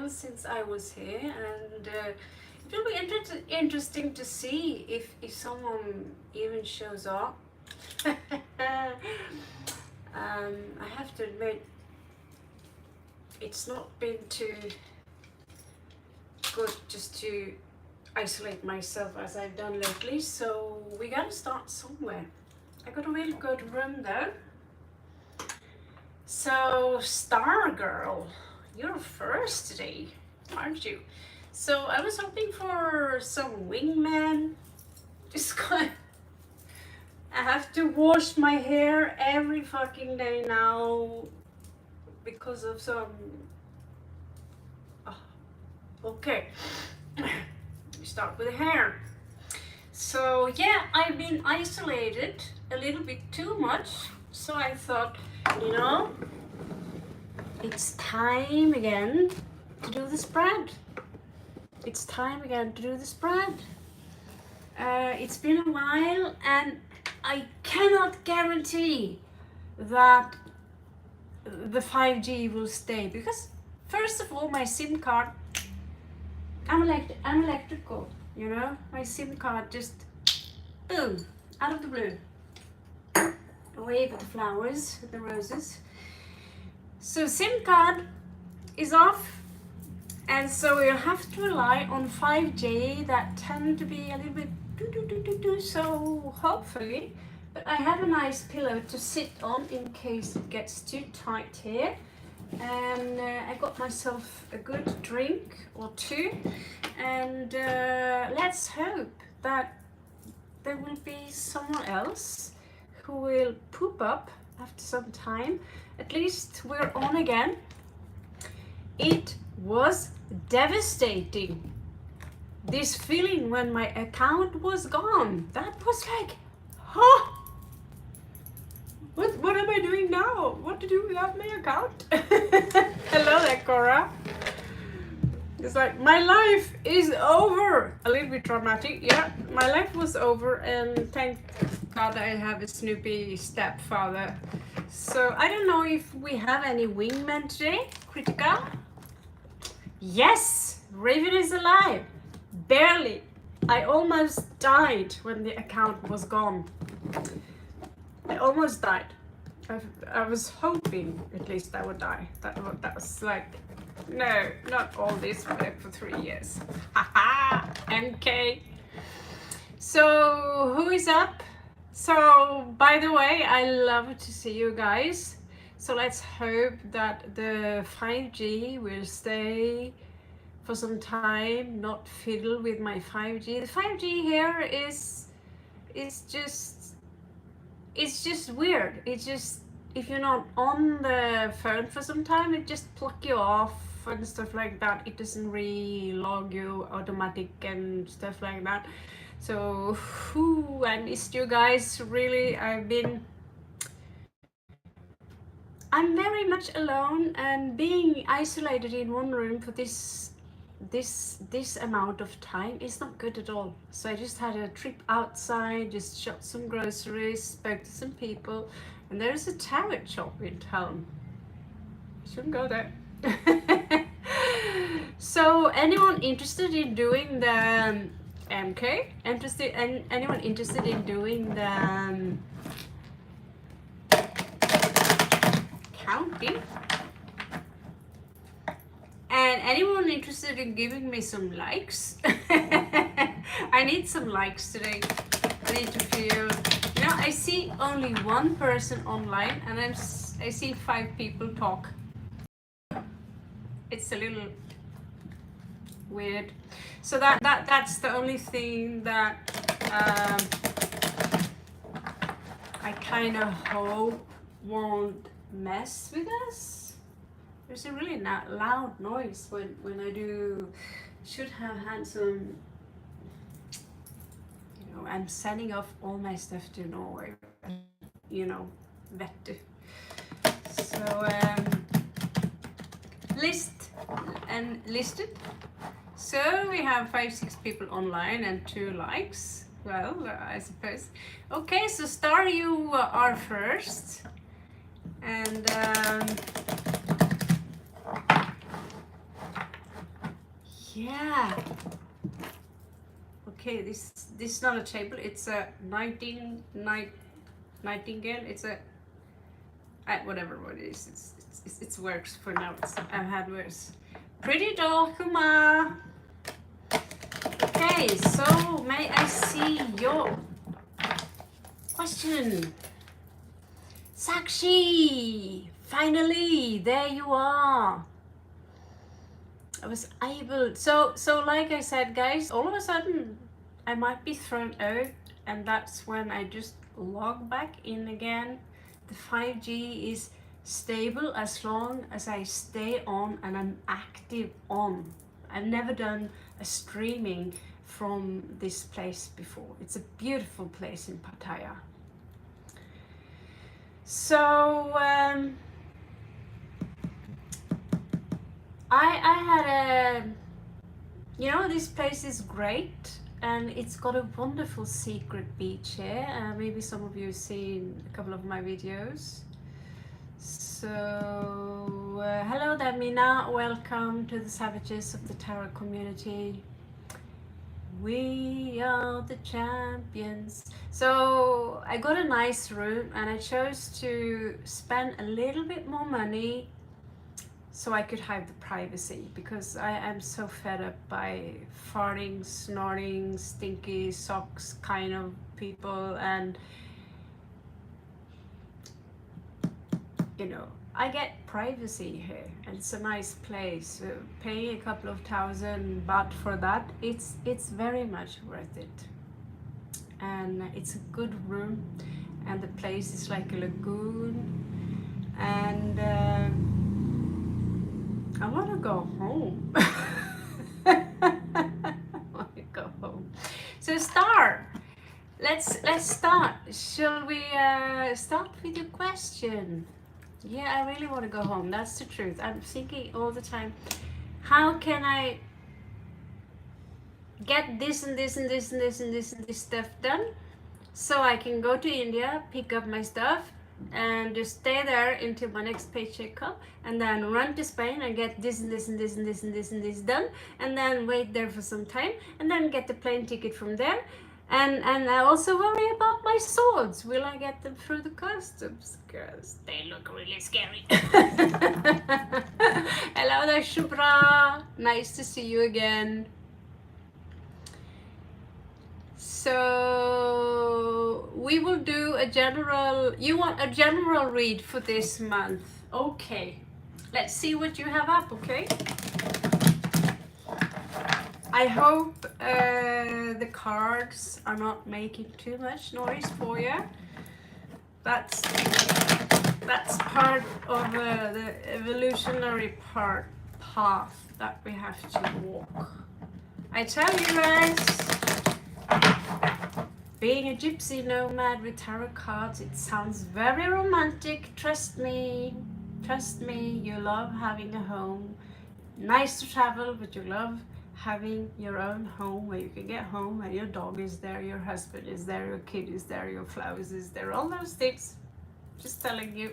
since I was here, and it will be interesting to see if someone even shows up. I have to admit, it's not been too good just to isolate myself as I've done lately, so we gotta start somewhere. I got a really good room though. So, Star Girl, you're first today, aren't you? So I was hoping for some wingman. Just kind. I have to wash my hair every fucking day now because of some. Oh, okay, we start with the hair. So yeah, I've been isolated a little bit too much. So I thought, you know, it's time again to do the spread. It's time again to do the spread. It's been a while and I cannot guarantee that the 5G will stay because first of all, my SIM card, I'm electrical, you know, my SIM card just boom, out of the blue. Away with the flowers, the roses. So SIM card is off, and so we'll have to rely on 5G that tend to be a little bit so hopefully, but I have a nice pillow to sit on in case it gets too tight here, and I got myself a good drink or two, and let's hope that there will be someone else who will poop up after some time. At least we're on again. It was devastating. This feeling when my account was gone. That was like, huh? What am I doing now? What to do without my account? Hello there, Kaora. It's like, my life is over. A little bit dramatic, yeah. My life was over, and thank God I have a Snoopy stepfather. So I don't know if we have any wingmen today. Critica? Yes, Raven is alive. Barely. I almost died when the account was gone. I almost died. I was hoping at least I would die. That was like, no, not all this for 3 years. Haha, MK. So who is up? So by the way, I love to see you guys. So let's hope that the 5G will stay for some time, not fiddle with my 5G. The 5G here is just weird. It's just, if you're not on the phone for some time, it just pluck you off and stuff like that. It doesn't re-log you automatic and stuff like that. So I missed you guys really. I'm very much alone, and being isolated in one room for this amount of time is not good at all. So I just had a trip outside, just shot some groceries, spoke to some people, and there's a tarot shop in town. I shouldn't go there. So anyone interested in doing the MK? Anyone interested in doing the counting? And anyone interested in giving me some likes? I need some likes today. I need to feel, you know, I see only one person online and I see 5 people talk. It's a little weird. So that's the only thing that I kind of hope won't mess with us. There's a really loud noise when I do. Should have had some, you know, I'm sending off all my stuff to Norway, you know, vettu. So listed. So we have 5-6 people online and 2 likes. Well, I suppose. Okay, so Star, you are first, and Yeah. Okay, this is not a table. It's a nightingale. It's a whatever what it is. It's works for now. I've had worse. Pretty doll, Kuma. Okay, so may I see your question? Sakshi, finally, there you are. I was able, so like I said, guys, all of a sudden I might be thrown out, and that's when I just log back in again. The 5G is stable as long as I stay on and I'm active on. I've never done a streaming from this place before. It's a beautiful place in Pattaya. So I had a, you know, this place is great, and it's got a wonderful secret beach here. Maybe some of you have seen a couple of my videos. So hello there, Mina. Welcome to the Savages of the Tarot community. We are the champions. So I got a nice room, and I chose to spend a little bit more money so I could have the privacy, because I am so fed up by farting, snorting, stinky socks kind of people, and you know, I get privacy here, and it's a nice place. Paying a couple of thousand baht for that, it's very much worth it. And it's a good room, and the place is like a lagoon, and I want to go home. I want to go home. So let's start. Shall we start with your question? Yeah, I really want to go home. That's the truth. I'm thinking all the time, how can I get this and this and this and this and this and this stuff done, so I can go to India, pick up my stuff, and just stay there until my next paycheck comes, and then run to Spain and get this and this and this and this and this and this done, and then wait there for some time, and then get the plane ticket from there, and I also worry about my swords. Will I get them through the customs? Because they look really scary. Hello there, Shubra. Nice to see you again. So we will do a general, you want a general read for this month. Okay, let's see what you have up, okay? I hope the cards are not making too much noise for you. That's part of the evolutionary path that we have to walk. I tell you guys, being a gypsy nomad with tarot cards, it sounds very romantic. Trust me, you love having a home. Nice to travel, but you love having your own home where you can get home and your dog is there, your husband is there, your kid is there, your flowers is there, all those things. Just telling you.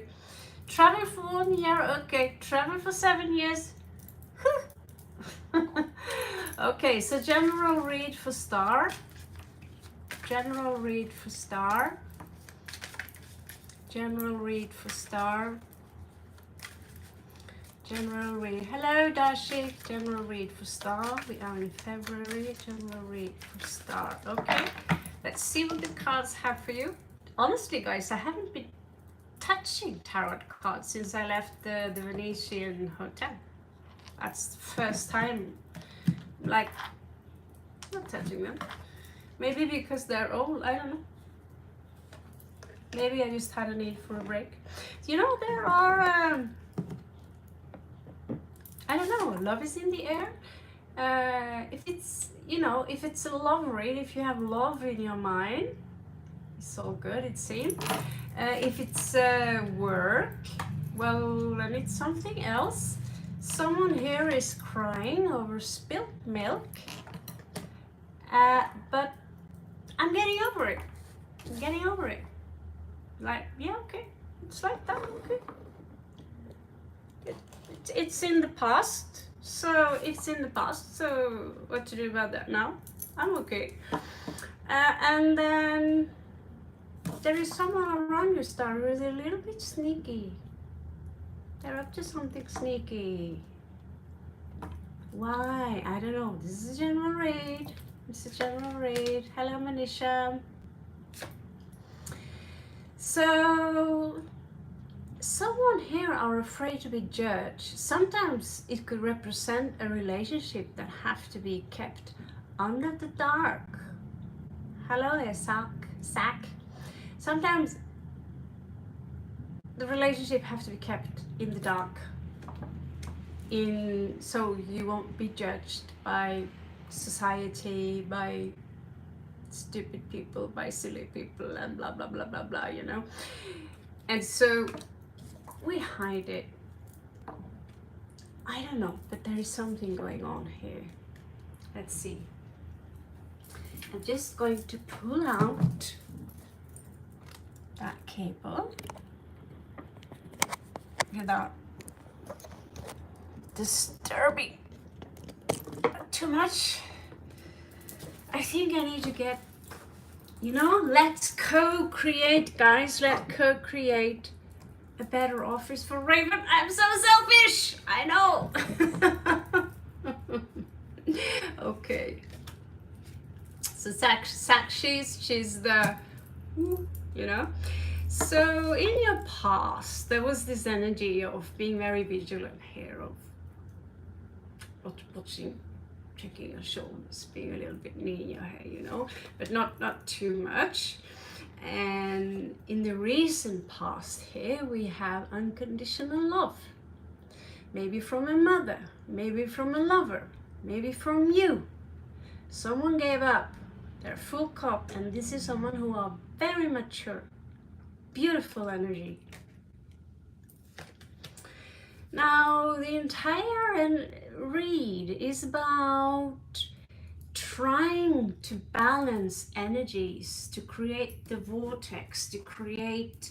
Travel for 1 year, okay. Travel for 7 years. Okay, so general read for star. General read for star. General read for star. General read. Hello, Dashi. General read for star. We are in February. General read for star. Okay, let's see what the cards have for you. Honestly, guys, I haven't been touching tarot cards since I left the Venetian hotel. That's the first time, like, not touching them. Maybe because they're old, I don't know. Maybe I just had a need for a break. You know, there are, I don't know, love is in the air. If it's, you know, if it's a love read, if you have love in your mind, it's all good, it seems. If it's work, well, then it's something else. Someone here is crying over spilt milk. But I'm getting over it. I'm getting over it. Like, yeah, okay. It's like that, okay. It's in the past, So it's in the past, so what to do about that now? I'm okay. And then there is someone around you, Star, who is a little bit sneaky. They're up to something sneaky. Why? I don't know. This is a general read. It's a general read. Hello, Manisha. So, someone here are afraid to be judged. Sometimes it could represent a relationship that have to be kept under the dark. Hello there, Zach. Sometimes the relationship have to be kept in the dark, so you won't be judged by society, by stupid people, by silly people, and blah blah blah blah blah, you know. And so we hide it. I don't know, but there is something going on here. Let's see. I'm just going to pull out that cable without disturbing too much. I think I need to get, you know, let's co-create, guys. Let's co-create a better office for Raven. I'm so selfish. I know. Okay. So Zach, she's the, you know. So in your past, there was this energy of being very vigilant here, of watching, checking your shoulders, being a little bit near your hair, you know, but not too much. And in the recent past here, we have unconditional love. Maybe from a mother, maybe from a lover, maybe from you. Someone gave up their full cup, and this is someone who are very mature. Beautiful energy. Now, the entire read is about trying to balance energies, to create the vortex, to create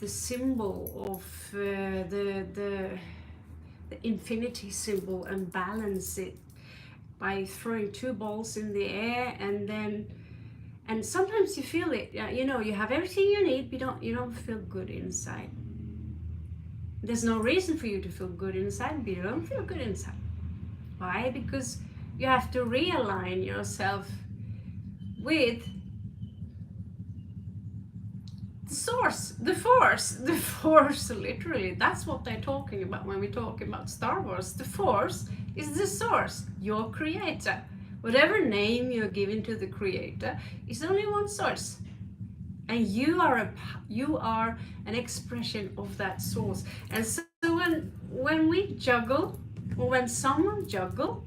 the symbol of the infinity symbol, and balance it by throwing two balls in the air. And sometimes you feel it, you know, you have everything you need, but you don't feel good inside. There's no reason for you to feel good inside, but you don't feel good inside. Why? Because you have to realign yourself with the source, the force, literally. That's what they're talking about when we talk about Star Wars. The force is the source, your creator. Whatever name you're giving to the creator, is only one source. And you are an expression of that source. And so when we juggle, or when someone juggle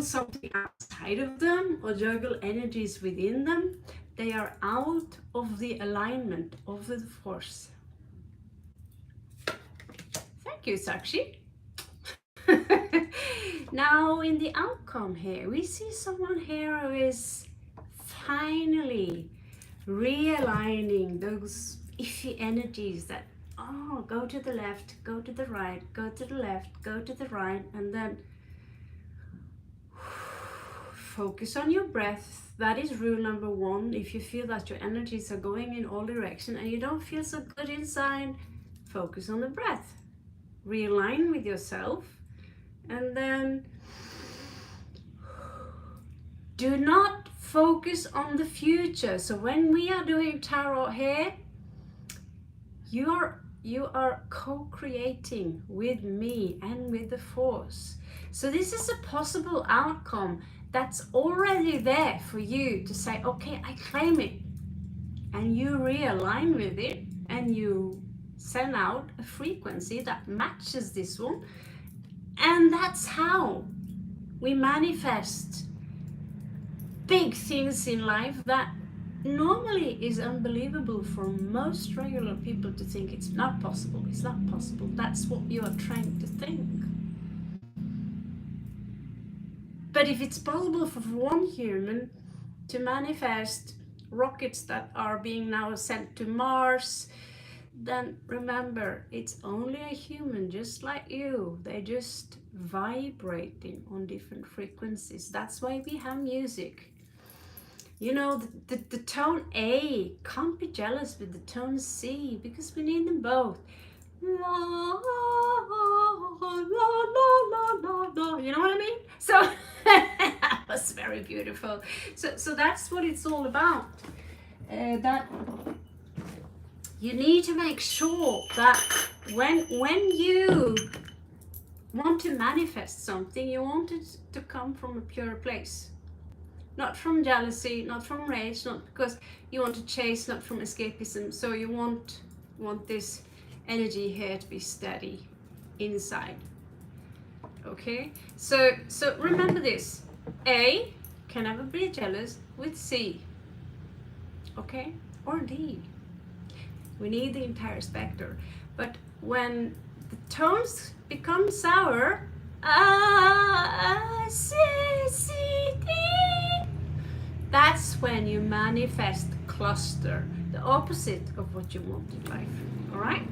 something outside of them, or juggle energies within them, they are out of the alignment of the force. Thank you, Sakshi. Now, in the outcome here, we see someone here who is finally realigning those iffy energies that, oh, go to the left, go to the right, go to the left, go to the right, and then focus on your breath. That is rule number one. If you feel that your energies are going in all directions and you don't feel so good inside, focus on the breath. Realign with yourself, and then do not focus on the future. So when we are doing tarot here, you are co-creating with me and with the force. So this is a possible outcome that's already there for you to say, okay, I claim it. And you realign with it, and you send out a frequency that matches this one. And that's how we manifest big things in life that normally is unbelievable for most regular people to think it's not possible. It's not possible. That's what you are trained to think. But if it's possible for one human to manifest rockets that are being now sent to Mars, then remember, it's only a human just like you. They're just vibrating on different frequencies. That's why we have music. You know, the tone A can't be jealous with the tone C, because we need them both. La, la, la, la, la, la. You know what I mean? So that was very beautiful. So that's what it's all about. That you need to make sure that when you want to manifest something, you want it to come from a pure place. Not from jealousy, not from rage, not because you want to chase, not from escapism. So you want this energy here to be steady inside. Okay? So remember this. A can never be jealous with C. Okay? Or D. We need the entire spectrum. But when the tones become sour, that's when you manifest cluster, the opposite of what you want in life. All right?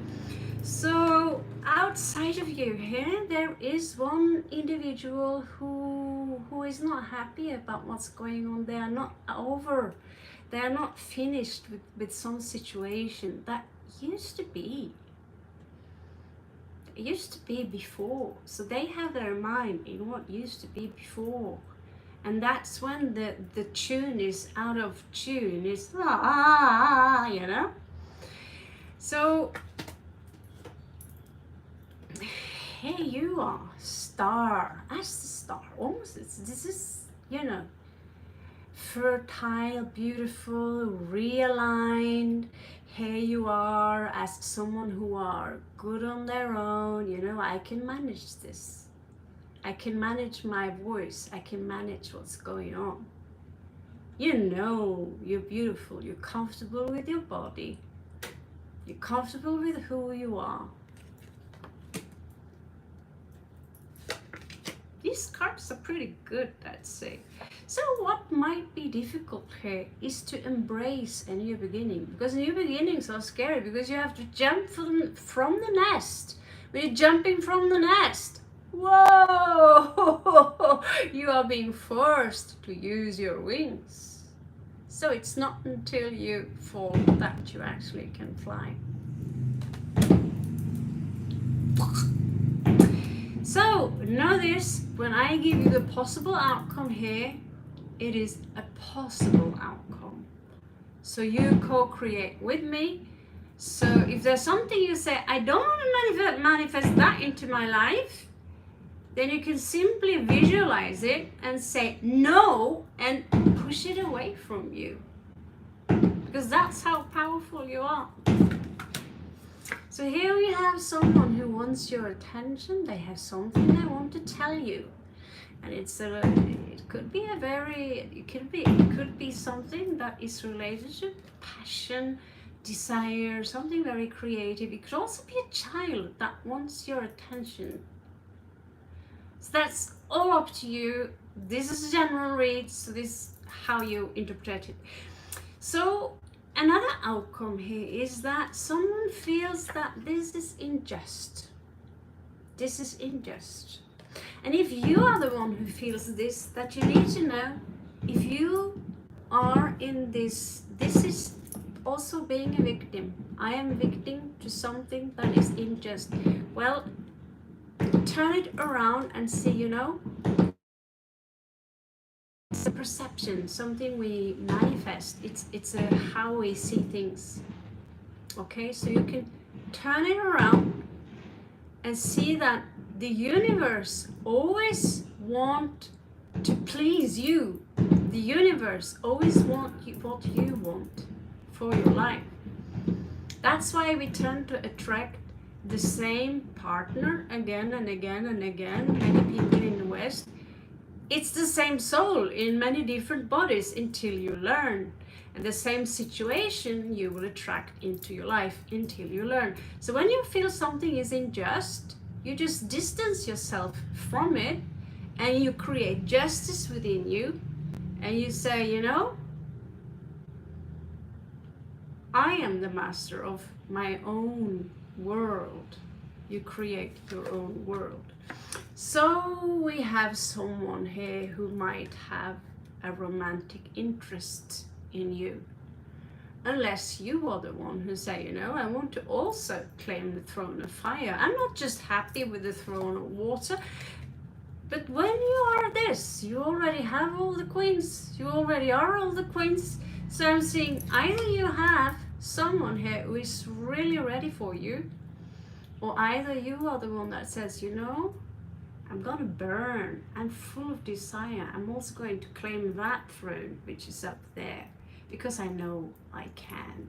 So outside of you here, there is one individual who is not happy about what's going on. They are not over. They are not finished with some situation that used to be. It used to be before. So they have their mind in what used to be before. And that's when the tune is out of tune. It's you know. So here you are, star, as the star. Almost this is, you know, fertile, beautiful, realigned. Here you are as someone who are good on their own. You know, I can manage this. I can manage my voice. I can manage what's going on. You know you're beautiful. You're comfortable with your body. You're comfortable with who you are. These cards are pretty good, I'd say. So what might be difficult here is to embrace a new beginning, because new beginnings are scary, because you have to jump from the nest. When you're jumping from the nest, whoa, you are being forced to use your wings. So it's not until you fall that you actually can fly. So know this, when I give you the possible outcome here, it is a possible outcome. So you co-create with me. So if there's something you say, I don't want to manifest that into my life, then you can simply visualize it and say no and push it away from you. Because that's how powerful you are. So here we have someone who wants your attention. They have something they want to tell you. And it could be something that is related to passion, desire, something very creative. It could also be a child that wants your attention. So that's all up to you. This is a general read, so this is how you interpret it. So another outcome here is that someone feels that this is unjust. This is unjust. And if you are the one who feels this, that you need to know, if you are in this is also being a victim. I am a victim to something that is unjust. Well, turn it around and see, you know, it's a perception, something we manifest. It's a how we see things. Okay, so you can turn it around and see that the universe always want to please you. The universe always want what you want for your life. That's why we tend to attract the same partner again and again and again. Many people in the West, it's the same soul in many different bodies until you learn. And the same situation you will attract into your life until you learn. So when you feel something is unjust, you just distance yourself from it and you create justice within you. And you say, you know, I am the master of my own world. You create your own world. So we have someone here who might have a romantic interest in you. Unless you are the one who say, you know, I want to also claim the throne of fire. I'm not just happy with the throne of water. But when you are this, you already have all the queens. You already are all the queens. So I'm seeing either you have someone here who is really ready for you, or either you are the one that says, you know, I'm gonna burn. I'm full of desire. I'm also going to claim that throne, which is up there, because I know I can.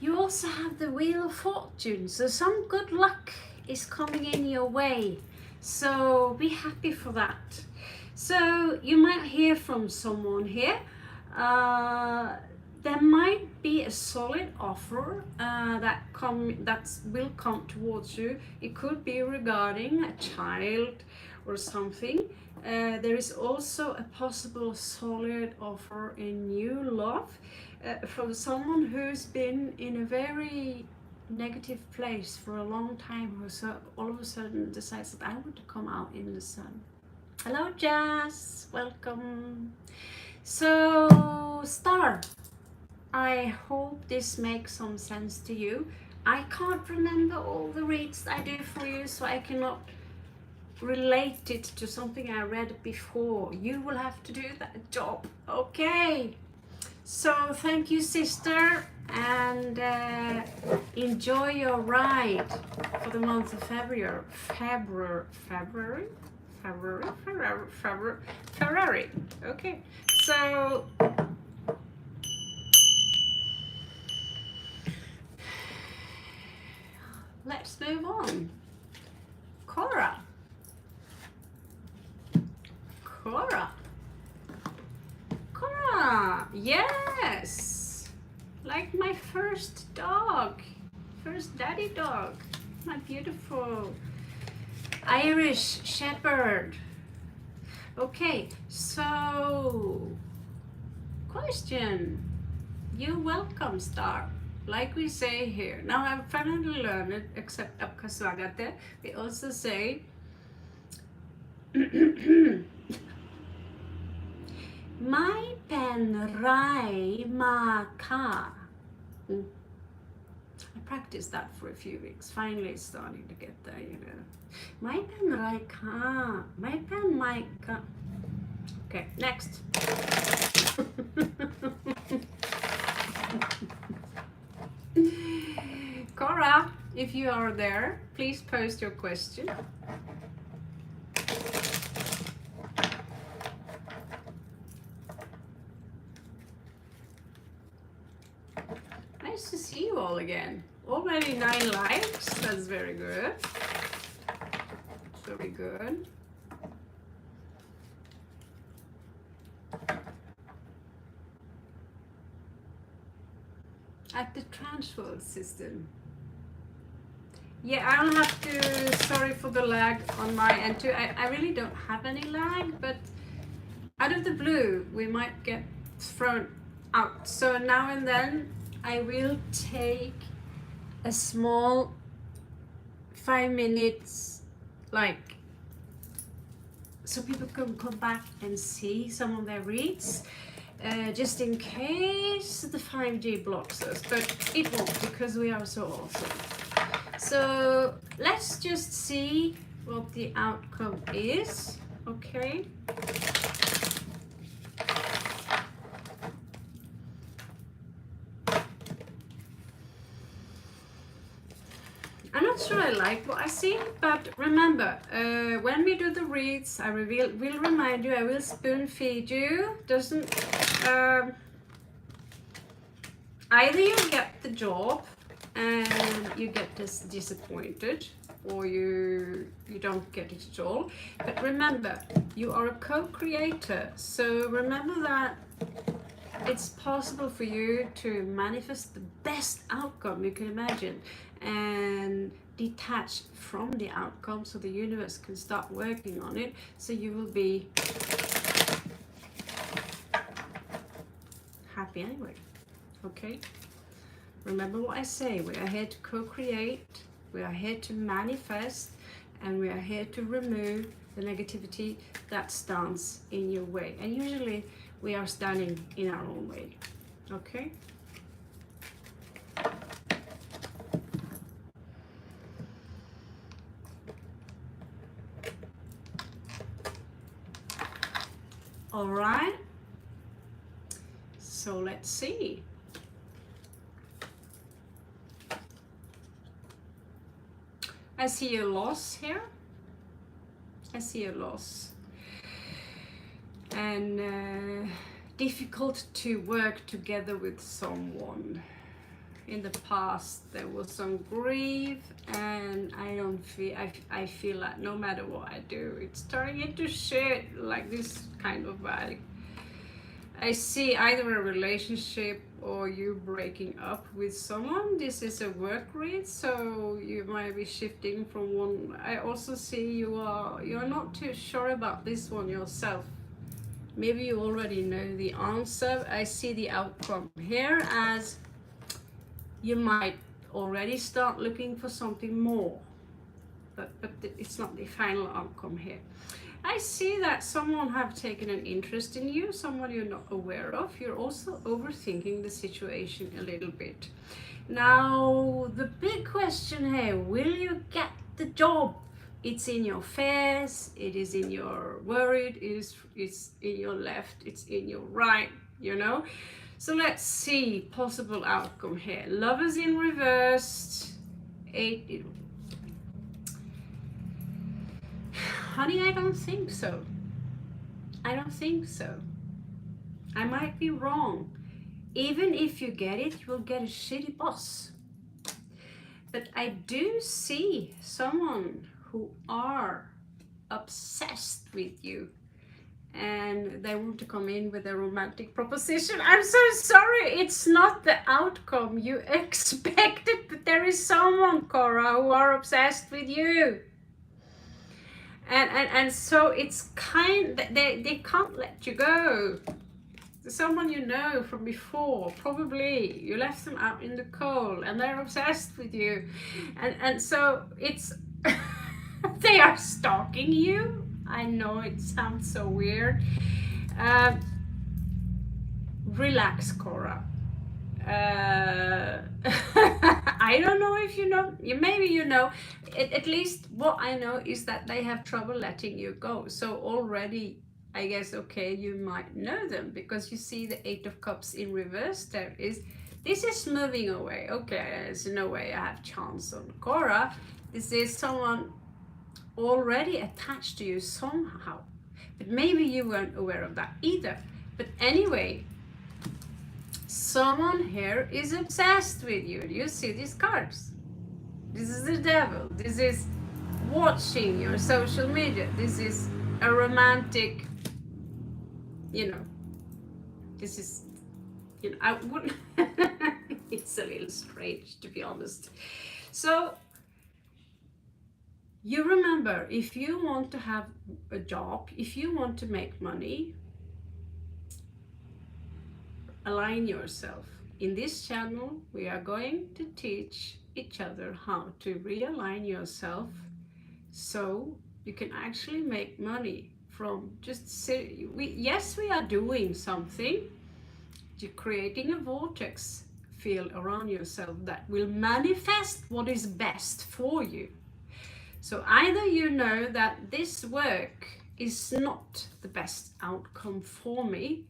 You also have the Wheel of Fortune, so some good luck is coming in your way. So be happy for that. So you might hear from someone here. There might be a solid offer that will come towards you. It could be regarding a child or something. There is also a possible solid offer in new love from someone who's been in a very negative place for a long time, who so all of a sudden decides that I want to come out in the sun. Hello Jazz, welcome. So Star, I hope this makes some sense to you. I can't remember all the reads I do for you, so I cannot relate it to something I read before. You will have to do that job, okay? So thank you, sister, and enjoy your ride for the month of February. February. Okay, so let's move on. Kaora. Kaora, yes, like my first dog, first daddy dog, my beautiful Irish Shepherd. Okay, so question. You're welcome, Star. Like we say here. Now I've finally learned it, except Apkaswagate. We also say my pen rai ma ka. I practiced that for a few weeks. Finally it's starting to get there, you know. My pen rai ka. My pen my ka. Okay, next. Kaora, if you are there, please post your question. Nice to see you all again. Already 9 likes, that's very good. Very good. At the transworld system. Yeah, I'll have to, sorry for the lag on my end too. I really don't have any lag, but out of the blue, we might get thrown out. So now and then, I will take a small 5 minutes, like, so people can come back and see some of their reads. Just in case the 5G blocks us, but it won't, because we are so awesome. So let's just see what the outcome is, okay? I'm not sure I like what I see, but remember, when we do the reads, I will remind you, I will spoon feed you. Doesn't either you get the job and you get disappointed, or you don't get it at all. But remember, you are a co-creator, so remember that it's possible for you to manifest the best outcome you can imagine and detach from the outcome, so the universe can start working on it, so you will be happy anyway. Okay? Remember what I say, we are here to co-create, we are here to manifest, and we are here to remove the negativity that stands in your way. And usually we are standing in our own way. Okay? All right. So let's see. I see a loss here. I see a loss. And difficult to work together with someone. In the past there was some grief, and I feel like no matter what I do, it's turning into shit, like this kind of vibe. I see either a relationship or you breaking up with someone. This is a work read, so you might be shifting from one. I also see you're not too sure about this one yourself. Maybe you already know the answer. I see the outcome here as you might already start looking for something more, but it's not the final outcome here. I see that someone have taken an interest in you, someone you're not aware of. You're also overthinking the situation a little bit. Now, the big question here, will you get the job? It's in your face, it is in your worried, it's in your left, it's in your right, you know? So let's see possible outcome here. Lovers in reversed. Honey, I don't think so. I don't think so. I might be wrong. Even if you get it, you will get a shitty boss. But I do see someone who are obsessed with you, and they want to come in with a romantic proposition. I'm so sorry, it's not the outcome you expected, but there is someone, Kaora, who are obsessed with you. And so it's they can't let you go. Someone you know from before, probably you left them out in the cold and they're obsessed with you. And so it's they are stalking you. I know it sounds so weird. Relax, Kaora. I don't know if you know, maybe you know. At least what I know is that they have trouble letting you go. So already, I guess, okay, you might know them, because you see the 8 of Cups in reverse. This is moving away. Okay, there's no way I have chance on Kaora. This is someone already attached to you somehow, but maybe you weren't aware of that either. But anyway, someone here is obsessed with you. Do you see these cards? This is the devil. This is watching your social media. This is a romantic, you know, this is, you know, I wouldn't, it's a little strange, to be honest. So you remember, if you want to have a job, if you want to make money, align yourself. In this channel, we are going to teach each other how to realign yourself so you can actually make money from just yes, we are doing something. You're creating a vortex field around yourself that will manifest what is best for you. So either you know that this work is not the best outcome for me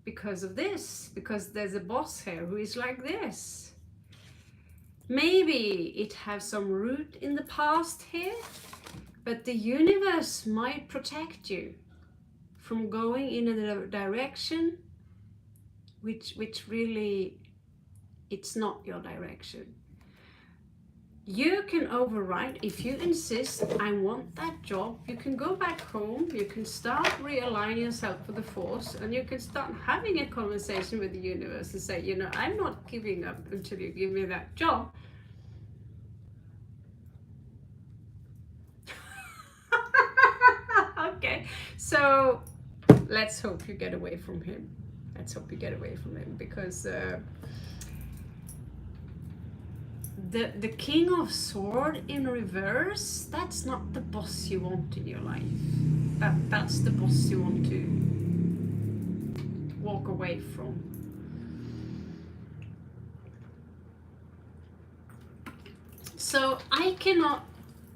because of this, because there's a boss here who is like this. Maybe it has some root in the past here, but the universe might protect you from going in a direction which really, it's not your direction. You can override, if you insist, I want that job, you can go back home, you can start realigning yourself with the force, and you can start having a conversation with the universe and say, you know, I'm not giving up until you give me that job. Okay, so let's hope you get away from him. Let's hope you get away from him, because the King of Swords in reverse, that's not the boss you want in your life. That's the boss you want to walk away from. So I cannot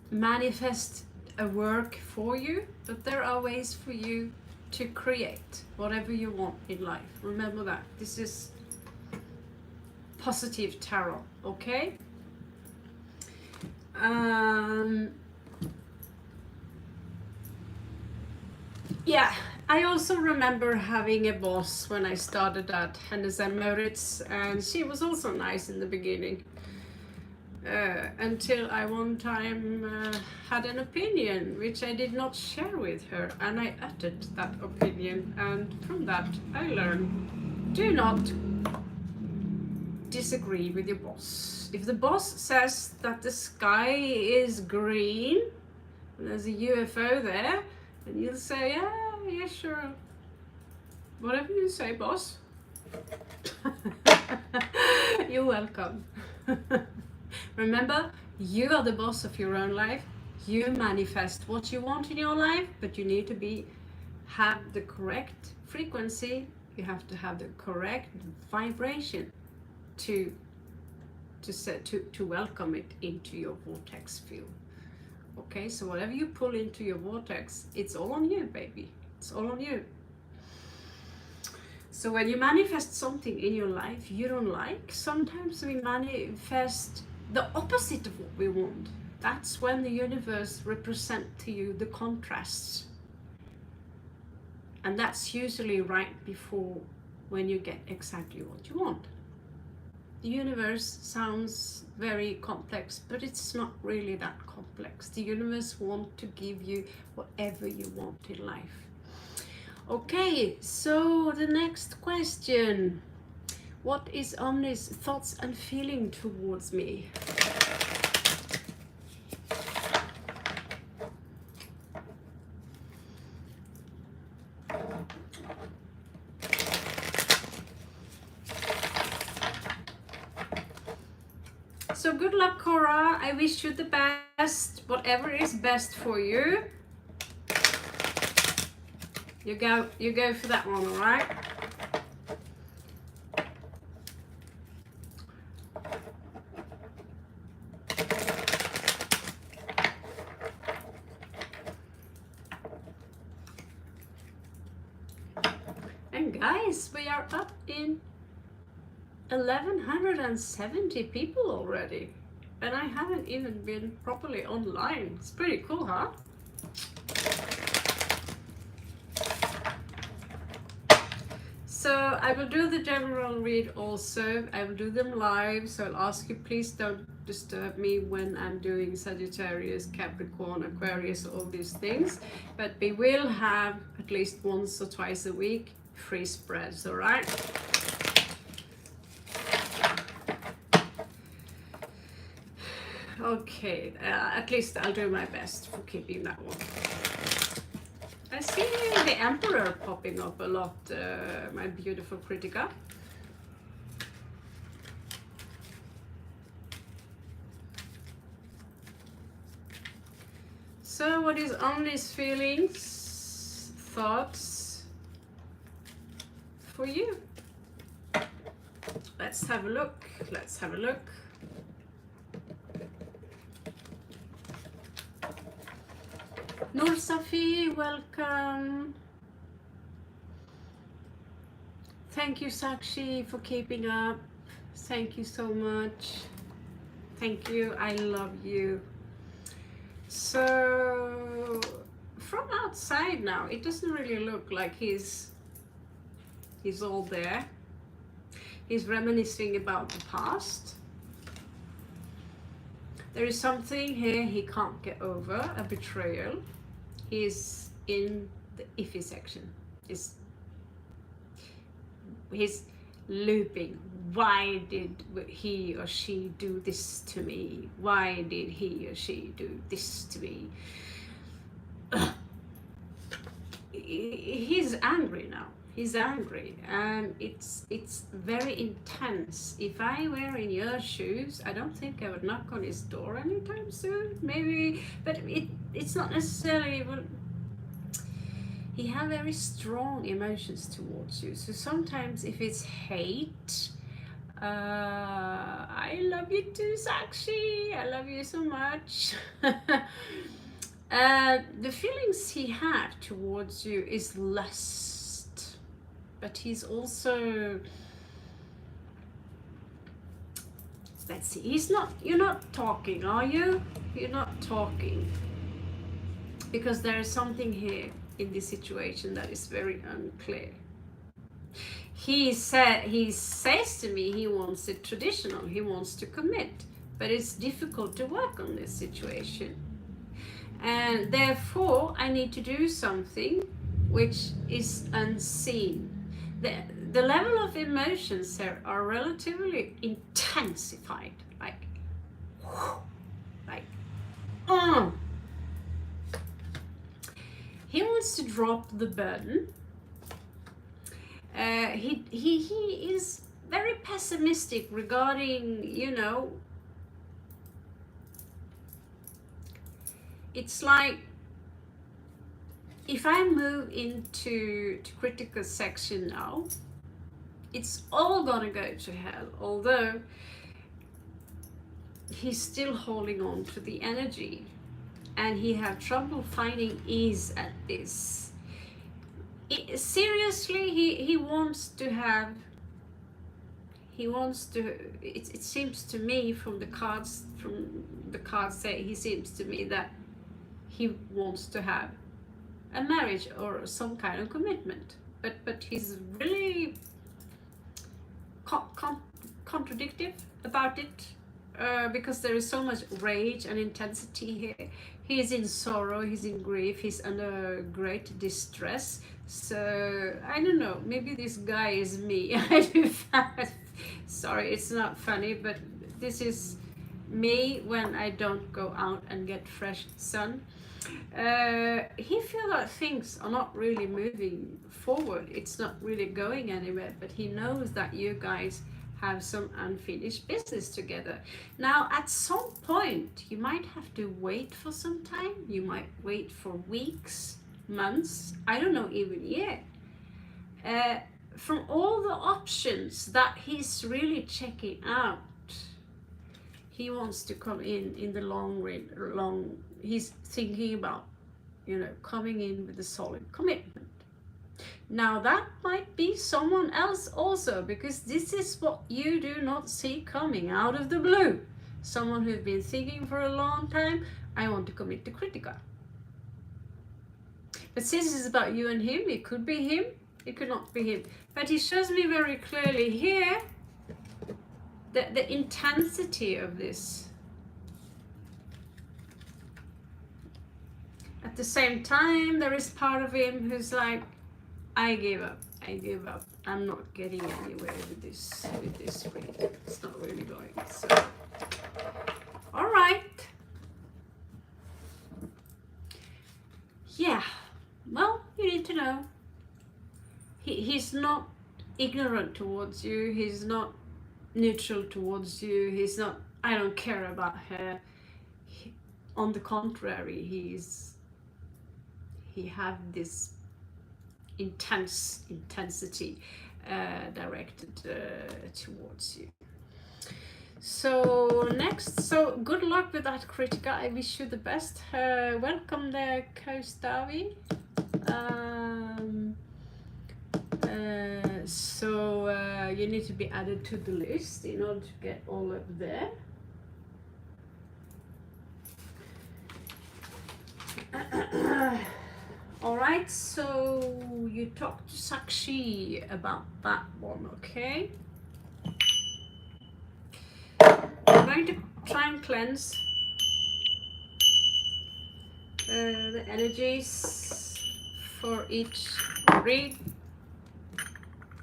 manifest a work for you, but there are ways for you to create whatever you want in life. Remember that. This is positive tarot, okay? Yeah, I also remember having a boss when I started at Hennes and Mauritz, and she was also nice in the beginning. Until I one time had an opinion which I did not share with her, and I uttered that opinion, and from that I learned, do not disagree with your boss. If the boss says that the sky is green and there's a UFO there, and you'll say, yeah, sure, whatever you say, boss. You're welcome. Remember, you are the boss of your own life. You manifest what you want in your life, but you need to have the correct frequency. You have to have the correct vibration to welcome it into your vortex field. Okay, so whatever you pull into your vortex, it's all on you, baby. It's all on you. So when you manifest something in your life you don't like, sometimes we manifest the opposite of what we want. That's when the universe represents to you the contrasts. And that's usually right before when you get exactly what you want. The universe sounds very complex, but it's not really that complex. The universe wants to give you whatever you want in life. Okay, so the next question. What is Omni's thoughts and feeling towards me? So good luck, Kaora. I wish you the best, whatever is best for you. You go for that one, all right? And guys, we are up in 1170 people already, and I haven't even been properly online. It's pretty cool, huh? So I will do the general read also. I will do them live, so I'll ask you, please don't disturb me when I'm doing Sagittarius, Capricorn, Aquarius, all these things. But we will have at least once or twice a week free spreads, all right? Okay, at least I'll do my best for keeping that one. I see the Emperor popping up a lot, my beautiful Critica. So what is Omni's feelings, thoughts for you? Let's have a look, let's have a look. Nur Safi, welcome. Thank you, Sakshi, for keeping up. Thank you so much. Thank you, I love you. So, from outside now, it doesn't really look like he's all there. He's reminiscing about the past. There is something here he can't get over, a betrayal. He's in the iffy section. He's looping. Why did he or she do this to me? Why did he or she do this to me? He's angry now. He's angry, and it's very intense. If I were in your shoes, I don't think I would knock on his door anytime soon. Maybe, but it's not necessarily. Well, he have very strong emotions towards you. So sometimes if it's hate, I love you too, Sakshi. I love you so much. The feelings he had towards you is lust, but he's also, let's see, he's not, you're not talking, are you? You're not talking, because there is something here in this situation that is very unclear. He says to me he wants it traditional, he wants to commit, but it's difficult to work on this situation. And therefore, I need to do something which is unseen. The level of emotions there are relatively intensified, like, He wants to drop the burden. He is very pessimistic regarding, you know, it's like if I move into Critica section now, it's all gonna go to hell, although he's still holding on to the energy, and he have trouble finding ease at this. Seriously, he wants to have, it seems to me from the cards say, he seems to me that he wants to have a marriage or some kind of commitment, but he's really contradictive about it, because there is so much rage and intensity here. He is in sorrow, he's in grief, he's under great distress. So I don't know, maybe this guy is me. I do that. Sorry, it's not funny, but this is me when I don't go out and get fresh sun. He feels that things are not really moving forward, it's not really going anywhere, but he knows that you guys have some unfinished business together. Now, at some point, you might have to wait for some time. You might wait for weeks, months, I don't know, even year. From all the options that he's really checking out, he wants to come in the long, he's thinking about, you know, coming in with a solid commitment. Now that might be someone else also, because this is what you do not see coming out of the blue. Someone who's been thinking for a long time, I want to commit to Critica. But since it's about you and him, it could be him, it could not be him. But he shows me very clearly here the intensity of this. At the same time, there is part of him who's like, I give up. I'm not getting anywhere with this reading. It's not really going. So, all right. Yeah. Well, you need to know. He's not ignorant towards you. He's not neutral towards you. He's not, I don't care about her. On the contrary, he have this intensity directed towards you. So next, so good luck with that, Critica. I wish you the best. Welcome there, Kaustavi. So you need to be added to the list in order to get all up there. All right, so you talked to Sakshi about that one, okay? I'm going to try and cleanse the energies for each read,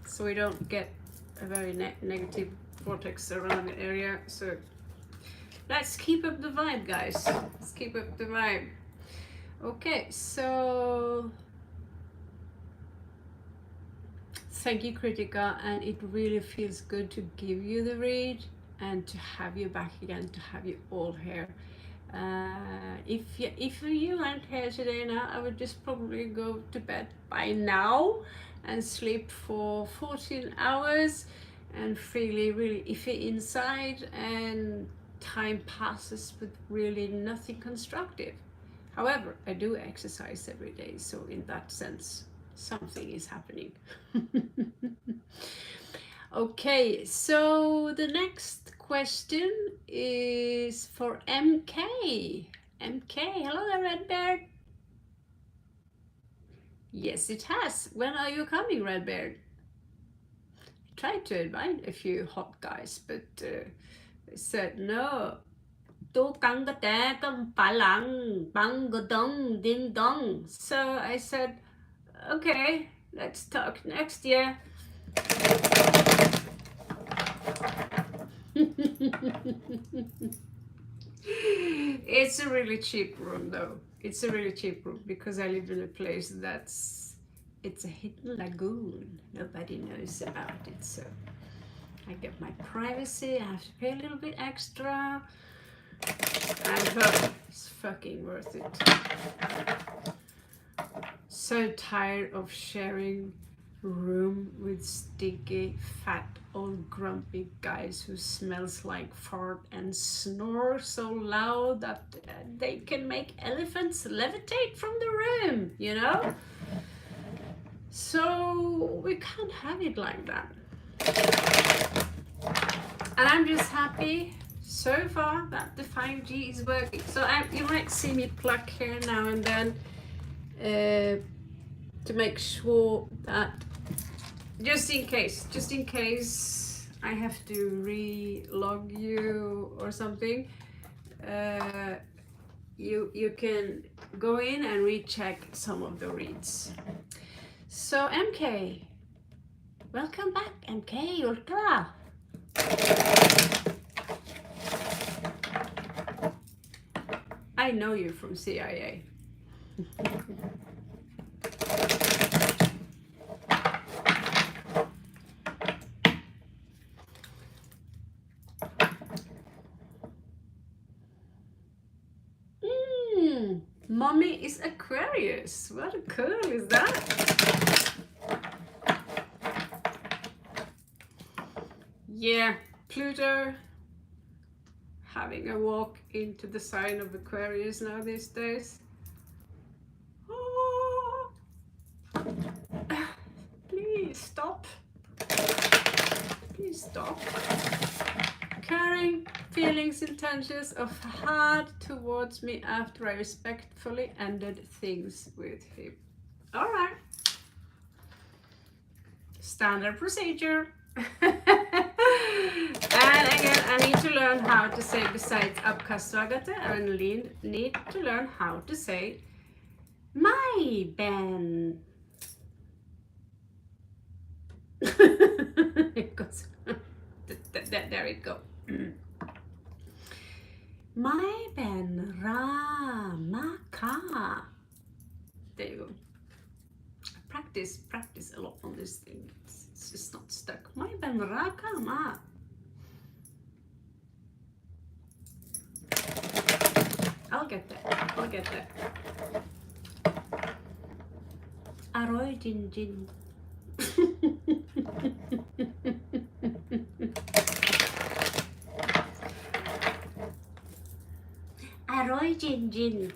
so we don't get a very negative vortex around the area. So let's keep up the vibe, guys. Let's keep up the vibe. Okay, so Thank you, Critica, and it really feels good to give you the read and to have you back again, to have you all here. If you weren't here today now, I would just probably go to bed by now and sleep for 14 hours and feeling really iffy inside, and time passes with really nothing constructive. However, I do exercise every day, so in that sense, something is happening. Okay, so the next question is for MK. MK, hello there, Redbeard. Yes, it has. When are you coming, Redbeard? I tried to invite a few hot guys, but they said no. So I said, okay, let's talk next year. It's a really cheap room though. It's a really cheap room because I live in a place it's a hidden lagoon. Nobody knows about it, so I get my privacy. I have to pay a little bit extra. And it's fucking worth it. So tired of sharing room with stinky, fat, old grumpy guys who smells like fart and snore so loud that they can make elephants levitate from the room, you know? So we can't have it like that. And I'm just happy so far that the 5G is working. So you might see me pluck here now and then to make sure that just in case I have to re-log you or something, you can go in and recheck some of the reads. So MK, welcome back, MK Ultra. I know you from CIA. Mommy is Aquarius. What cool is that? Yeah, Pluto having a walk into the sign of Aquarius now these days. Oh. Please stop. Please stop. Carrying feelings, intentions of hard towards me after I respectfully ended things with him. All right. Standard procedure. And again, I need to learn how to say, besides Abkaswagate, I need to learn how to say my Ben. There it go. My Ben Ramaka. There you go. Practice a lot on this thing. It's just not stuck. My Ben Rakama. I'll get there. Aroy Jin Jin. Aroy Jin Jin.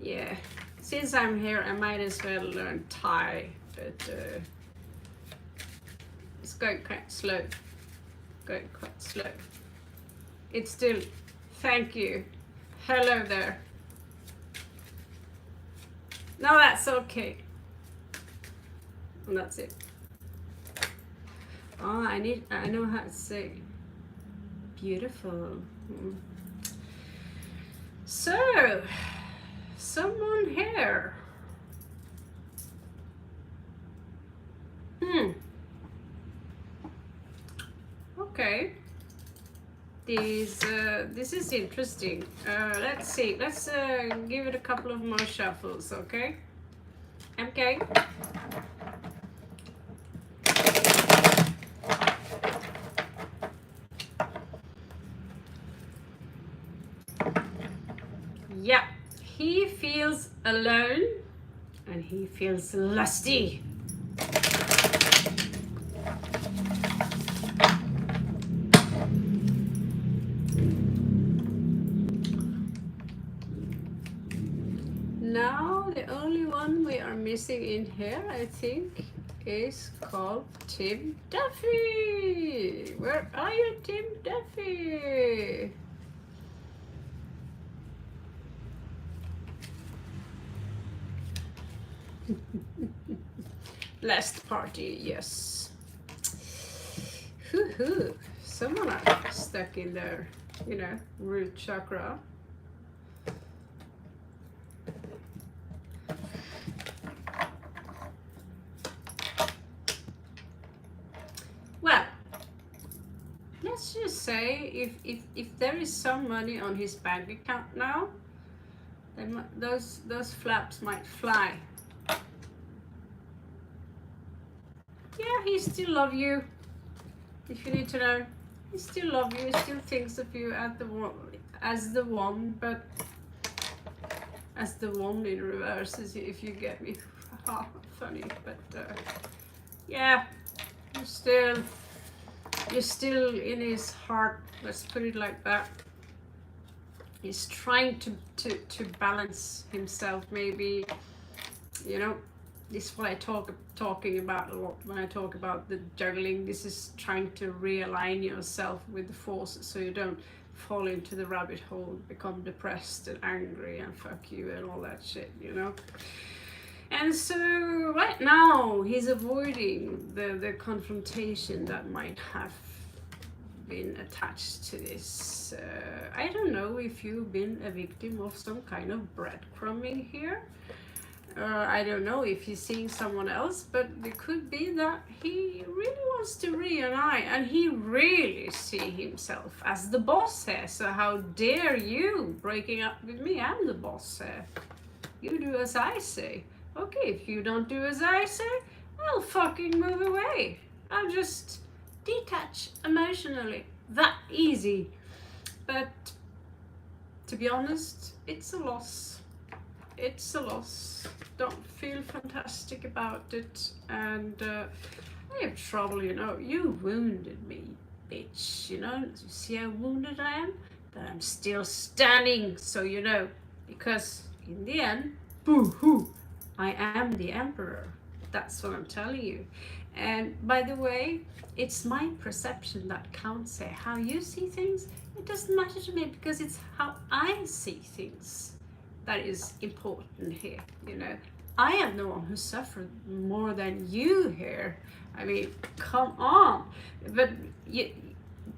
Yeah, since I'm here, I might as well learn Thai, but it's going quite slow. It's still, thank you. Hello there. No, that's okay. And that's it. Oh, I know how to say beautiful. So, someone here. Okay. This is interesting. Let's see. Let's give it a couple of more shuffles, okay? Okay. Yeah, he feels alone and he feels lusty. Now the only one we are missing in here, I think, is called Tim Duffy. Where are you, Tim Duffy? Last party, yes. Hoo-hoo. Someone are stuck in their, you know, root chakra. Well, let's just say if there is some money on his bank account now, then those flaps might fly. Yeah, he still loves you. If you need to know, he still loves you. He still thinks of you as the one, but as the one in reverse, if you get me. Funny, but yeah, you're still in his heart. Let's put it like that. He's trying to balance himself. Maybe, you know. This is what I talking about a lot when I talk about the juggling. This is trying to realign yourself with the forces so you don't fall into the rabbit hole, become depressed and angry and fuck you and all that shit, you know. And so right now he's avoiding the confrontation that might have been attached to this. I don't know if you've been a victim of some kind of breadcrumbing here. I don't know if he's seeing someone else, but it could be that he really wants to reunite and he really see himself as the boss here. So how dare you breaking up with me? I'm the boss here. You do as I say. Okay, if you don't do as I say, I'll fucking move away. I'll just detach emotionally. That easy. But to be honest, it's a loss. It's a loss. Don't feel fantastic about it, and I have trouble, you know. You wounded me, bitch, you know. You see how wounded I am? But I'm still standing, so you know, because in the end, boo-hoo, I am the emperor. That's what I'm telling you. And by the way, it's my perception that counts here. How you see things, it doesn't matter to me, because it's how I see things that is important here, you know. I am the one who suffered more than you here. I mean, come on. But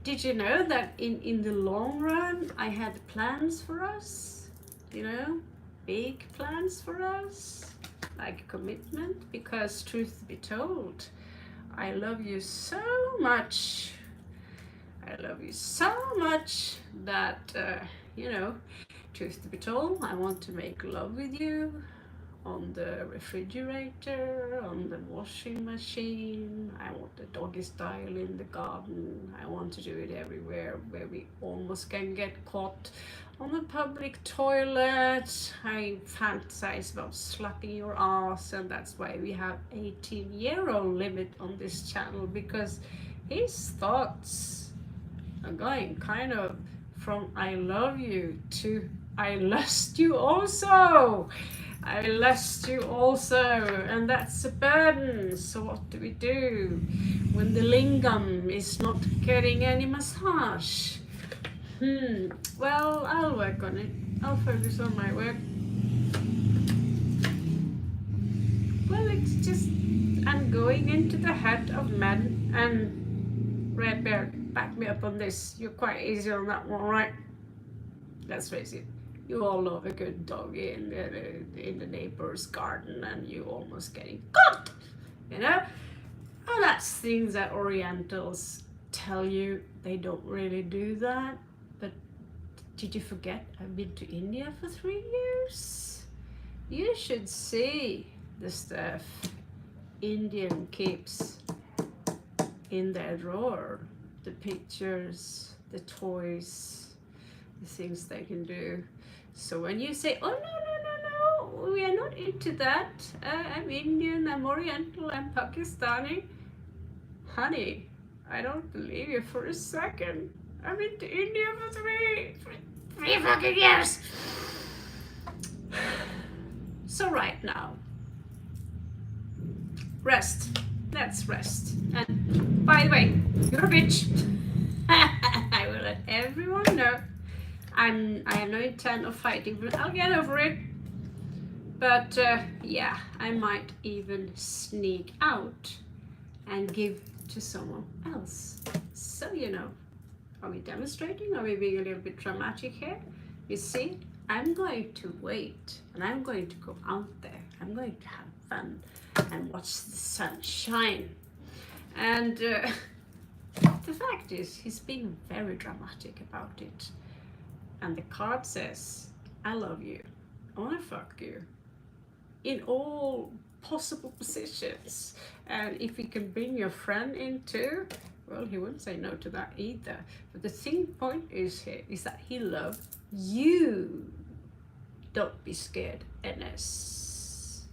did you know that in the long run, I had plans for us, you know, big plans for us, like commitment, because truth be told, I love you so much. I love you so much that, you know, truth to be told, I want to make love with you on the refrigerator, on the washing machine. I want the doggy style in the garden. I want to do it everywhere where we almost can get caught. On the public toilet, I fantasize about slapping your ass, and that's why we have 18-year-old limit on this channel, because his thoughts are going kind of from I love you to I lust you also. I lust you also, and that's a burden. So what do we do when the lingam is not getting any massage? Well, I'll work on it. I'll focus on my work. Well, it's just I'm going into the head of men, and Red Bear, back me up on this. You're quite easy on that one, right? Let's face it. You all love a good doggy in the neighbor's garden, and you almost getting caught, you know? Oh, that's things that Orientals tell you they don't really do that, but did you forget I've been to India for 3 years? You should see the stuff Indian keeps in their drawer, the pictures, the toys, the things they can do. So when you say, oh no, we are not into that, I'm Indian, I'm Oriental, I'm Pakistani, honey, I don't believe you for a second. I've been to India for three fucking years. So right now, rest. Let's rest. And by the way, you're a bitch. I will let everyone know. I have no intent of fighting, but I'll get over it. But yeah, I might even sneak out and give to someone else. So you know, are we demonstrating? Are we being a little bit dramatic here? You see, I'm going to wait and I'm going to go out there. I'm going to have fun and watch the sun shine. And the fact is, he's being very dramatic about it. And the card says, I love you, I wanna fuck you, in all possible positions. And if you can bring your friend in too, well, he wouldn't say no to that either. But the thing point is here is that he loves you. Don't be scared, NS.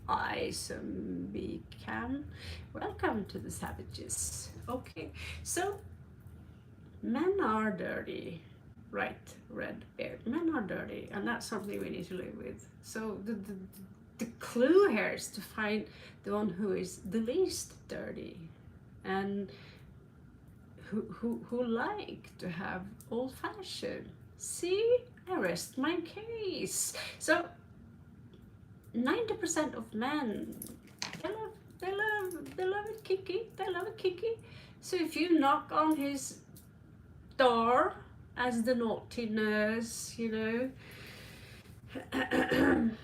I zombie cam. Welcome to the savages. Okay, so men are dirty, right? Red beard. Men are dirty, and that's something we need to live with. So the clue here is to find the one who is the least dirty, and who like to have old-fashioned. See, I rest my case. So 90% of men, they love it kinky. They love it kinky. So if you knock on his door as the naughty nurse, you know, and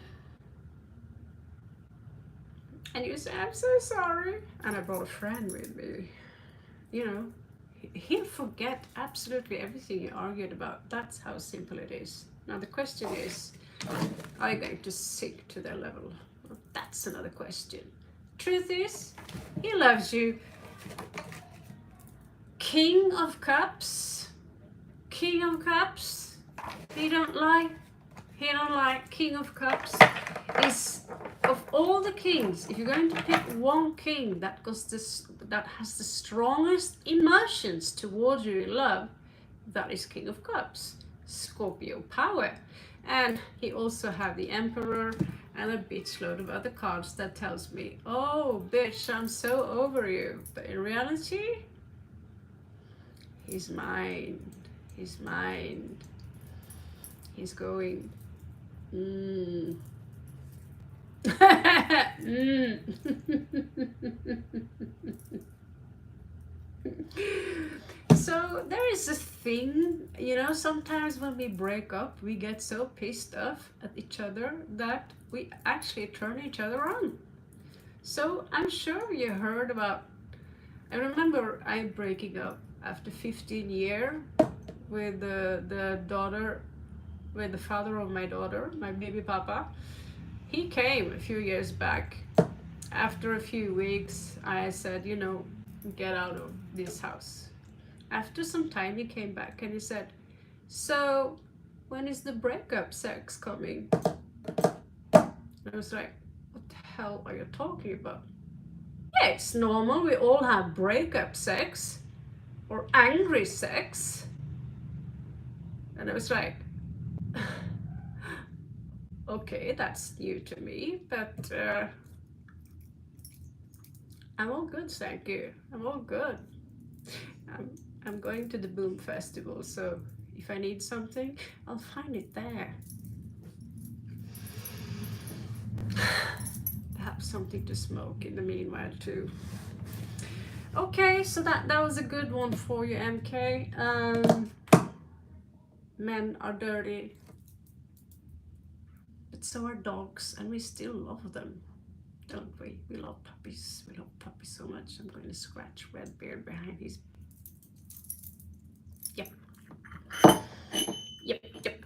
you say, I'm so sorry, and I brought a friend with me, you know, he'll forget absolutely everything you argued about. That's how simple it is. Now the question is, are you going to sink to their level? Well, that's another question. Truth is, he loves you. King of Cups. King of Cups. He don't like King of Cups. Is of all the kings, if you're going to pick one king that has the strongest emotions towards you in love, that is King of Cups. Scorpio power. And he also have the Emperor and a bitch load of other cards that tells me, oh bitch, I'm so over you. But in reality, he's mine. He's mine. He's going. So there is a thing, you know, sometimes when we break up, we get so pissed off at each other that we actually turn each other on. So I'm sure you heard about, I remember I breaking up after 15 years with the daughter, with the father of my daughter, my baby papa. He came a few years back. After a few weeks, I said, you know, get out of this house. After some time, he came back and he said, so when is the breakup sex coming? I was like, what the hell are you talking about? Yeah, it's normal. We all have breakup sex or angry sex. And I was like, okay, that's new to me, but I'm all good, thank you. I'm all good. I'm going to the Boom Festival, so if I need something, I'll find it there. Perhaps something to smoke in the meanwhile too. Okay, so that was a good one for you, MK. Men are dirty, but so are dogs, and we still love them, don't we? We love puppies. We love puppies so much. I'm going to scratch Redbeard behind his Yep, yep.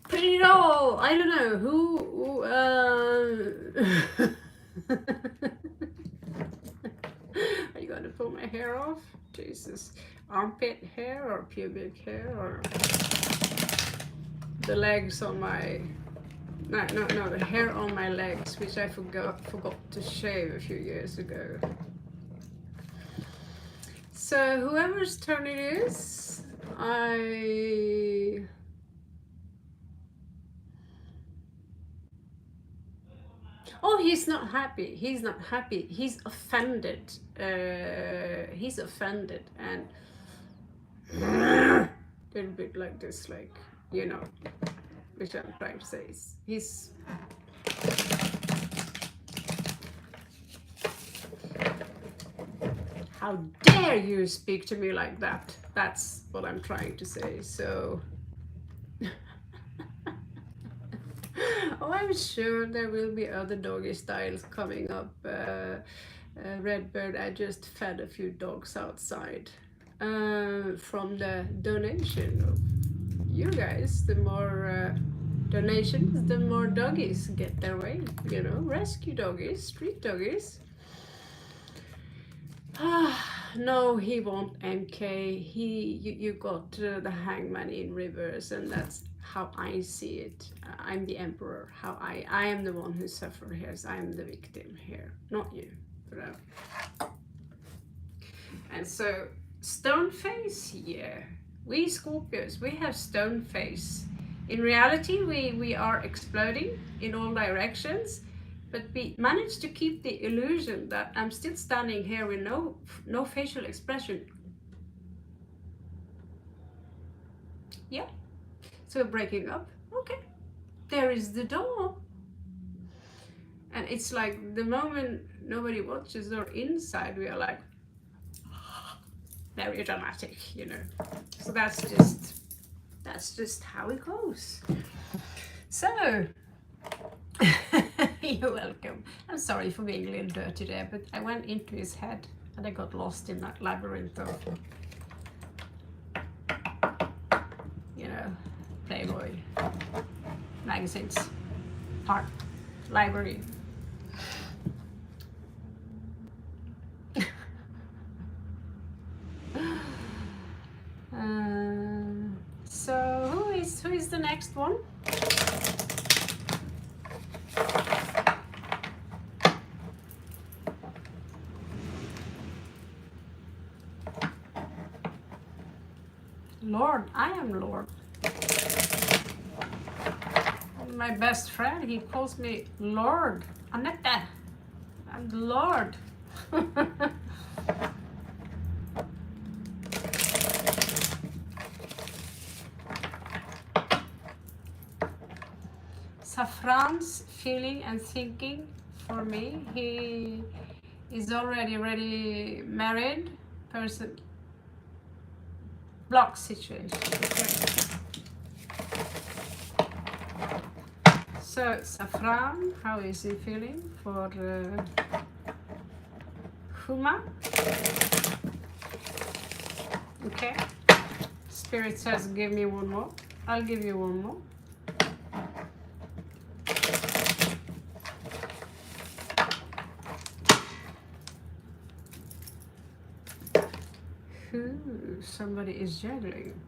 Pretty it all. I don't know who are you gonna pull my hair off? Jesus. Armpit hair or pubic hair or the legs on my no, the hair on my legs, which I forgot to shave a few years ago. So whoever's turn it is, oh, he's not happy. He's not happy. He's offended. He's offended and a little bit like this, like, you know, which I'm trying to say is he's how dare you speak to me like that? That's what I'm trying to say. So oh, I'm sure there will be other doggy styles coming up. Redbird, I just fed a few dogs outside from the donation of you guys. The more donations, the more doggies get their way, you know, rescue doggies, street doggies. No, he won't, MK. You got the hangman in reverse, and that's how I see it. I'm the emperor. How I am the one who suffers here. So I am the victim here, not you. And so stone face, yeah. We Scorpios, we have stone face. In reality, we are exploding in all directions, but we managed to keep the illusion that I'm still standing here with no facial expression. Yeah, so we're breaking up. Okay, there is the door. And it's like the moment nobody watches or inside, we are like very dramatic, you know. So that's just how it goes. So you're welcome. I'm sorry for being a little dirty there, but I went into his head and I got lost in that labyrinth of, you know, Playboy magazines, art, library. So who is the next one? Lord, I am Lord. My best friend, he calls me Lord. Annette, I'm the Lord. Safran's feeling and thinking for me, he is already married person. Block situation. Okay. So Safran, how is he feeling for Huma? Okay. Spirit says give me one more. I'll give you one more. Ooh, somebody is juggling.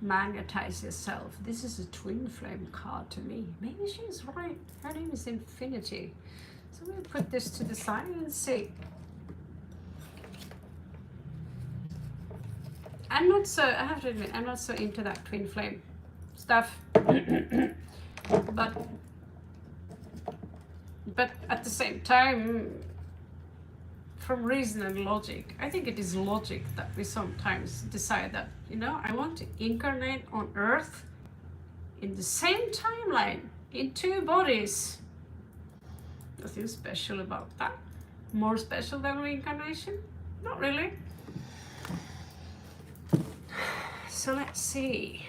Magnetize yourself. This is a twin flame card to me. Maybe she's right. Her name is Infinity. So we'll put this to the side and see. I have to admit, I'm not so into that twin flame stuff. but at the same time, from reason and logic, I think it is logic that we sometimes decide that, you know, I want to incarnate on Earth in the same timeline, in two bodies. Nothing special about that. More special than reincarnation? Not really. So let's see.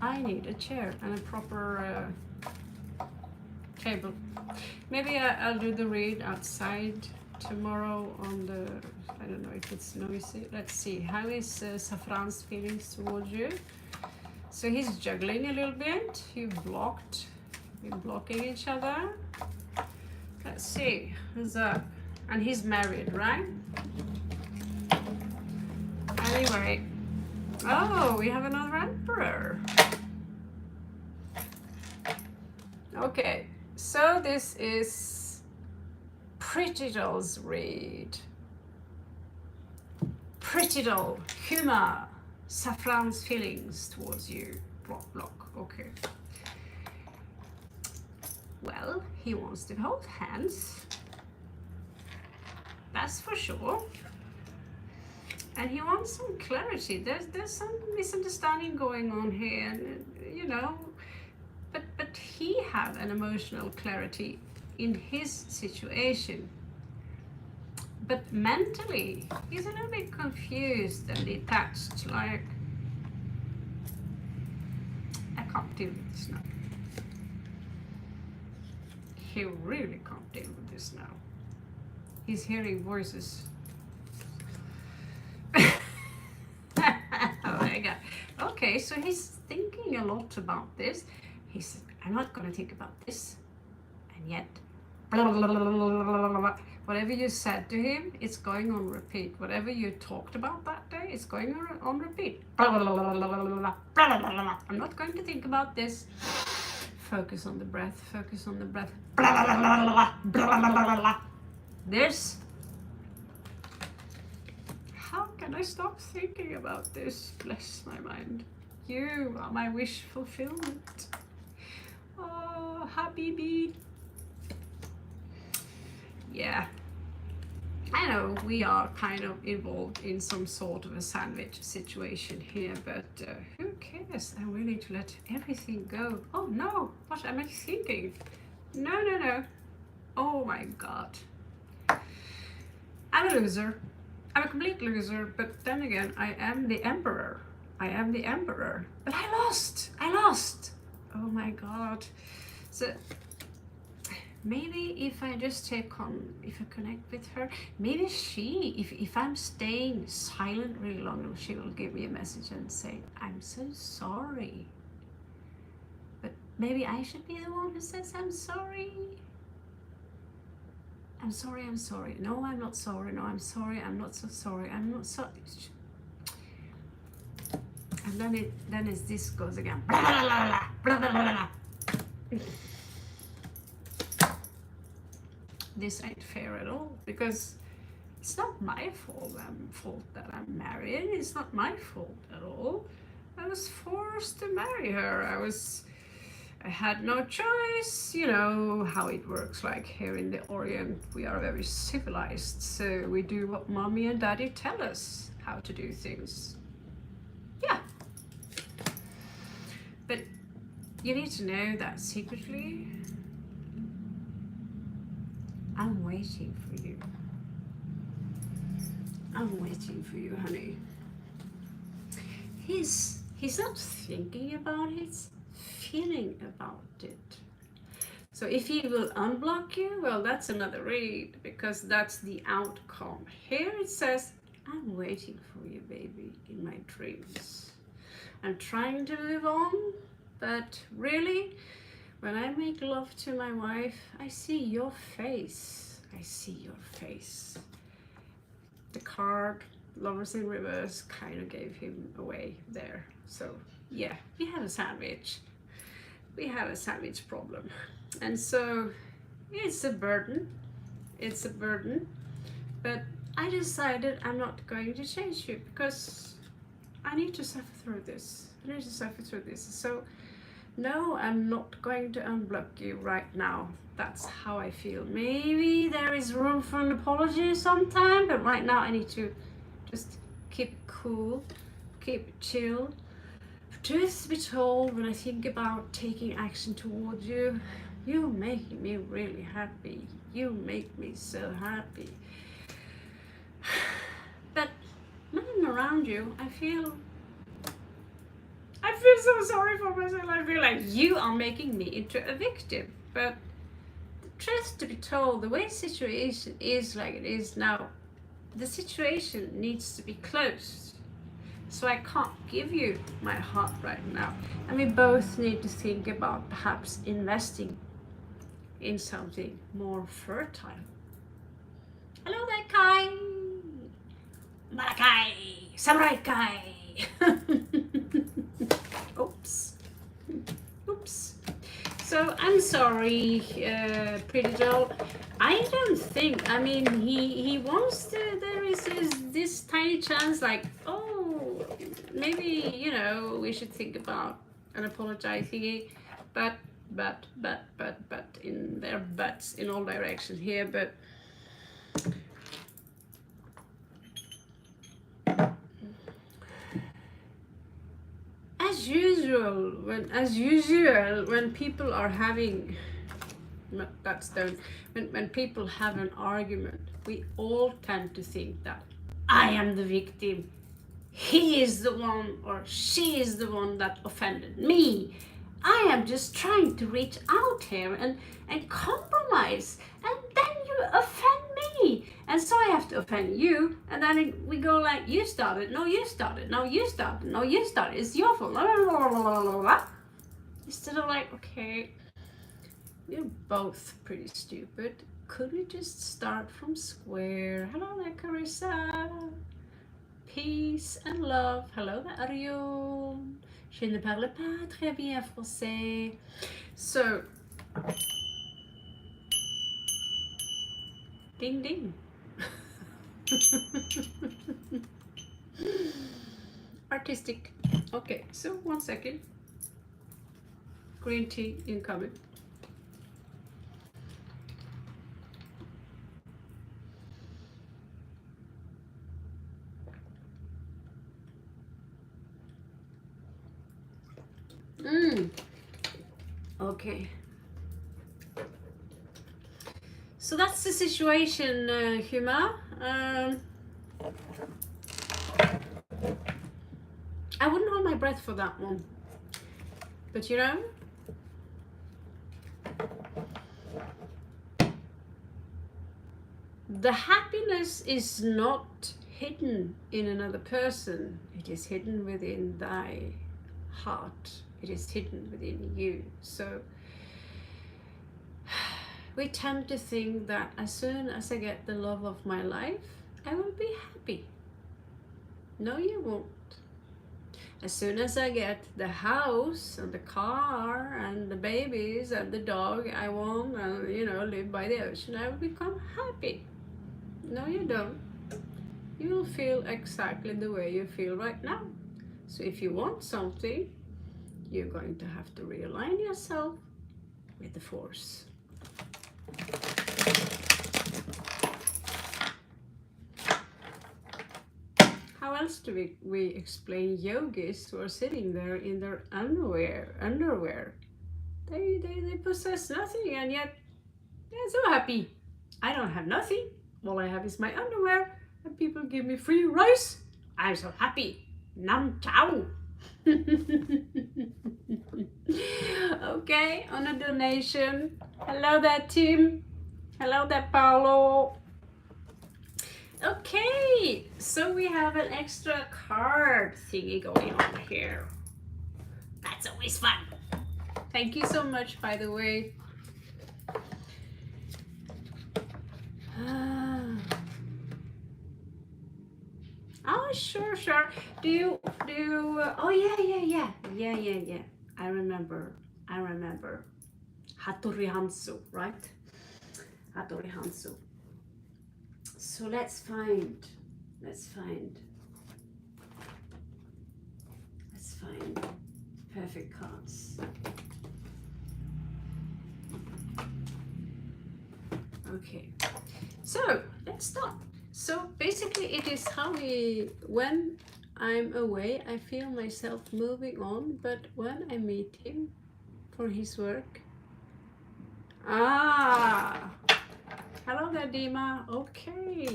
I need a chair and a proper table. Maybe I'll do the read outside tomorrow on the, I don't know if it's noisy. Let's see, how is Safran's feelings towards you? So he's juggling a little bit. You're blocking each other. Let's see, who's that? And he's married, right? Anyway, oh, we have another emperor. Okay, so this is Pretty Doll's read. Pretty Doll, humor, Safran's feelings towards you. Block. Okay. Well, he wants to hold hands. That's for sure. And he wants some clarity. There's some misunderstanding going on here, and you know, but he have an emotional clarity in his situation. But mentally, he's a little bit confused and detached, like, I can't deal with this now. He really can't deal with this now. He's hearing voices. Oh my god. Okay, so he's thinking a lot about this. He said, I'm not going to think about this. And yet, whatever you said to him, it's going on repeat. Whatever you talked about that day, it's going on repeat. I'm not going to think about this. Focus on the breath, focus on the breath. This. How can I stop thinking about this? Bless my mind. You are my wish fulfillment. Oh, Habibi. Yeah. I know we are kind of involved in some sort of a sandwich situation here, but who cares? I'm willing to let everything go. Oh no, what am I thinking? No. Oh my god. I'm a loser. I'm a complete loser, but then again, I am the emperor. But I lost. Oh my god. So maybe if I just if I connect with her, maybe if I'm staying silent really long, she will give me a message and say, I'm so sorry. But maybe I should be the one who says, I'm sorry. I'm sorry. No, I'm not sorry. No, I'm sorry. I'm not so sorry. I'm not sorry. And then this goes again. This ain't fair at all, because it's not my fault that I'm married. It's not my fault at all. I was forced to marry her. I had no choice. You know how it works, like here in the Orient, we are very civilized, so we do what mommy and daddy tell us how to do things. Yeah. But you need to know that secretly, I'm waiting for you. I'm waiting for you, honey. He's not thinking about it, he's feeling about it. So if he will unblock you, well, that's another read, because that's the outcome. Here it says, I'm waiting for you, baby, in my dreams. I'm trying to move on, but really, when I make love to my wife, I see your face. The card, Lovers in Reverse, kind of gave him away there. So yeah, we have a sandwich. We have a sandwich problem. And so it's a burden. But I decided I'm not going to change you, because I need to suffer through this. So no, I'm not going to unblock you right now. That's how I feel. Maybe there is room for an apology sometime, but right now I need to just keep cool, keep chill. Truth be told, when I think about taking action towards you, you make me really happy. You make me so happy. But when I'm around you, I feel so sorry for myself. I feel like you are making me into a victim. But truth to be told, the way the situation is like it is now, the situation needs to be closed. So I can't give you my heart right now. And we both need to think about perhaps investing in something more fertile. Hello there, Kai. Malakai. Samurai Kai. Oops. Oops. So I'm sorry, pretty doll. I don't think, I mean, he wants to, there is this tiny chance like, oh, maybe, you know, we should think about an apologizing, but in their butts in all directions here, but as usual, when people are having, that's the, when people have an argument, we all tend to think that I am the victim, he is the one or she is the one that offended me. I am just trying to reach out here and compromise, and then you offend me, and so I have to offend you, and then we go like, you started, no you started, no you started, no you started, it's your fault, blah, blah, blah, blah, blah. Instead of like, okay, we're both pretty stupid, could we just start from square? Hello there, Carissa. Peace and love. Hello there, Arion. Je ne parle pas très bien français. So, ding ding. Artistic. Okay, so 1 second. Green tea incoming. Okay. So that's the situation, Huma. I wouldn't hold my breath for that one. But you know, the happiness is not hidden in another person. It is hidden within thy heart. It is hidden within you. So we tend to think that as soon as I get the love of my life, I will be happy. No, you won't. As soon as I get the house and the car and the babies and the dog I want, and you know, live by the ocean, I will become happy. No, you don't. You will feel exactly the way you feel right now. So if you want something, you're going to have to realign yourself with the force. How else do we explain yogis who are sitting there in their underwear? They possess nothing, and yet they're so happy. I don't have nothing. All I have is my underwear, and people give me free rice. I'm so happy. Nam chao. Okay, on a donation. Hello there, Tim. Hello there, Paolo. Okay, so we have an extra card thingy going on here. That's always fun. Thank you so much, by the way. Oh, sure. Do you, oh yeah. I remember. Hattori Hanzo, right? Hattori Hanzo. So let's find perfect cards. Okay, so let's start. So basically it is how when I'm away, I feel myself moving on, but when I meet him for his work, hello there, Dima. Okay.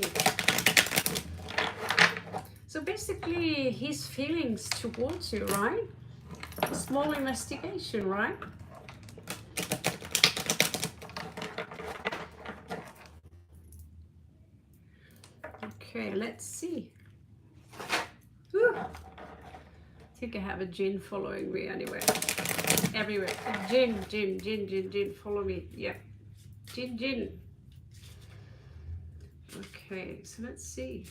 So basically his feelings towards you, right? A small investigation, right? Okay, let's see. Woo. I think I have a gin following me anywhere. Everywhere. Gin, gin, gin, gin, gin. Follow me. Yeah. Gin, gin. Okay, so let's see.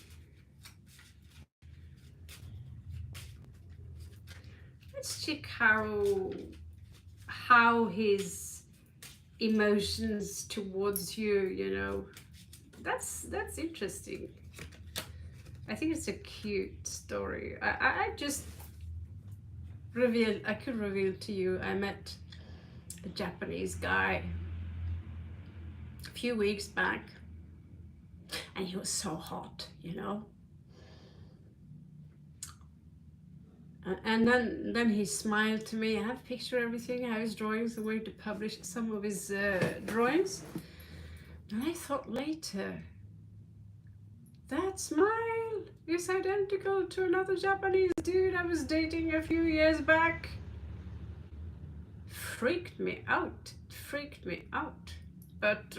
Let's check how his emotions towards you, you know. That's interesting. I think it's a cute story. I just I could reveal to you, I met a Japanese guy a few weeks back, and he was so hot, you know. And then he smiled to me. I have a picture of everything. I have his drawings. I'm going to publish some of his drawings. And I thought later, that smile is identical to another Japanese dude I was dating a few years back. Freaked me out. Freaked me out. But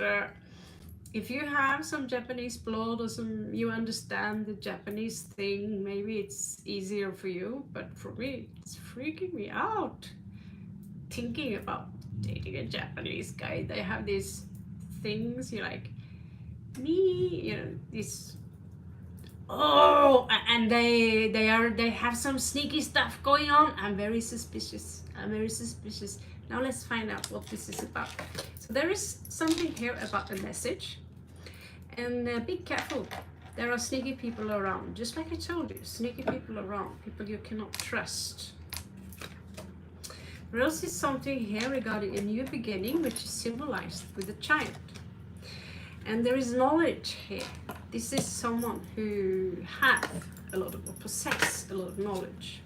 if you have some Japanese blood or you understand the Japanese thing, maybe it's easier for you. But for me, it's freaking me out. Thinking about dating a Japanese guy, they have these things, you like, me, you know, this. Oh, and they have some sneaky stuff going on. I'm very suspicious. Now let's find out what this is about. So there is something here about a message, and be careful. There are sneaky people around, just like I told you. Sneaky people around, people you cannot trust. There else is something here regarding a new beginning, which is symbolized with a child. And there is knowledge here. This is someone who has a lot of, or possess a lot of knowledge.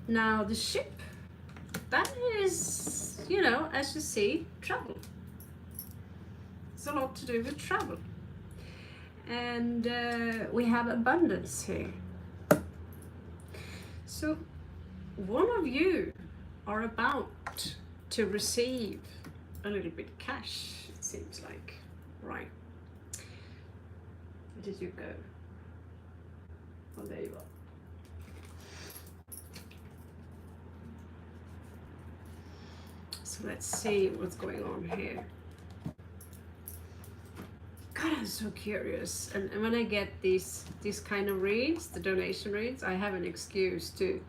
Now the ship, that is, you know, as you see, travel. It's a lot to do with travel. And we have abundance here. So one of you are about to receive a little bit cash, it seems like. Right. Where did you go? Oh, there you are. So let's see what's going on here. God, I'm so curious. And when I get these kind of reads, the donation reads, I have an excuse to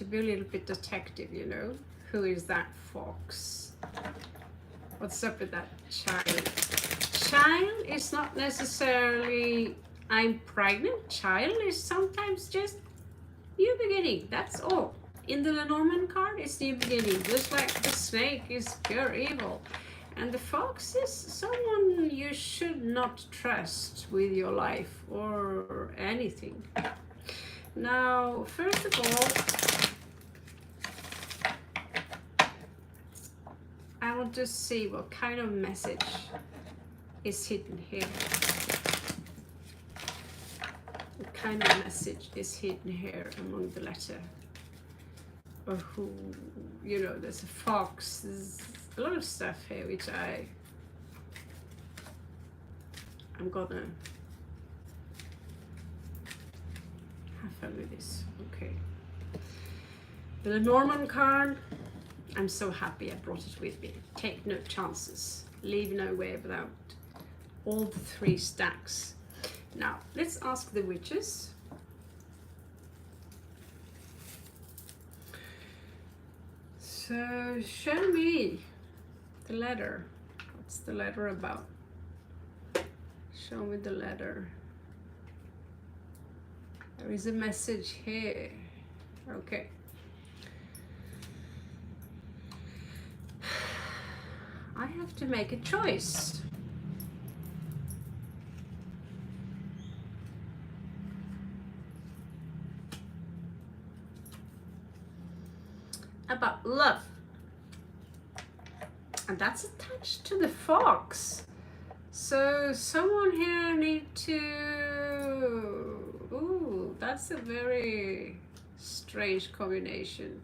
be a little bit detective, you know. Who is that fox? What's up with that child? Child is not necessarily I'm pregnant. Child is sometimes just new beginning. That's all. In the Lenormand card, it's new beginning. Just like the snake is pure evil. And the fox is someone you should not trust with your life or anything. Now, first of all, I want to see what kind of message is hidden here. What kind of message is hidden here among the letter? Or who, you know, there's a fox, there's a lot of stuff here which I'm gonna have fun with this. Okay. The Lenormand card, I'm so happy I brought it with me. Take no chances, leave nowhere without all the 3 stacks. Now, let's ask the witches. So, show me the letter. What's the letter about? Show me the letter. There is a message here. Okay. I have to make a choice. About love. And that's attached to the fox. So someone here need to... Ooh, that's a very strange combination.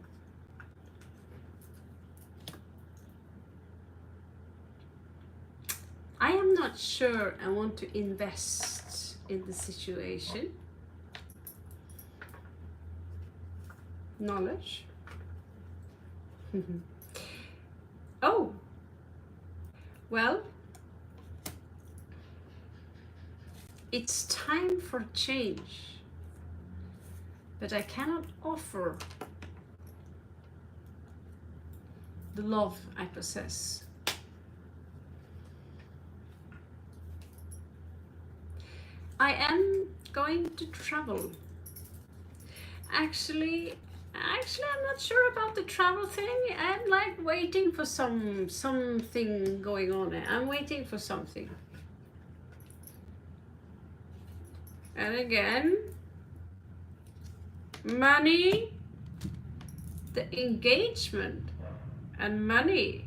not sure I want to invest in the situation. Knowledge. Oh, well, it's time for change, but I cannot offer the love I possess. I am going to travel. Actually, I'm not sure about the travel thing. I'm like waiting for something going on. I'm waiting for something. And again, money, the engagement and money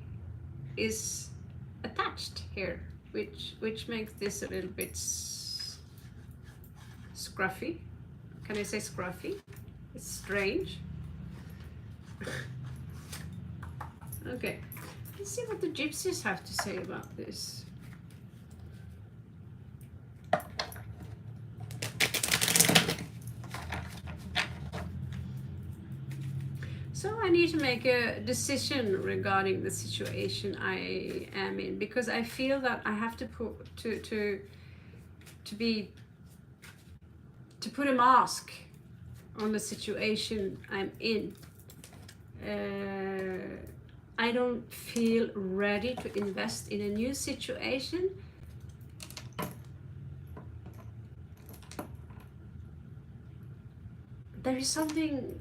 is attached here, which makes this a little bit scruffy. Can I say scruffy? It's strange. Okay, let's see what the gypsies have to say about this. So I need to make a decision regarding the situation I am in, because I feel that I have to put a mask on the situation I'm in. I don't feel ready to invest in a new situation. There is something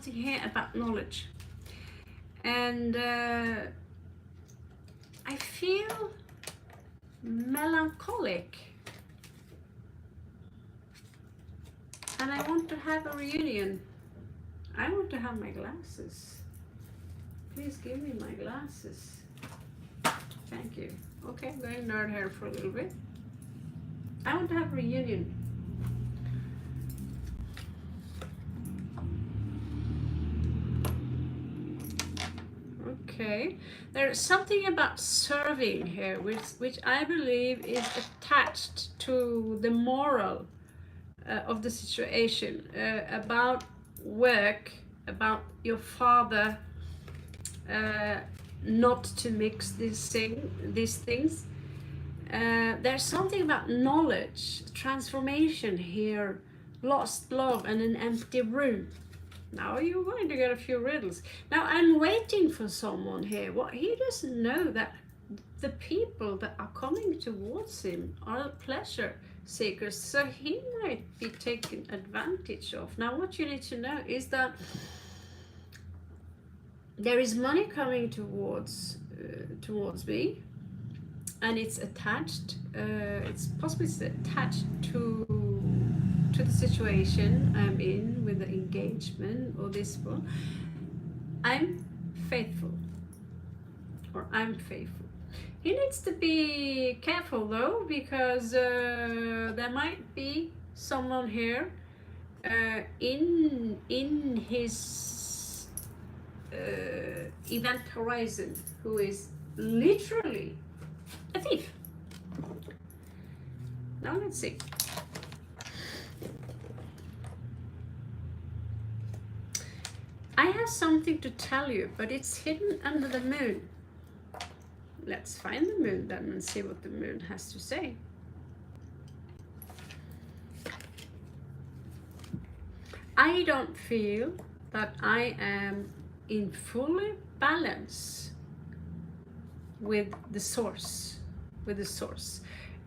here about knowledge, and I feel melancholic, and I want to have a reunion. I want to have my glasses. Please give me my glasses. Thank you. Okay, I'm going nerd hair for a little bit. I want to have a reunion. Okay, there's something about serving here, which I believe is attached to the moral of the situation, about work, about your father, not to mix these things. There's something about knowledge, transformation here, lost love and an empty room. Now you're going to get a few riddles. Now I'm waiting for someone here. What he doesn't know that the people that are coming towards him are pleasure seekers, so he might be taken advantage of. Now what you need to know is that there is money coming towards me, and it's attached. It's possibly attached to the situation I'm in with the engagement or this one. I'm faithful, or I'm faithful. He needs to be careful though, because there might be someone here in his event horizon who is literally a thief. Now let's see. I have something to tell you, but it's hidden under the moon. Let's find the moon then and see what the moon has to say. I don't feel that I am in fully balance with the source.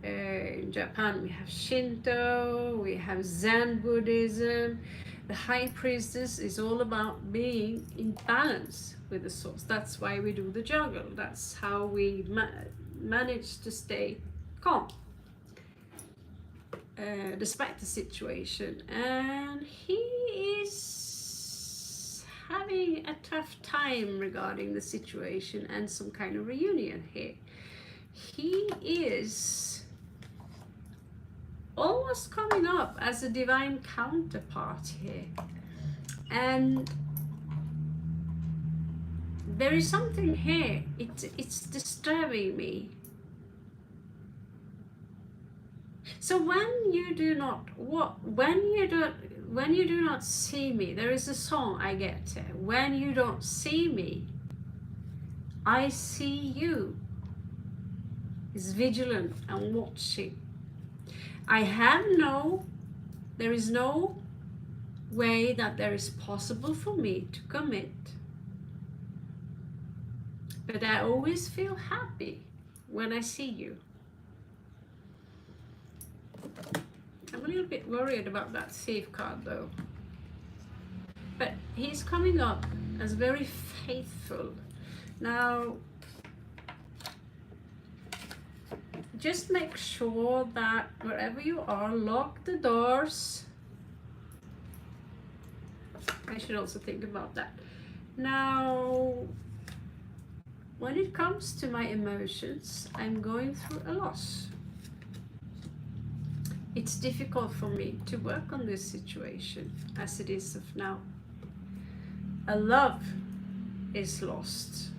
In Japan we have Shinto, we have Zen Buddhism. The High Priestess is all about being in balance with the source. That's why we do the juggle. That's how we manage to stay calm despite the situation. And he is having a tough time regarding the situation and some kind of reunion here. He is almost coming up as a divine counterpart here, and there is something here. It's disturbing me. So when you do not see me, there is a song I get. When you don't see me, I see you. Is vigilant and watching. There is no way that there is possible for me to commit. But I always feel happy when I see you. I'm a little bit worried about that Thief card though. But he's coming up as very faithful. Now, just make sure that wherever you are, lock the doors. I should also think about that. Now, when it comes to my emotions, I'm going through a loss. It's difficult for me to work on this situation as it is of now. A love is lost.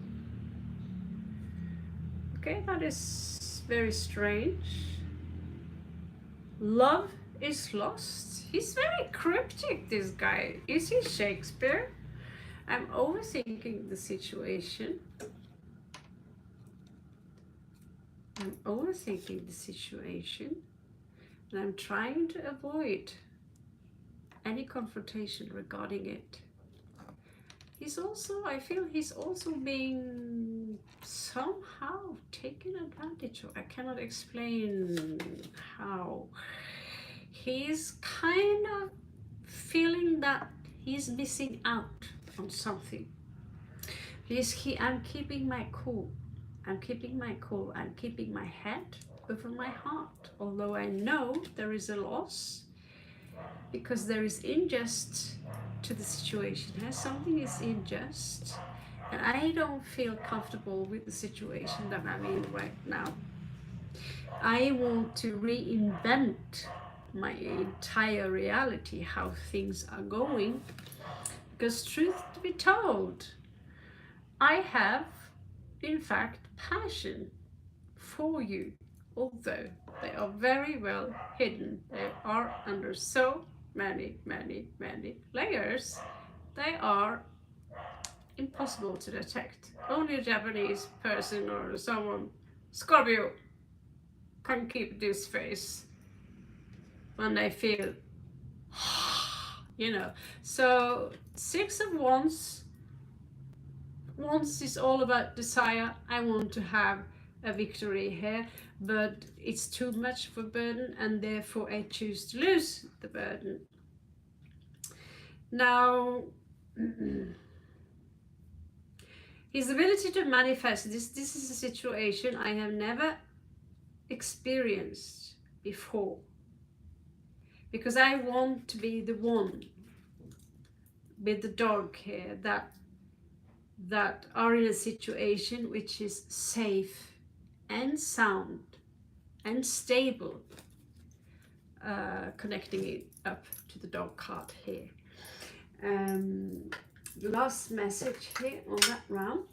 Okay, that is very strange. Love is lost. He's very cryptic, this guy. Is he Shakespeare? I'm overthinking the situation. And I'm trying to avoid any confrontation regarding it. I feel he's also being somehow taken advantage of. I cannot explain how. He's kind of feeling that he's missing out on something. I'm keeping my cool. I'm keeping my head over my heart. Although I know there is a loss, because there is injustice to the situation. Something is unjust, and I don't feel comfortable with the situation that I'm in right now. I want to reinvent my entire reality, how things are going, because truth to be told, I have in fact passion for you, although they are very well hidden. They are under so many layers. They are impossible to detect. Only a Japanese person or someone, Scorpio, can keep this face when they feel, So 6 of Wands is all about desire. I want to have a victory here, but it's too much for burden, and therefore I choose to lose the burden. Now, his ability to manifest, this is a situation I have never experienced before, because I want to be the one with the dog here that are in a situation which is safe and sound and stable, connecting it up to the dog card here. Last message here on that round.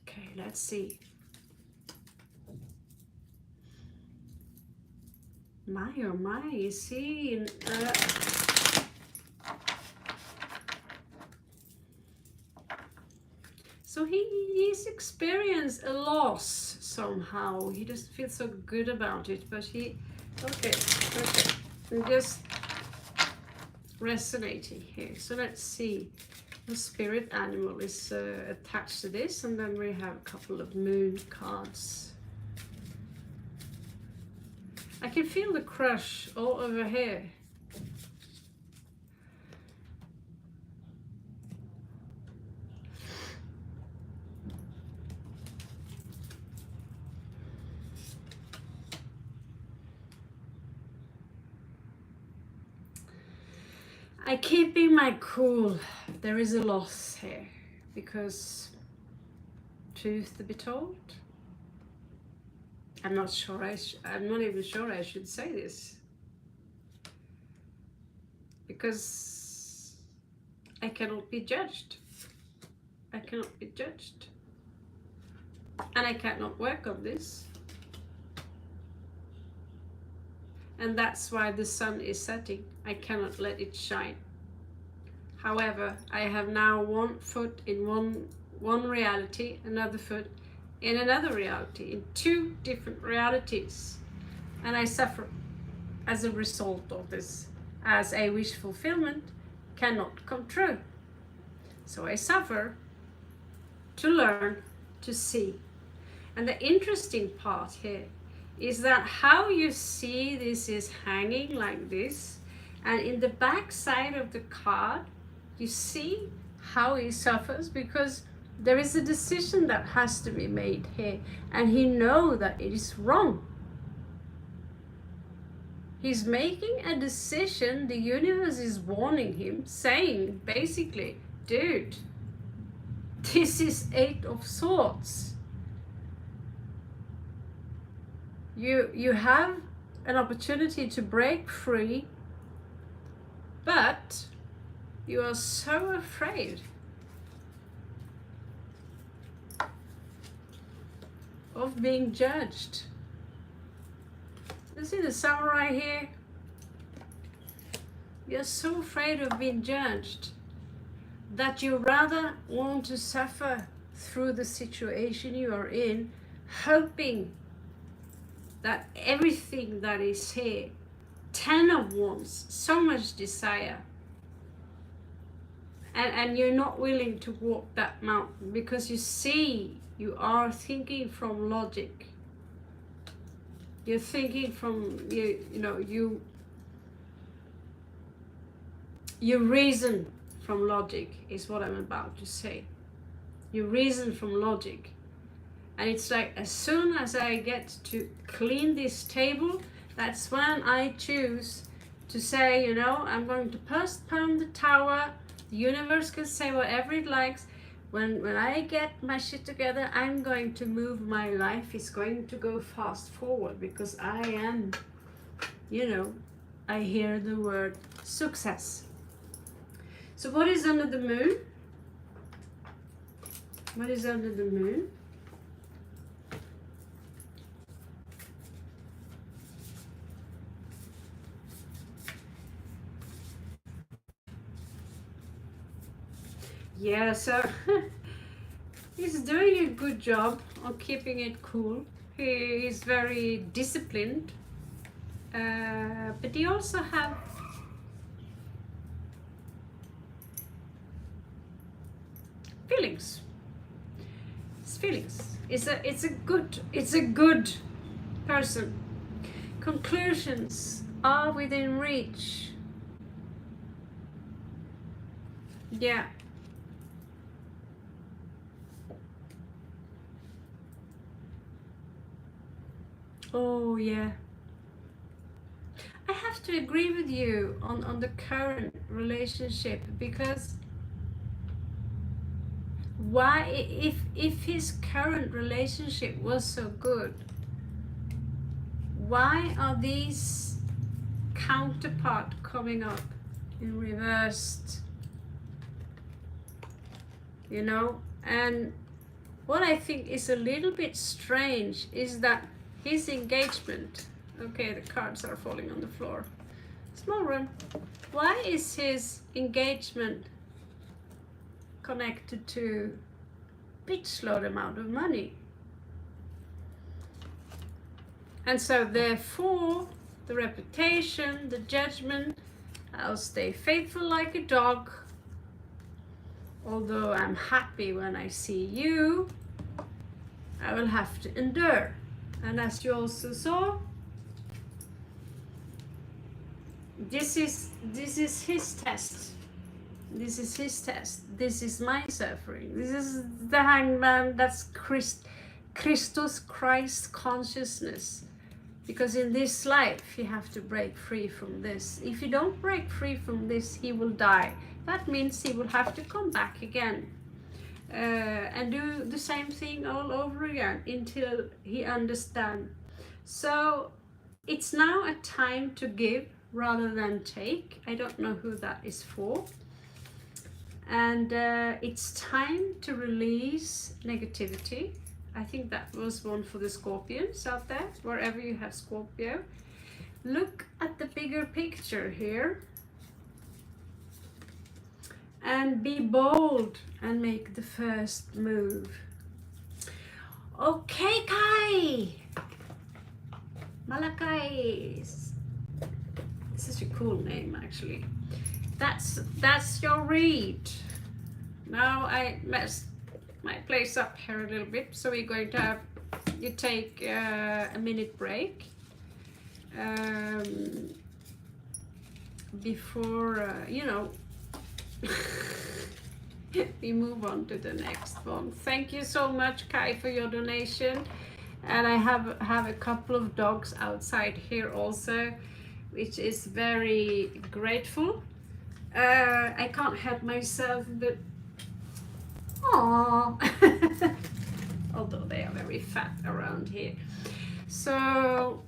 Okay, let's see. My oh my, is he in, so he's experienced a loss somehow. He doesn't feel so good about it, but okay, I'm just resonating here. So let's see. The spirit animal is attached to this, and then we have a couple of moon cards. I can feel the crush all over here. I'm keeping my cool. There is a loss here, because truth to be told, I'm not even sure I should say this, because I cannot be judged. and I cannot work on this. And that's why the sun is setting. I cannot let it shine. However, I have now one foot in one reality, another foot in another reality, in two different realities. And I suffer as a result of this, as a wish fulfillment cannot come true. So I suffer to learn to see. And the interesting part here is that how you see this is hanging like this, and in the back side of the card you see how he suffers, because there is a decision that has to be made here, and he knows that it is wrong. He's making a decision. The universe is warning him, saying basically, dude, this is 8 of Swords. You have an opportunity to break free, but you are so afraid of being judged. You see the samurai here? You're so afraid of being judged that you rather want to suffer through the situation you are in, hoping that everything that is here, 10 of Wands, so much desire, and you're not willing to walk that mountain because you see you are thinking from logic. You're thinking from, you reason from logic is what I'm about to say. You reason from logic. And it's like, as soon as I get to clean this table, that's when I choose to say, I'm going to postpone the tower. The universe can say whatever it likes. When I get my shit together, I'm going to move my life. It's going to go fast forward because I am, I hear the word success. So what is under the moon? What is under the moon? Yeah, so he's doing a good job of keeping it cool. He is very disciplined, but he also have feelings. His feelings. It's a good person. Conclusions are within reach. Yeah. Oh yeah. I have to agree with you on the current relationship, because why, if his current relationship was so good, why are these counterpart coming up in reversed? And what I think is a little bit strange is that his engagement, okay, the cards are falling on the floor. Small room. Why is his engagement connected to bitch load amount of money? And so therefore, the reputation, the judgment, I'll stay faithful like a dog. Although I'm happy when I see you, I will have to endure. And as you also saw, this is his test. This is his test. This is my suffering. This is the hangman. That's Christ consciousness. Because in this life, you have to break free from this. If you don't break free from this, he will die. That means he will have to come back again. And do the same thing all over again until he understands. So it's now a time to give rather than take. I don't know who that is for. And it's time to release negativity. I think that was one for the Scorpions out there, wherever you have Scorpio. Look at the bigger picture here. And be bold and make the first move. Okay, Kai. Malakai. This is a cool name, actually. That's your read. Now I messed my place up here a little bit, so we're going to have you take a minute break before you know we move on to the next one. Thank you so much, Kai, for your donation. And I have a couple of dogs outside here also, which is very grateful. I can't help myself, but aww. Although they are very fat around here. So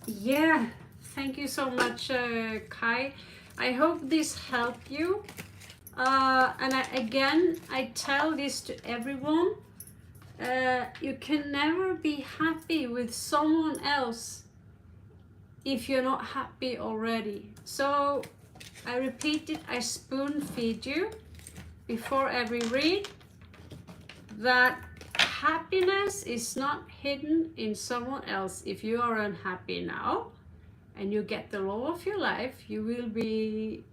yeah, thank you so much, Kai. I hope this helped you. And I tell this to everyone. You can never be happy with someone else if you're not happy already. So I repeat it, I spoon feed you before every read that happiness is not hidden in someone else. If you are unhappy now and you get the love of your life, you will be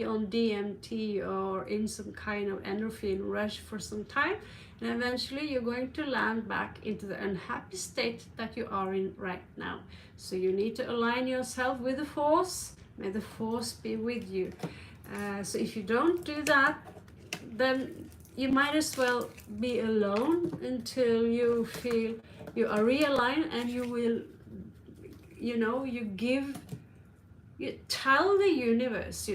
on DMT or in some kind of endorphin rush for some time, and eventually you're going to land back into the unhappy state that you are in right now. So you need to align yourself with the force. May the force be with you. So if you don't do that, then you might as well be alone until you feel you are realigned, and you will, you tell the universe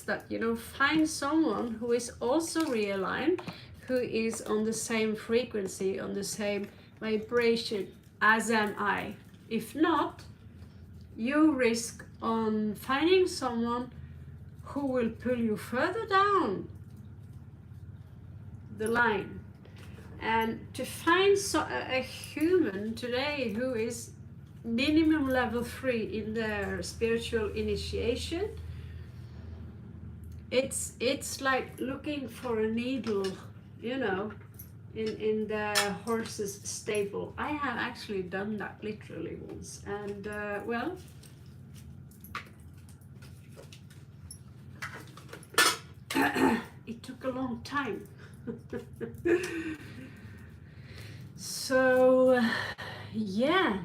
that, find someone who is also realigned, who is on the same frequency, on the same vibration as am I. If not, you risk on finding someone who will pull you further down the line. And to find a human today who is minimum level 3 in their spiritual initiation, it's like looking for a needle, in the horse's stable. I have actually done that literally once, and well, it took a long time. So yeah,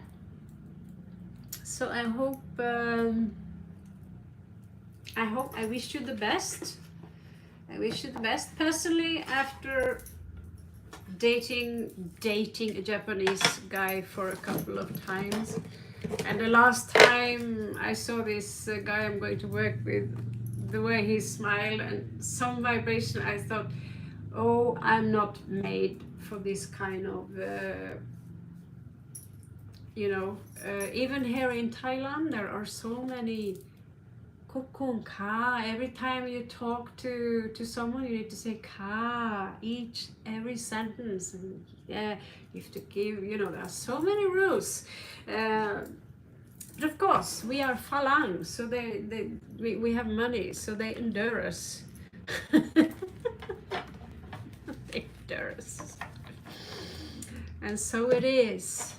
so I wish you the best. I wish you the best. Personally, after dating a Japanese guy for a couple of times, and the last time I saw this guy I'm going to work with, the way he smiled and some vibration, I thought, oh, I'm not made for this kind of even here in Thailand there are so many kokon ka. Every time you talk to someone, you need to say ka every sentence, and yeah, you have to give, there are so many rules. But of course, we are falang, so we have money, so they endure us. They endure us. And so it is.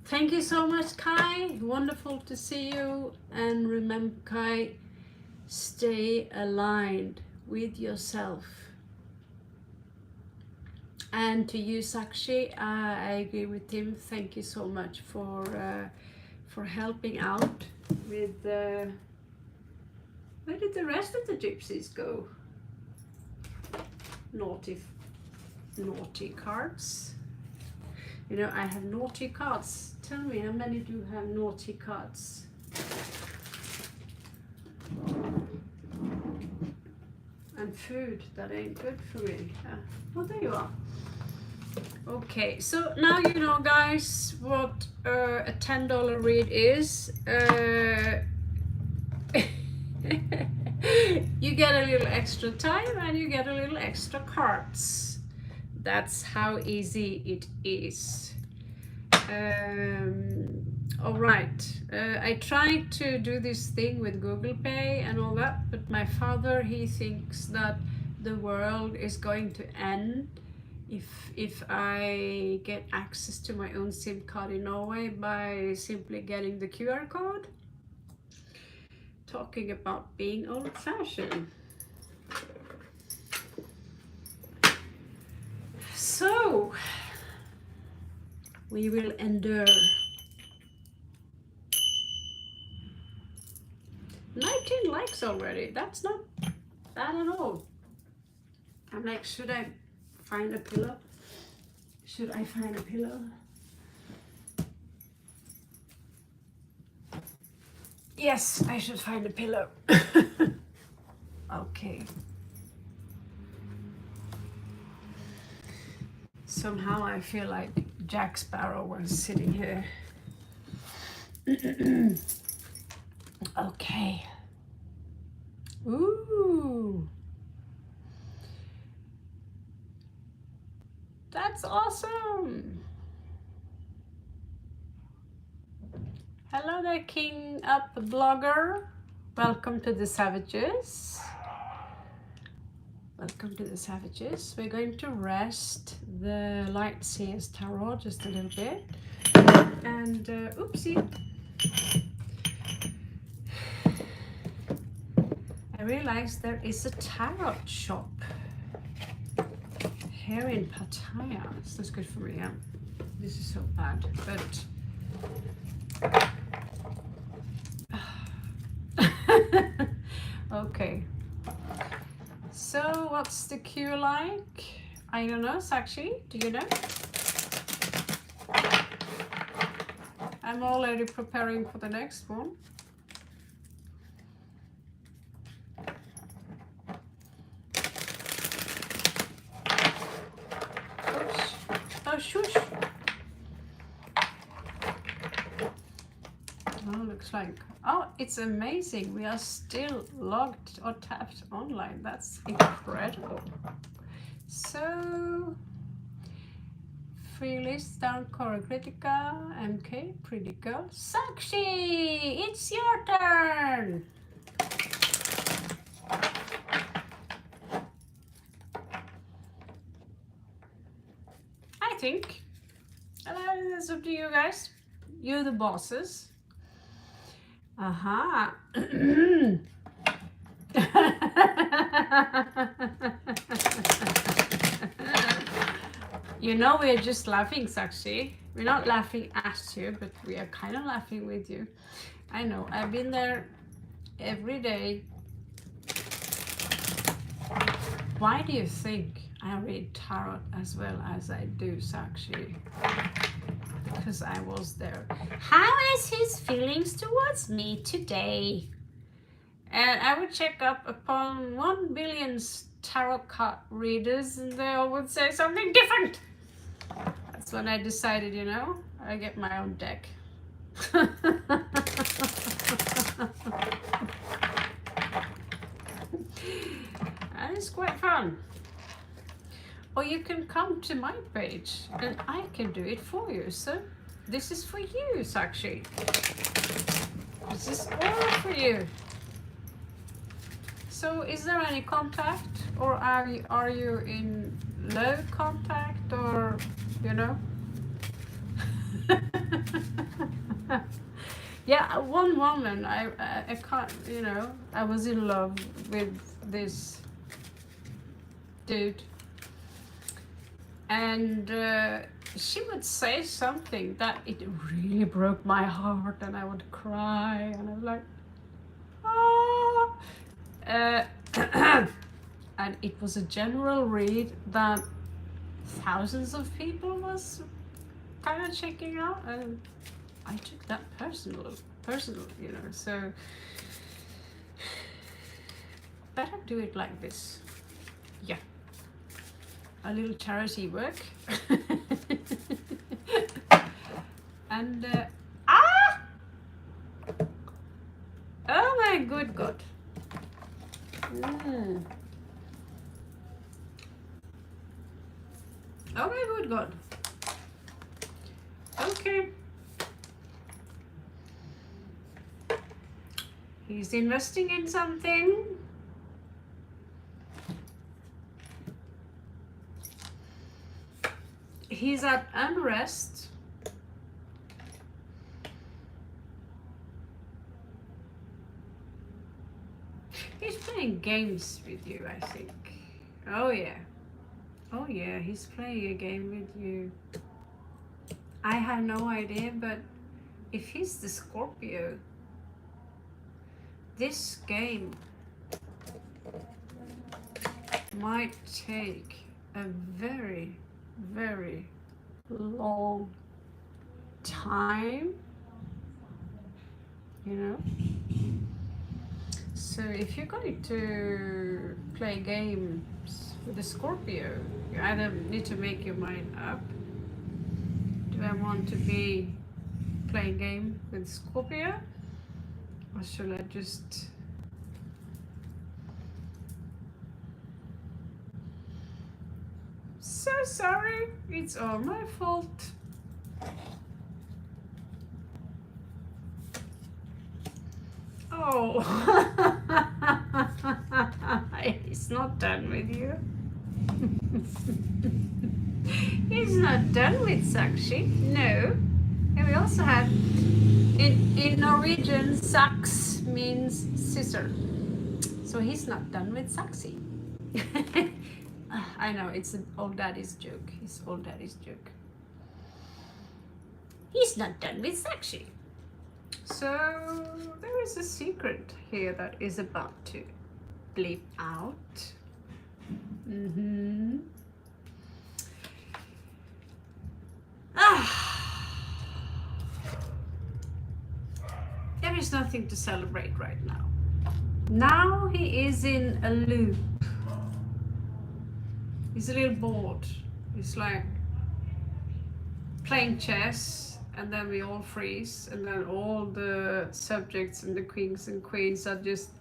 Thank you so much, Kai. Wonderful to see you. And remember, Kai, stay aligned with yourself. And to you, Sakshi, I agree with him. Thank you so much for helping out with where did the rest of the gypsies go? Naughty cards. I have naughty cards. Tell me, how many do you have naughty cards? And food that ain't good for me. Well, there you are. Okay, so now you know, guys, what a $10 read is. You get a little extra time and you get a little extra cards. That's how easy it is. All right. I tried to do this thing with Google Pay and all that, but my father, he thinks that the world is going to end if I get access to my own SIM card in Norway by simply getting the QR code. Talking about being old-fashioned. So we will endure. 19 likes already. That's not bad at all. I'm like, should I find a pillow? Should I find a pillow? Yes, I should find a pillow. Okay. Somehow I feel like Jack Sparrow was sitting here. Okay. Ooh. That's awesome. Hello there, King Up Blogger. Welcome to the Savages. Welcome to the Savages. We're going to rest the Light Seers Tarot just a little bit. And oopsie. I realized there is a tarot shop here in Pattaya. This is good for me, yeah. This is so bad, but okay. So what's the queue like? I don't know, Sakshi, do you know? I'm already preparing for the next one. Oops. Oh, shush. Oh, looks like, oh, it's amazing. We are still logged or tapped online. That's incredible. So, free list down, Kaora, Critica, MK, pretty girl. Sakshi, it's your turn. I think. That's up to you guys. You're the bosses. Aha. You know, we're just laughing, Sakshi. We're not laughing at you, but we are kind of laughing with you. I know, I've been there every day. Why do you think I read tarot as well as I do, Sakshi? Because I was there. How is his feelings towards me today? And I would check up upon 1 billion tarot card readers and they all would say something different. That's when I decided, you know, I get my own deck. And it's quite fun. Or you can come to my page and I can do it for you. So this is for you, Sakshi. This is all for you. So is there any contact, or are you in low contact, or you know? Yeah, one woman I can't, you know, I was in love with this dude, and she would say something that it really broke my heart, and I would cry, and I was like, ah. And it was a general read that thousands of people was kind of checking out, and I took that personal, you know, so better do it like this. Yeah, a little charity work. And oh my good God. Good, good. Okay. He's investing in something. He's at unrest. He's playing games with you, I think. Oh yeah. Oh yeah, he's playing a game with you. I have no idea, but if he's the Scorpio, this game might take a very, very long time, you know? So if you're going to play games with a Scorpio, you either need to make your mind up. Do I want to be playing game with Scorpio? Or should I just so sorry, it's all my fault. Oh, he's not done with you. He's not done with Sakshi, no. And we also have, in Norwegian, Saks means scissor. So he's not done with Sakshi. I know, it's an old daddy's joke. It's old daddy's joke. He's not done with Sakshi. So there is a secret here that is about to bleep out. There is nothing to celebrate right now. Now he is in a loop. He's a little bored. He's like playing chess, and then we all freeze, and then all the subjects and the kings and queens are just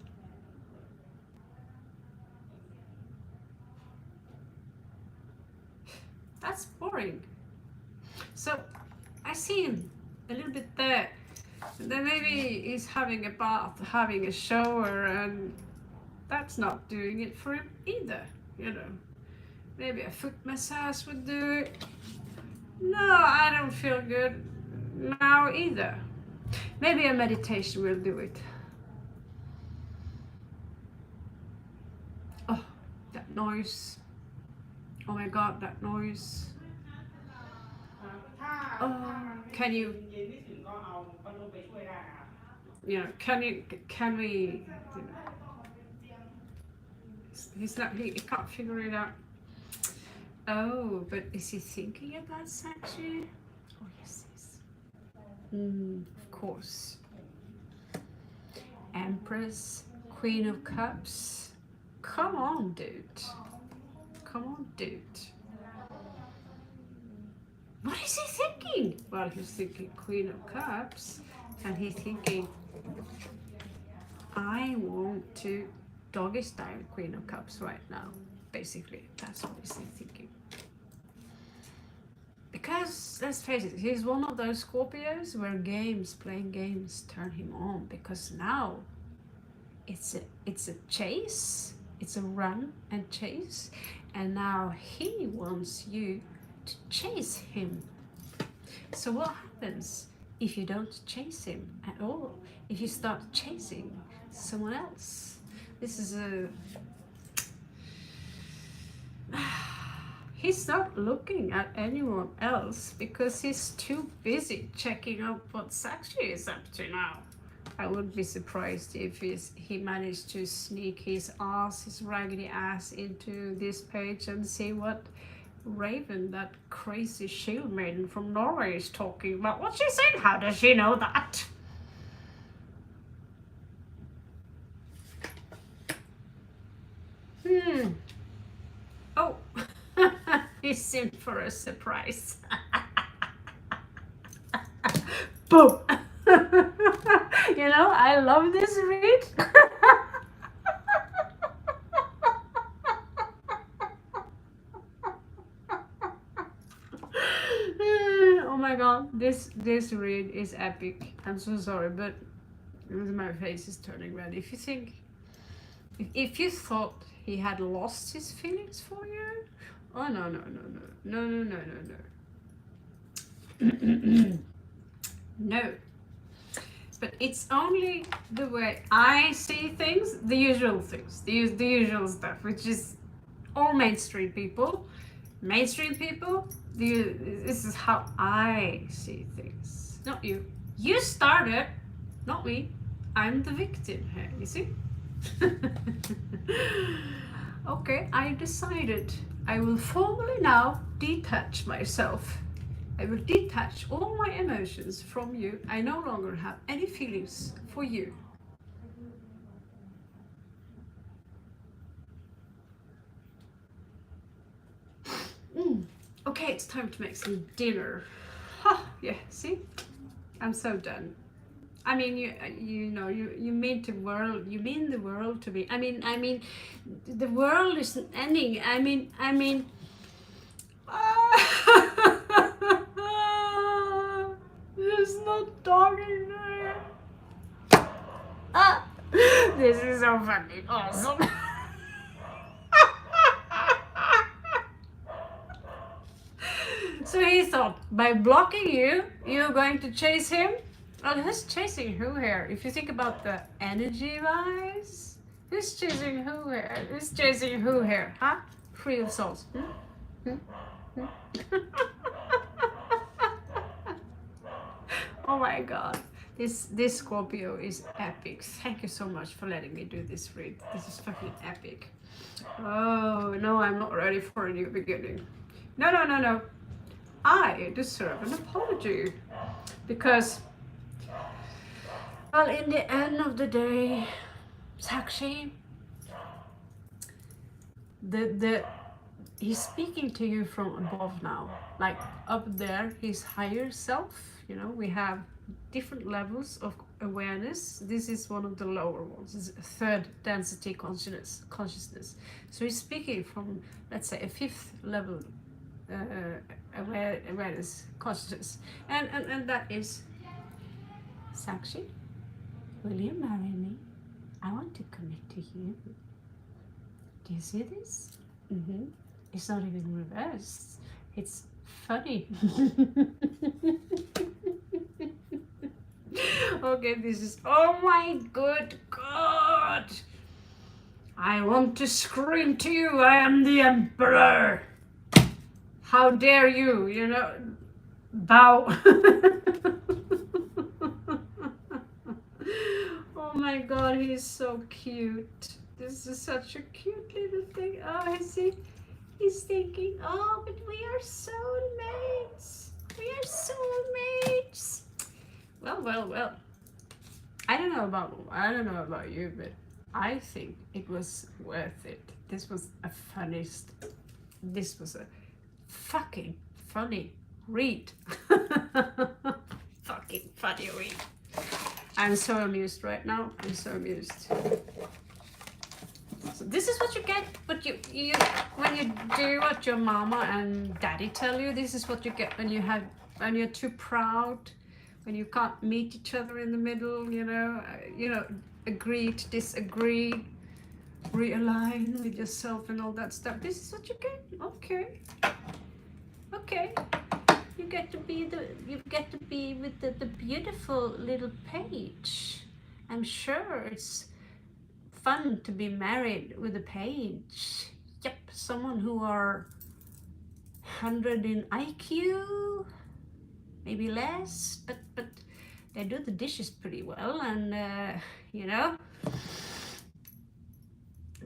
that's boring. So I see him a little bit there, and then maybe he's having a bath, having a shower, and that's not doing it for him either, you know. Maybe a foot massage would do it. No, I don't feel good now either. Maybe a meditation will do it. Oh, that noise. Oh my god, that noise. Oh, can you know, can we, you know, he's not, he can't figure it out. Oh, but is he thinking about Sakshi? Oh, yes, yes. Of course. Empress, Queen of Cups. Come on, dude. Come on, dude. What is he thinking? Well, he's thinking Queen of Cups, and he's thinking, I want to doggy style Queen of Cups right now. Basically, that's what he's thinking. Because, let's face it, he's one of those Scorpios where playing games turn him on, because now it's a chase, it's a run and chase, and now he wants you to chase him. So what happens if you don't chase him at all? If you start chasing someone else? This is a... He's not looking at anyone else because he's too busy checking out what Sakshi is up to now. I wouldn't be surprised if he managed to sneak his raggedy ass into this page and see what Raven, that crazy shield maiden from Norway, is talking about. What's she saying? How does she know that? Oh, he's in for a surprise. Boom. You know, I love this read. my god, this read is epic. I'm so sorry, but my face is turning red. If you think, if you thought he had lost his feelings for you, oh no no no no no no no no no. No. But it's only the way I see things, the usual things, the usual stuff, which is all mainstream people. Mainstream people, this is how I see things, not you. You started, not me. I'm the victim here, you see? Okay, I decided I will formally now detach myself. I will detach all my emotions from you. I no longer have any feelings for you. Okay, it's time to make some dinner. Yeah, see? I'm so done. I mean, you know, you mean the world. You mean the world to me. I mean, the world isn't ending. I mean. There's no talking there. This is so fucking awesome. So he thought, by blocking you, you're going to chase him? Well, who's chasing who here? If you think about the energy-wise, who's chasing who here? Who's chasing who here? Huh? Free of souls. Oh my god. This Scorpio is epic. Thank you so much for letting me do this read. This is fucking epic. Oh, no, I'm not ready for a new beginning. No, no, no, no. I deserve an apology. Because, well, in the end of the day, Sakshi, he's speaking to you from above now. Like up there, his higher self. You know, we have different levels of awareness. This is one of the lower ones. It's a third density consciousness. So he's speaking from, let's say, a fifth level awareness consciousness, and that is, Sakshi, will you marry me? I want to commit to you. Do you see this? It's not even reversed. It's funny. Okay, this is, oh my good God. I want to scream to you, I am the emperor. How dare you, you know, bow. Oh my god, he's so cute. This is such a cute little thing. Oh, I see. He's thinking, oh, but we are soulmates. We are soulmates. Well, well, well. I don't know about you, but I think it was worth it. This was a fucking funny read. Fucking funny read. I'm so amused right now. I'm so amused. So this is what you get, but you when you do what your mama and daddy tell you. This is what you get when you're too proud, when you can't meet each other in the middle. You know, agree to disagree, realign with yourself and all that stuff. This is what you get. Okay. Okay. You get to be with the beautiful little page. I'm sure it's fun to be married with a page. Yep, someone who are 100 in IQ, maybe less, but they do the dishes pretty well, and you know,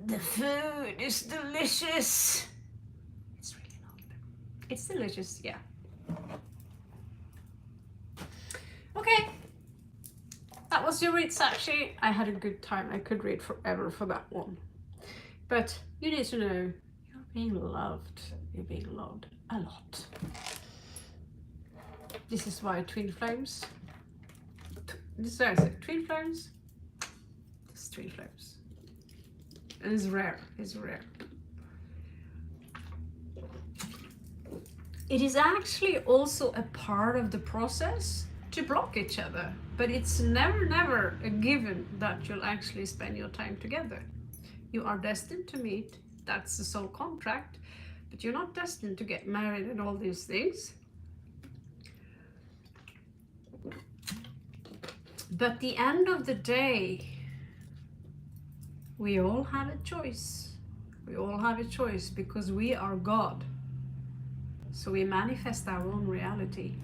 the food is delicious. It's really not. It's delicious, yeah. Okay, that was your read, Sakshi. I had a good time. I could read forever for that one. But you need to know you're being loved. You're being loved a lot. This is why twin flames. This is why I said twin flames. This is twin flames. And it's rare. It's rare. it is actually also a part of the process to block each other, but it's never a given that you'll actually spend your time together. You are destined to meet, that's the soul contract, but you're not destined to get married and all these things. But the end of the day, we all have a choice. We all have a choice because we are God. So we manifest our own reality.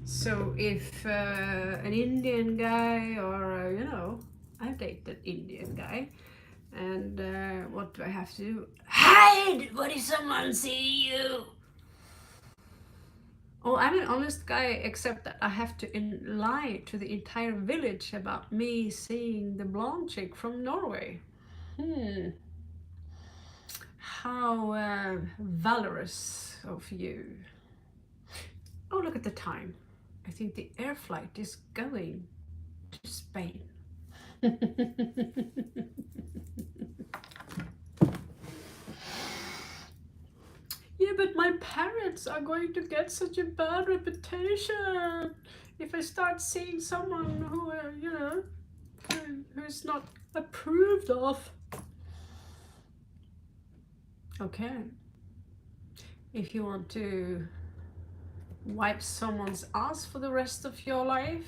So if an Indian guy or, you know, I've dated Indian guy, and what do I have to do? Hide! What if someone see you? Oh, I'm an honest guy, except that I have to lie to the entire village about me seeing the blonde chick from Norway. How valorous of you. Oh, look at the time. I think the air flight is going to Spain. Yeah, but my parents are going to get such a bad reputation if I start seeing someone who, you know, who's not approved of. Okay. If you want to wipe someone's ass for the rest of your life,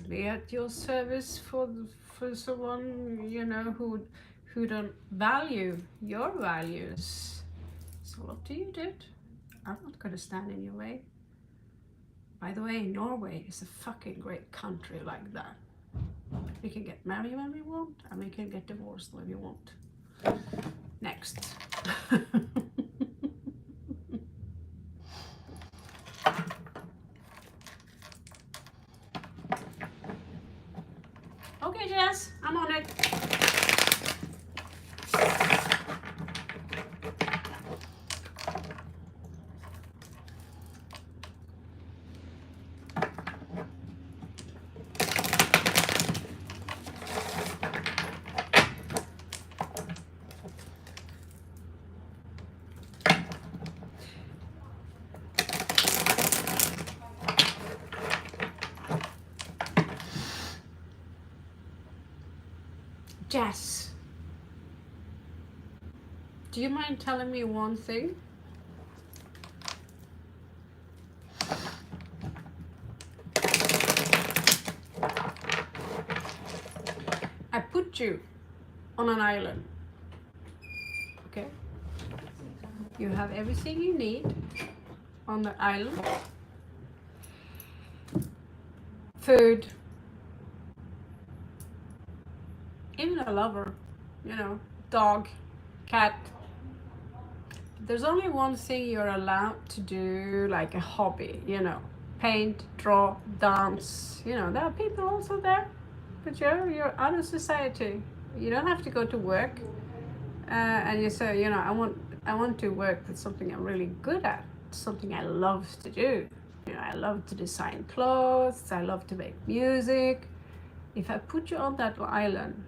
be at your service for someone, you know, who don't value your values. So what do you do? I'm not going to stand in your way. By the way, Norway is a fucking great country like that. We can get married when we want, and we can get divorced when we want. Next. Okay, Jess, I'm on it. Jess, do you mind telling me one thing? I put you on an island, okay? You have everything you need on the island. Food, even a lover, you know, dog, cat. There's only one thing you're allowed to do, like a hobby, you know, paint, draw, dance, you know, there are people also there, but you're out of society. You don't have to go to work, and you say, you know, I want to work with something I'm really good at, something I love to do. You know, I love to design clothes, I love to make music. If I put you on that island,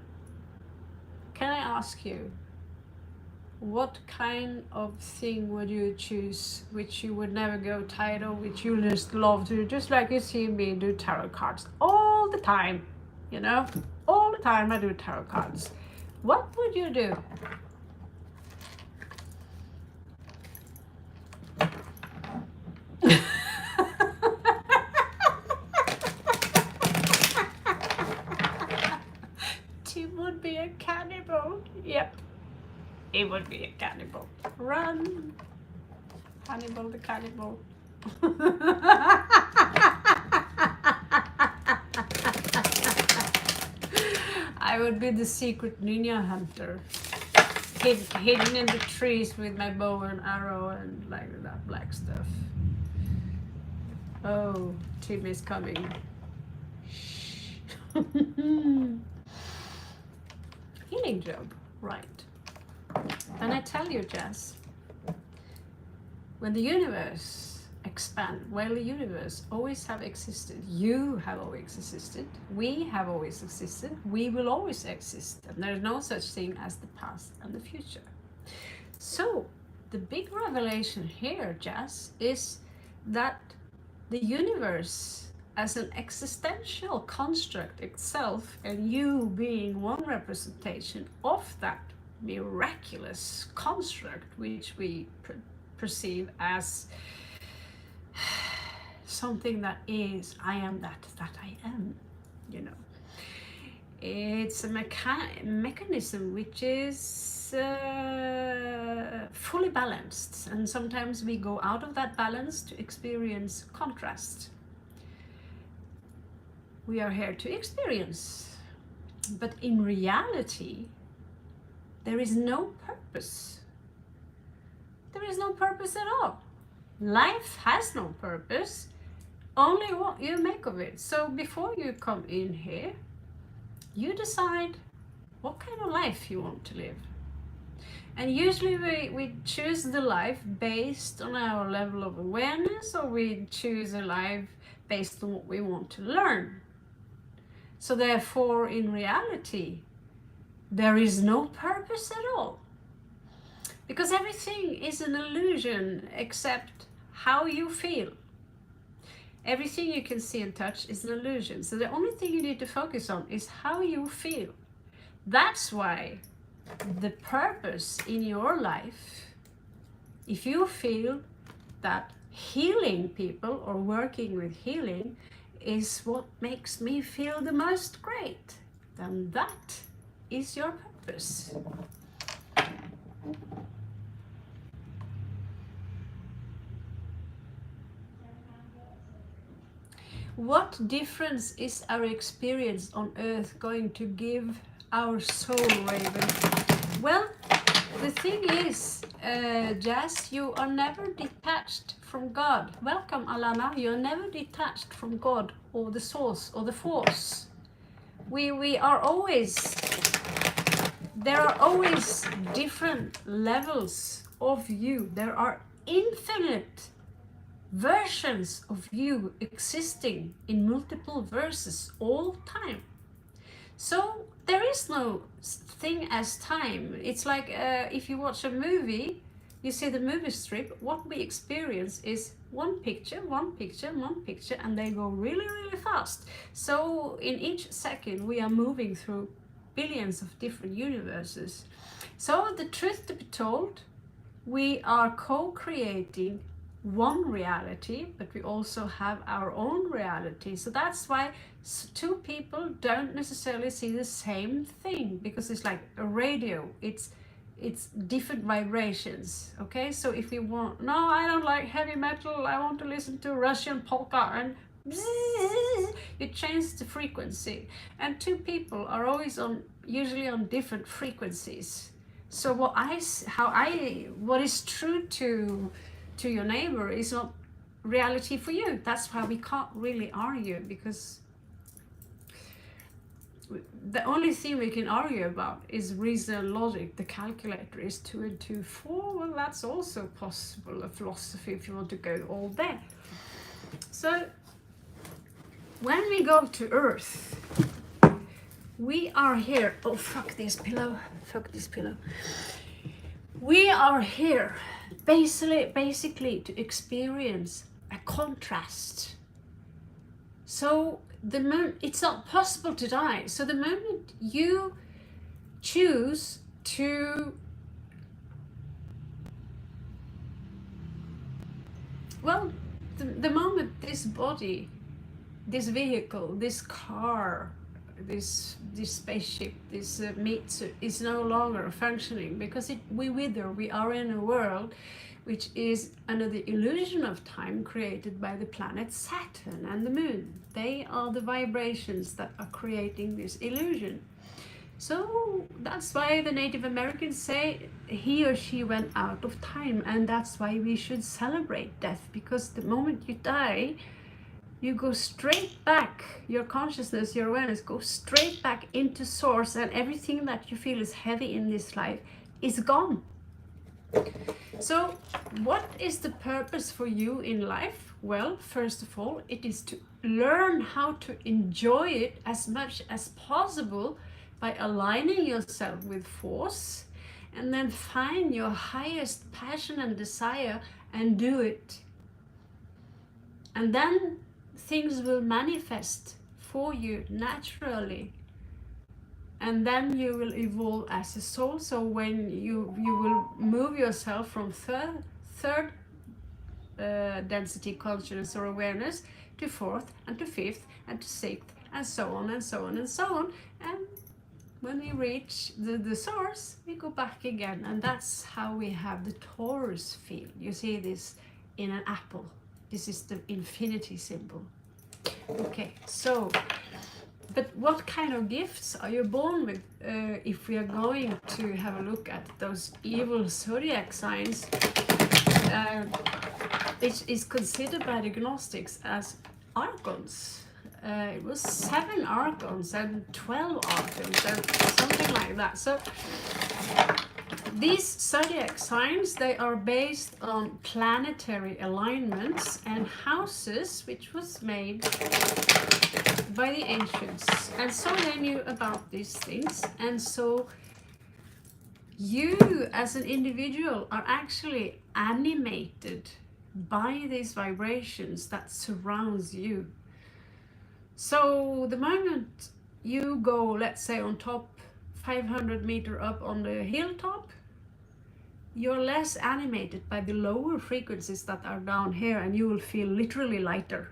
can I ask you, what kind of thing would you choose which you would never go tired of, which you just love to do, just like you see me do tarot cards all the time, you know? All the time I do tarot cards. What would you do? Tim would be a cannibal. Yep. He would be a cannibal. Run! Hannibal the cannibal. I would be the secret ninja hunter. Hidden in the trees with my bow and arrow and like that black stuff. Oh, Tim is coming. Shh. Healing job, right. And I tell you, Jess, when the universe expands, well, the universe always have existed. You have always existed. We have always existed. We will always exist. And there is no such thing as the past and the future. So, the big revelation here, Jazz, is that the universe as an existential construct itself, and you being one representation of that miraculous construct, which we perceive as something that is, I am that I am, you know. It's a mechanism which is fully balanced, and sometimes we go out of that balance to experience contrast. We are here to experience, but in reality there is no purpose. There is no purpose at all. Life has no purpose, only what you make of it. So before you come in here, you decide what kind of life you want to live. And usually we choose the life based on our level of awareness, or we choose a life based on what we want to learn. So therefore, in reality, there is no purpose at all. Because everything is an illusion except how you feel. Everything you can see and touch is an illusion. So the only thing you need to focus on is how you feel. That's why the purpose in your life, if you feel that healing people or working with healing is what makes me feel the most great, then that is your purpose. What difference is our experience on earth going to give our soul, Raven? Well, the thing is, Jazz, you are never detached from God. Welcome, Alana. You're never detached from God or the source or the force. We are always, there are always different levels of you. There are infinite versions of you existing in multiple verses all time. So there is no thing as time. It's like if you watch a movie, you see the movie strip, what we experience is one picture, and they go really, really fast. So in each second we are moving through billions of different universes. So the truth to be told, we are co-creating one reality, but we also have our own reality. So that's why two people don't necessarily see the same thing, because it's like a radio. It's different vibrations. Okay, so if you want, no, I don't like heavy metal, I want to listen to Russian polka, and you change the frequency. And two people are always usually on different frequencies. So what is true to your neighbor is not reality for you. That's why we can't really argue, because the only thing we can argue about is reason and logic. The calculator is 2 and 2, 4. Well, that's also possible, a philosophy, if you want to go all there. So when we go to Earth, we are here. Oh, fuck this pillow. We are here basically to experience a contrast. So the moment, it's not possible to die. So the moment you choose to, well, the moment this body, this vehicle, this car, this spaceship, this meat suit is no longer functioning, because we wither. We are in a world which is under the illusion of time created by the planet Saturn and the moon. They are the vibrations that are creating this illusion. So that's why the Native Americans say he or she went out of time, and that's why we should celebrate death, because the moment you die, you go straight back, your consciousness, your awareness goes straight back into source, and everything that you feel is heavy in this life is gone. So what is the purpose for you in life? Well, first of all, it is to learn how to enjoy it as much as possible by aligning yourself with force and then find your highest passion and desire and do it. And then things will manifest for you naturally. And then you will evolve as a soul. So when you will move yourself from third density consciousness or awareness to fourth and to fifth and to sixth and so on and so on and so on. And when we reach the source, we go back again. And that's how we have the torus field. You see this in an apple. This is the infinity symbol. Okay, so, but what kind of gifts are you born with? If we are going to have a look at those evil zodiac signs, which is considered by the Gnostics as archons. It was 7 archons and 12 archons and something like that. So these zodiac signs, they are based on planetary alignments and houses, which was made by the ancients. And so they knew about these things. And so you as an individual are actually animated by these vibrations that surrounds you. So the moment you go, let's say on top 500 meters up on the hilltop, you're less animated by the lower frequencies that are down here, and you will feel literally lighter,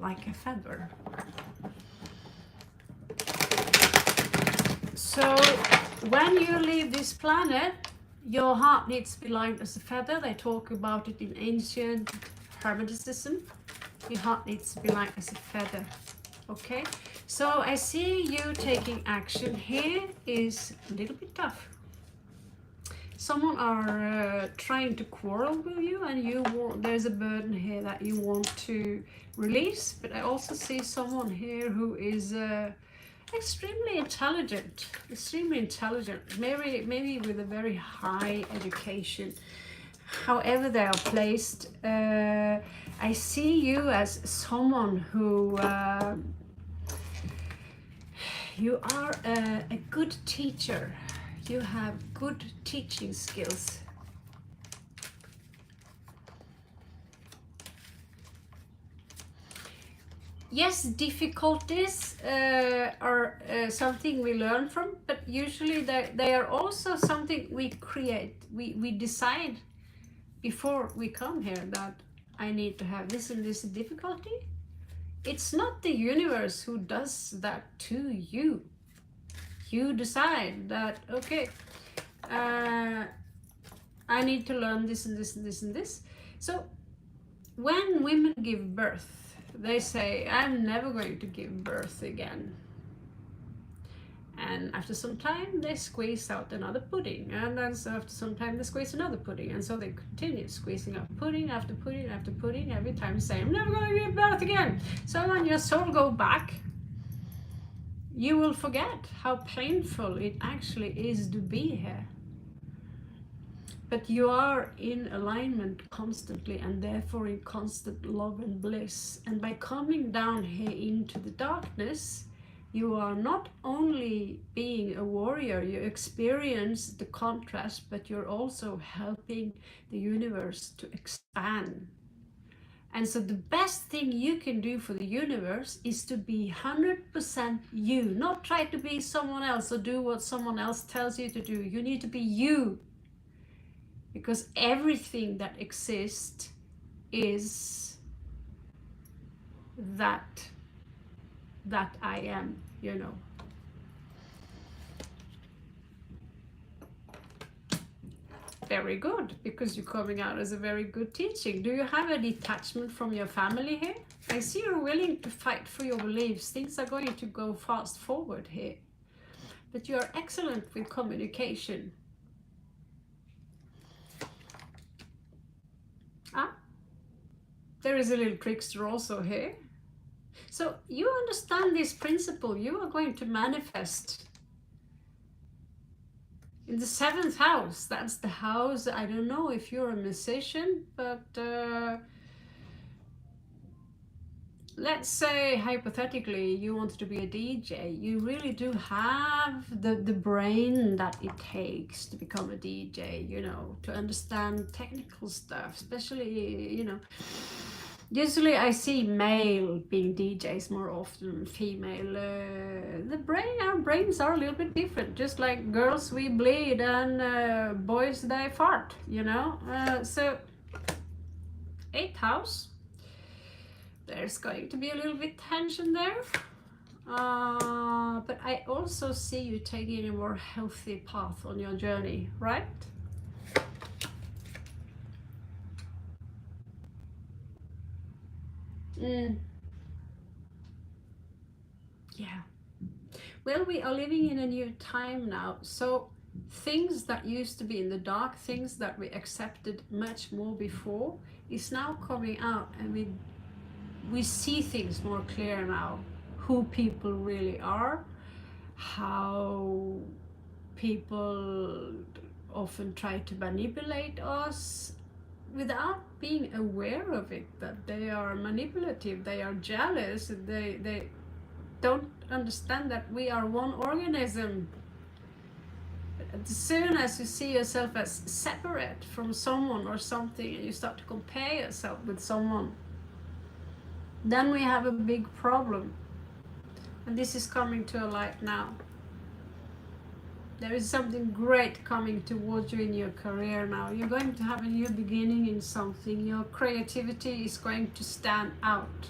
like a feather. So when you leave this planet, your heart needs to be light as a feather. They talk about it in ancient Hermeticism. Your heart needs to be light as a feather. Okay, so I see you taking action. Here is a little bit tough. Someone are trying to quarrel with you, and there's a burden here that you want to release. But I also see someone here who is extremely intelligent, maybe with a very high education. However they are placed, I see you as someone who you are a good teacher. You have good teaching skills. Yes, difficulties are something we learn from, but usually they are also something we create. We decide before we come here that I need to have this and this difficulty. It's not the universe who does that to you. You decide that, okay, I need to learn this and this and this and this. So when women give birth, they say, I'm never going to give birth again. And after some time, they squeeze out another pudding. And then so after some time, they squeeze another pudding. And so they continue squeezing out pudding after pudding after pudding, every time saying, I'm never going to give birth again. So when your soul goes back, you will forget how painful it actually is to be here. But you are in alignment constantly, and therefore in constant love and bliss. And by coming down here into the darkness, you are not only being a warrior, you experience the contrast, but you're also helping the universe to expand. And so the best thing you can do for the universe is to be 100% you, not try to be someone else or do what someone else tells you to do. You need to be you, because everything that exists is that I am, you know. Very good, because you're coming out as a very good teaching. Do you have a detachment from your family here? I see you're willing to fight for your beliefs. Things are going to go fast forward here. But you're excellent with communication. There is a little trickster also here. So you understand this principle. You are going to manifest in the 7th house. That's the house. I don't know if you're a musician, but let's say hypothetically you wanted to be a DJ, you really do have the brain that it takes to become a DJ, you know, to understand technical stuff, especially, you know, usually I see male being DJs more often, female. Our brains are a little bit different, just like girls we bleed and boys they fart, you know. So 8th house, there's going to be a little bit tension there, but I also see you taking a more healthy path on your journey, right? Yeah. Well, we are living in a new time now, so things that used to be in the dark, things that we accepted much more before, is now coming out, and we see things more clear now, who people really are, how people often try to manipulate us without being aware of it, that they are manipulative, they are jealous, they don't understand that we are one organism. As soon as you see yourself as separate from someone or something, and you start to compare yourself with someone, then we have a big problem. And this is coming to a light now. There is something great coming towards you in your career now. You're going to have a new beginning in something. Your creativity is going to stand out.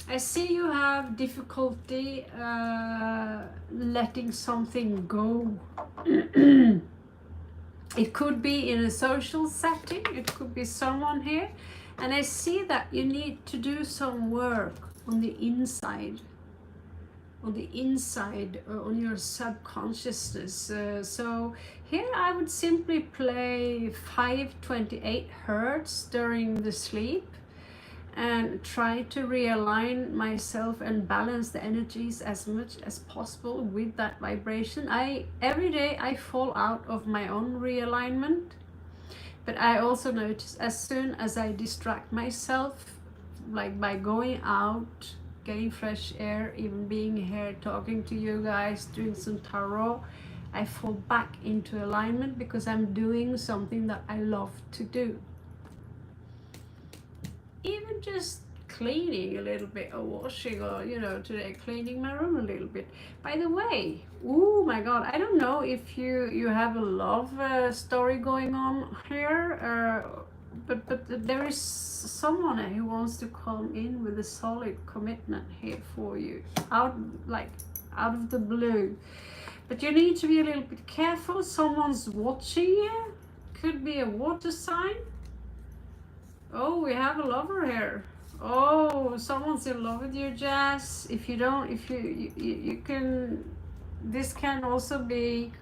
I see you have difficulty letting something go. It could be in a social setting, it could be someone here. And I see that you need to do some work on the inside. On your subconsciousness. So here I would simply play 528 hertz during the sleep and try to realign myself and balance the energies as much as possible with that vibration. Every day I fall out of my own realignment, but I also notice as soon as I distract myself, like by going out, getting fresh air, even being here talking to you guys, doing some tarot, I fall back into alignment because I'm doing something that I love to do. Even just cleaning a little bit or washing, or you know, today cleaning my room a little bit. By the way, oh my god, I don't know if you have a love story going on here, but there is someone who wants to come in with a solid commitment here for you, out of the blue. But you need to be a little bit careful. Someone's watching you. Could be a water sign. Oh, we have a lover here. Oh, someone's in love with you, Jazz. If you don't, you can, this can also be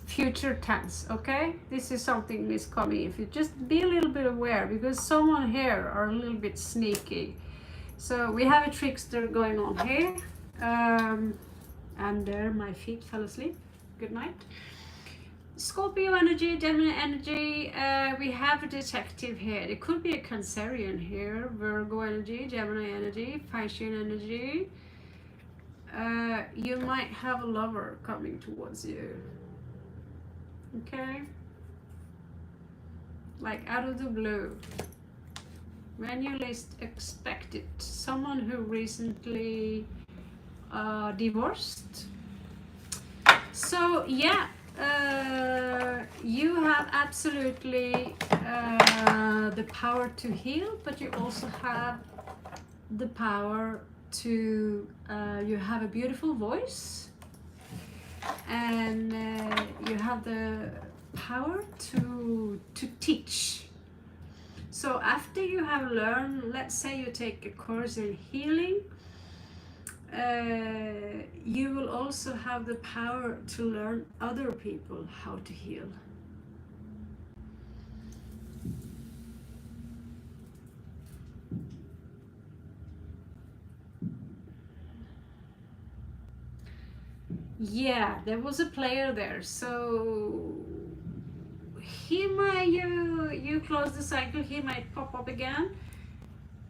future tense, okay? This is something is coming. If you just be a little bit aware, because someone here are a little bit sneaky. So we have a trickster going on here. And there my feet fell asleep. Good night. Scorpio energy, Gemini energy, we have a detective here. It could be a Cancerian here, Virgo energy, Gemini energy, Piscean energy. You might have a lover coming towards you. Okay? Like out of the blue. When you least expect it. Someone who recently divorced. So yeah. You have absolutely the power to heal, but you also have the power to, you have a beautiful voice, and you have the power to teach. So after you have learned, let's say you take a course in healing, you will also have the power to learn other people how to heal. Yeah, there was a player there, so he might, you close the cycle, he might pop up again.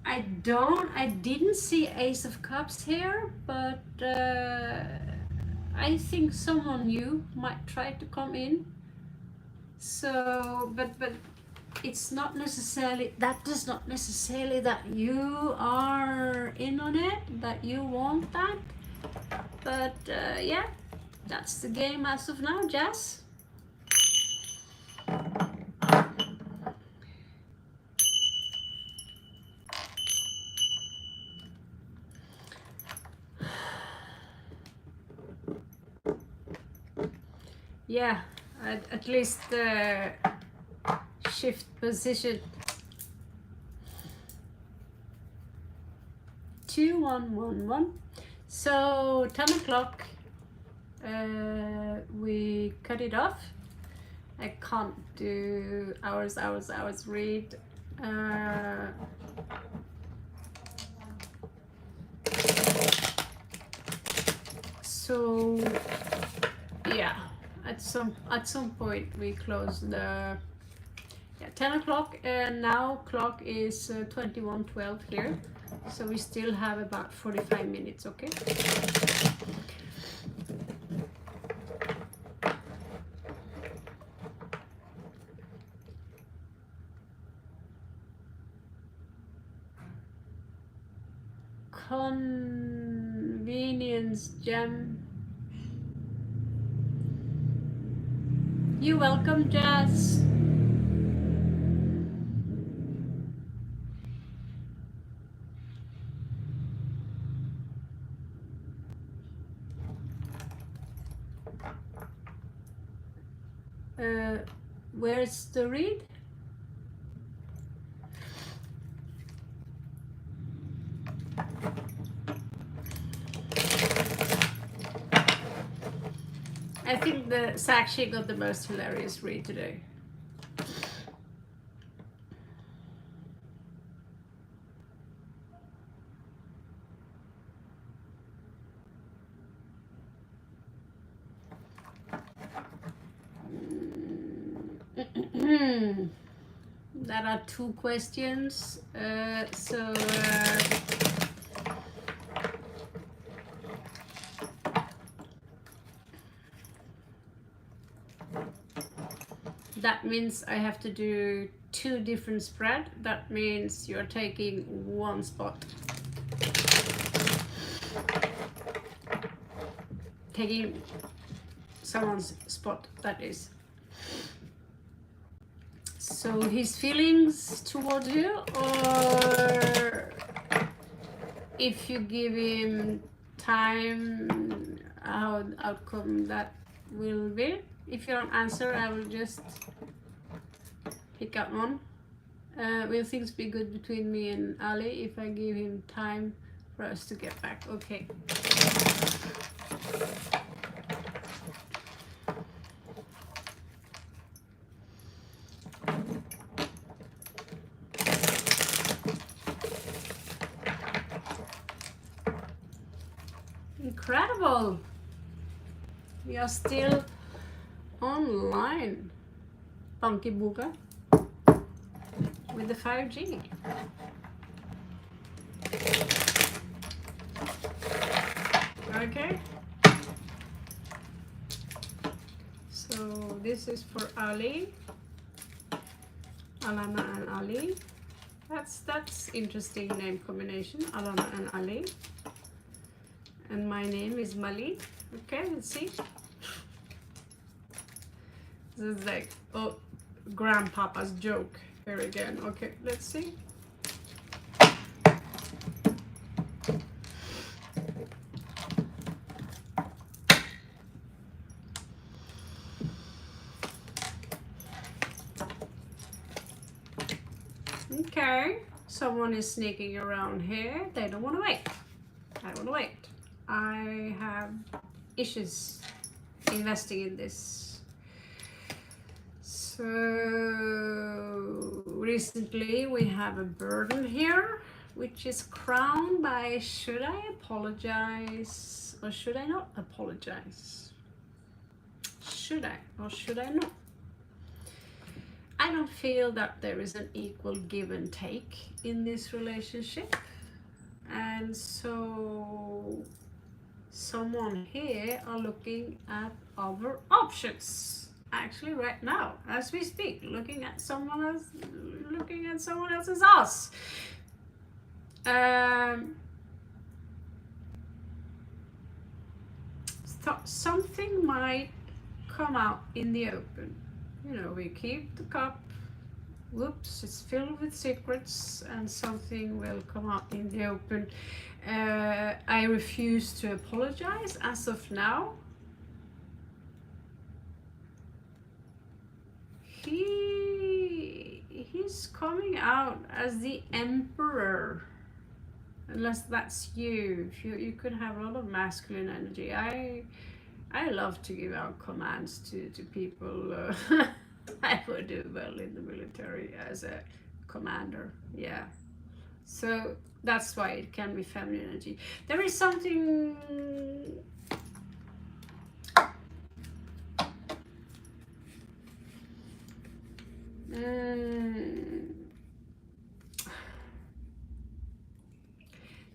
I didn't see Ace of Cups here, but I think someone new might try to come in. So, but it's not necessarily, that does not necessarily that you are in on it, that you want that. But yeah, that's the game as of now, Jazz. Yeah, at least shift position. 2111. So 10 o'clock we cut it off. I can't do hours read. So yeah, at some point we close the 10 o'clock, and now clock is 21:12 here, so we still have about 45 minutes. Okay. Convenience gem. You welcome, Jazz. Where's the read? I think the Sakshi got the most hilarious read today. That are 2 questions. That means I have to do 2 different spread. That means you're taking 1 spot. Taking someone's spot, that is. So his feelings towards you, or if you give him time, how outcome that will be. If you don't answer, I will just pick up one. Will things be good between me and Ali if I give him time for us to get back? Okay. Incredible! We are still online. Funky Booga with the 5G. Okay. So this is for Ali, Alana and Ali. That's interesting name combination, Alana and Ali. And my name is Mali. Okay, let's see. This is like, oh, grandpapa's joke here again. Okay, let's see. Okay, someone is sneaking around here. They don't want to wait. I want to wait. I have issues investing in this. So recently we have a burden here, which is crowned by should I apologize or should I not apologize? Should I or should I not? I don't feel that there is an equal give and take in this relationship. And so someone here are looking at other options. Actually right now, as we speak, looking at someone else's ass. Something might come out in the open. You know, we keep the cup, whoops, it's filled with secrets, and something will come out in the open. I refuse to apologize as of now. He's coming out as the emperor, unless that's you. You could have a lot of masculine energy. I love to give out commands to people. I would do well in the military as a commander, yeah. So that's why it can be feminine energy. There is something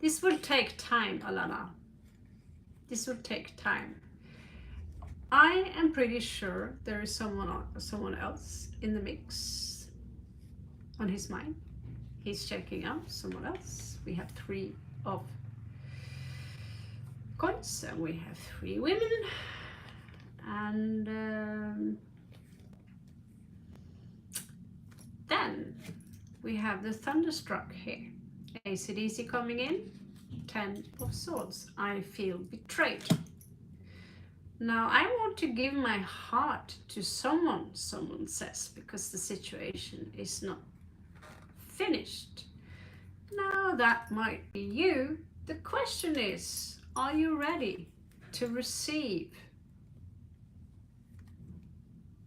this will take time, Alana. This will take time. I am pretty sure there is someone else in the mix on his mind. He's checking out someone else. We have 3 of coins and we have 3 women. And then we have the Thunderstruck here. AC/DC coming in. 10 of Swords. I feel betrayed. Now I want to give my heart to someone says, because the situation is not finished. Now that might be you. The question is, are you ready to receive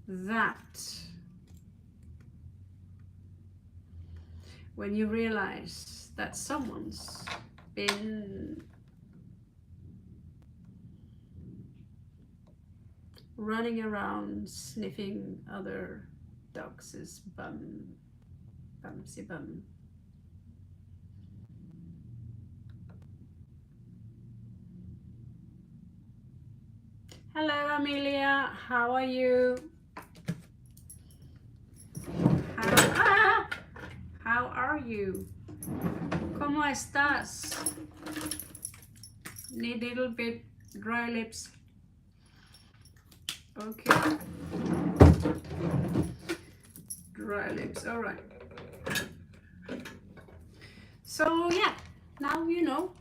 that? When you realize that someone's been running around sniffing other dogs' bumsy bum. Hello Amelia, how are you? How are you? ¿Cómo estás? Need a little bit dry lips. Okay. Dry lips, all right. So yeah, now you know.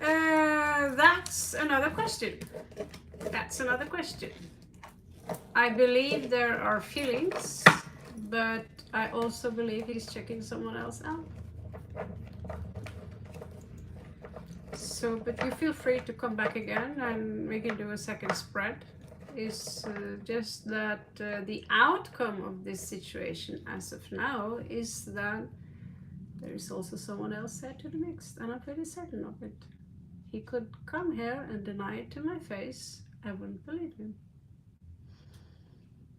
That's another question. That's another question. I believe there are feelings, but I also believe he's checking someone else out. So, but you feel free to come back again and we can do a second spread. Is just that the outcome of this situation as of now is that there is also someone else there to the mix, and I'm pretty certain of it. He could come here and deny it to my face. I wouldn't believe him.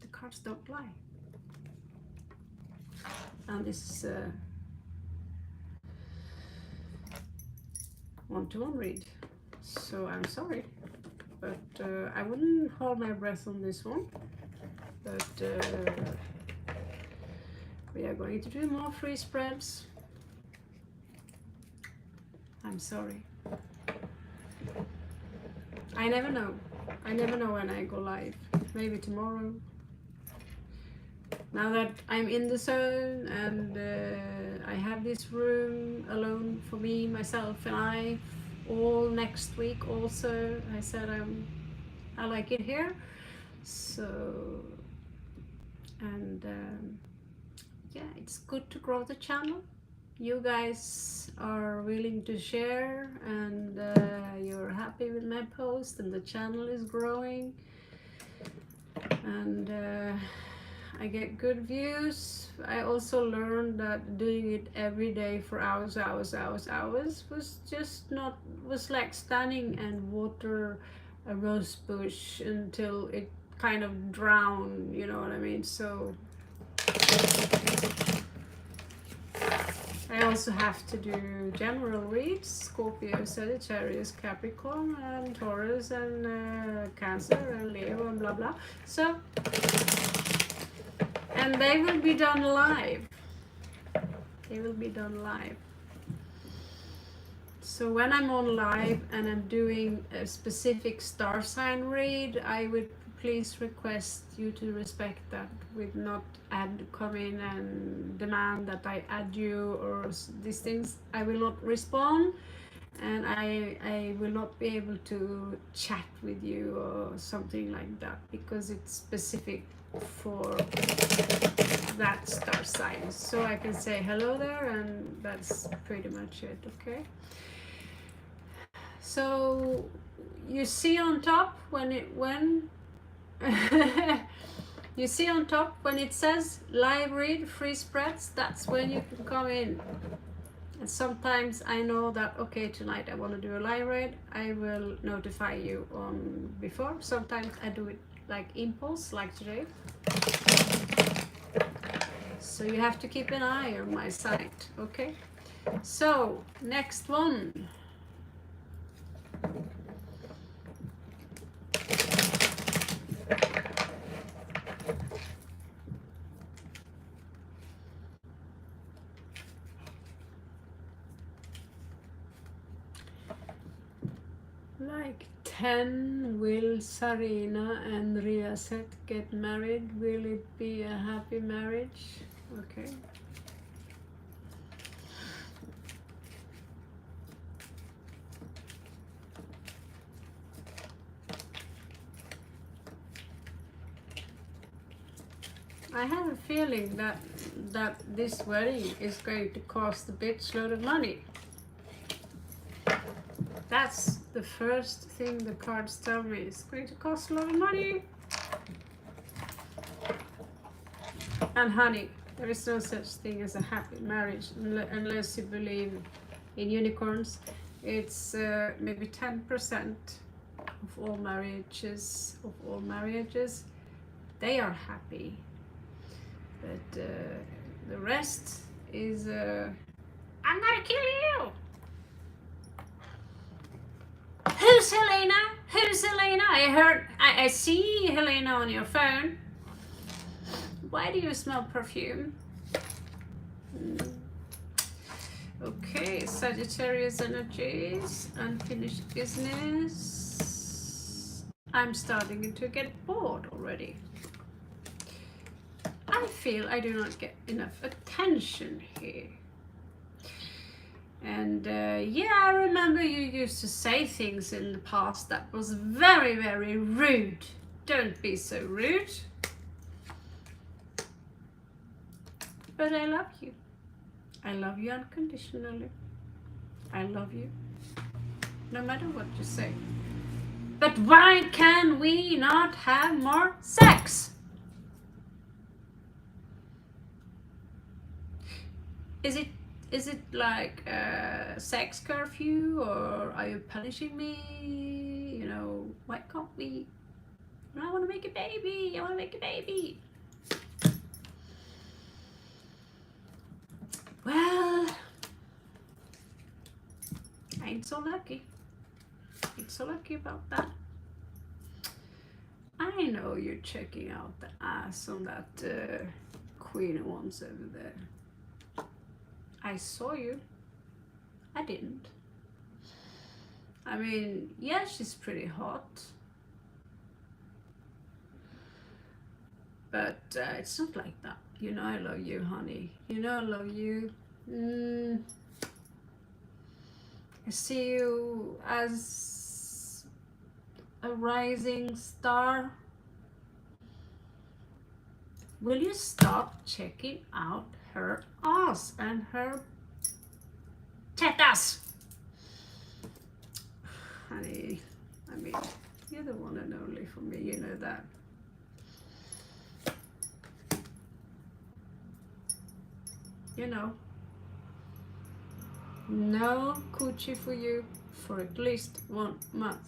The cards don't lie. And this is a one-to-one read. So I'm sorry, but I wouldn't hold my breath on this one. But we are going to do more free spreads. I'm sorry. I never know. I never know when I go live. Maybe tomorrow. Now that I'm in the zone and I have this room alone for me, myself and I, all next week also. I said I like it here. So, and yeah, it's good to grow the channel. You guys are willing to share, and you're happy with my post, and the channel is growing, and I get good views. I also learned that doing it every day for hours was just was like standing and water a rose bush until it kind of drown, you know what I mean? So I also have to do general reads, Scorpio, Sagittarius, Capricorn, and Taurus, and Cancer, and Leo, and blah blah. So, and they will be done live. They will be done live. So when I'm on live and I'm doing a specific star sign read, I would please request you to respect that, with not come in and demand that I add you or these things. I will not respond, and I will not be able to chat with you or something like that, because it's specific for that star sign. So I can say hello there, and that's pretty much it. Okay, so you see on top when you see on top when it says live read, free spreads, that's when you can come in. And sometimes I know that, okay, tonight I want to do a live read, I will notify you on before. Sometimes I do it like impulse, like today. So you have to keep an eye on my site, okay? So next one. Like 10, will Sarina and Riaset get married? Will it be a happy marriage? Okay. I have a feeling that this wedding is going to cost a bitch-load of money. That's the first thing the cards tell me. It's going to cost a lot of money. And honey, there is no such thing as a happy marriage unless you believe in unicorns. It's maybe 10% of all marriages. They are happy. But the rest is I'm gonna kill you. Who's Helena? Who's Helena? I see Helena on your phone. Why do you smell perfume? Okay, Sagittarius energies, unfinished business. I'm starting to get bored already. I feel I do not get enough attention here. And yeah, I remember you used to say things in the past that was very, very rude. Don't be so rude. But I love you. I love you unconditionally. I love you no matter what you say. But why can we not have more sex? Is it like a sex curfew, or are you punishing me? You know, why can't we? I want to make a baby. I want to make a baby. Well, I ain't so lucky. Ain't so lucky about that. I know you're checking out the ass on that Queen of Wands over there. I saw you. I didn't. I mean, yeah, she's pretty hot. But it's not like that. You know I love you, honey. You know I love you. I see you as a rising star. Will you stop checking out her ass and her tetas? Honey, I mean, you're the one and only for me, you know that. You know, no coochie for you for at least 1 month.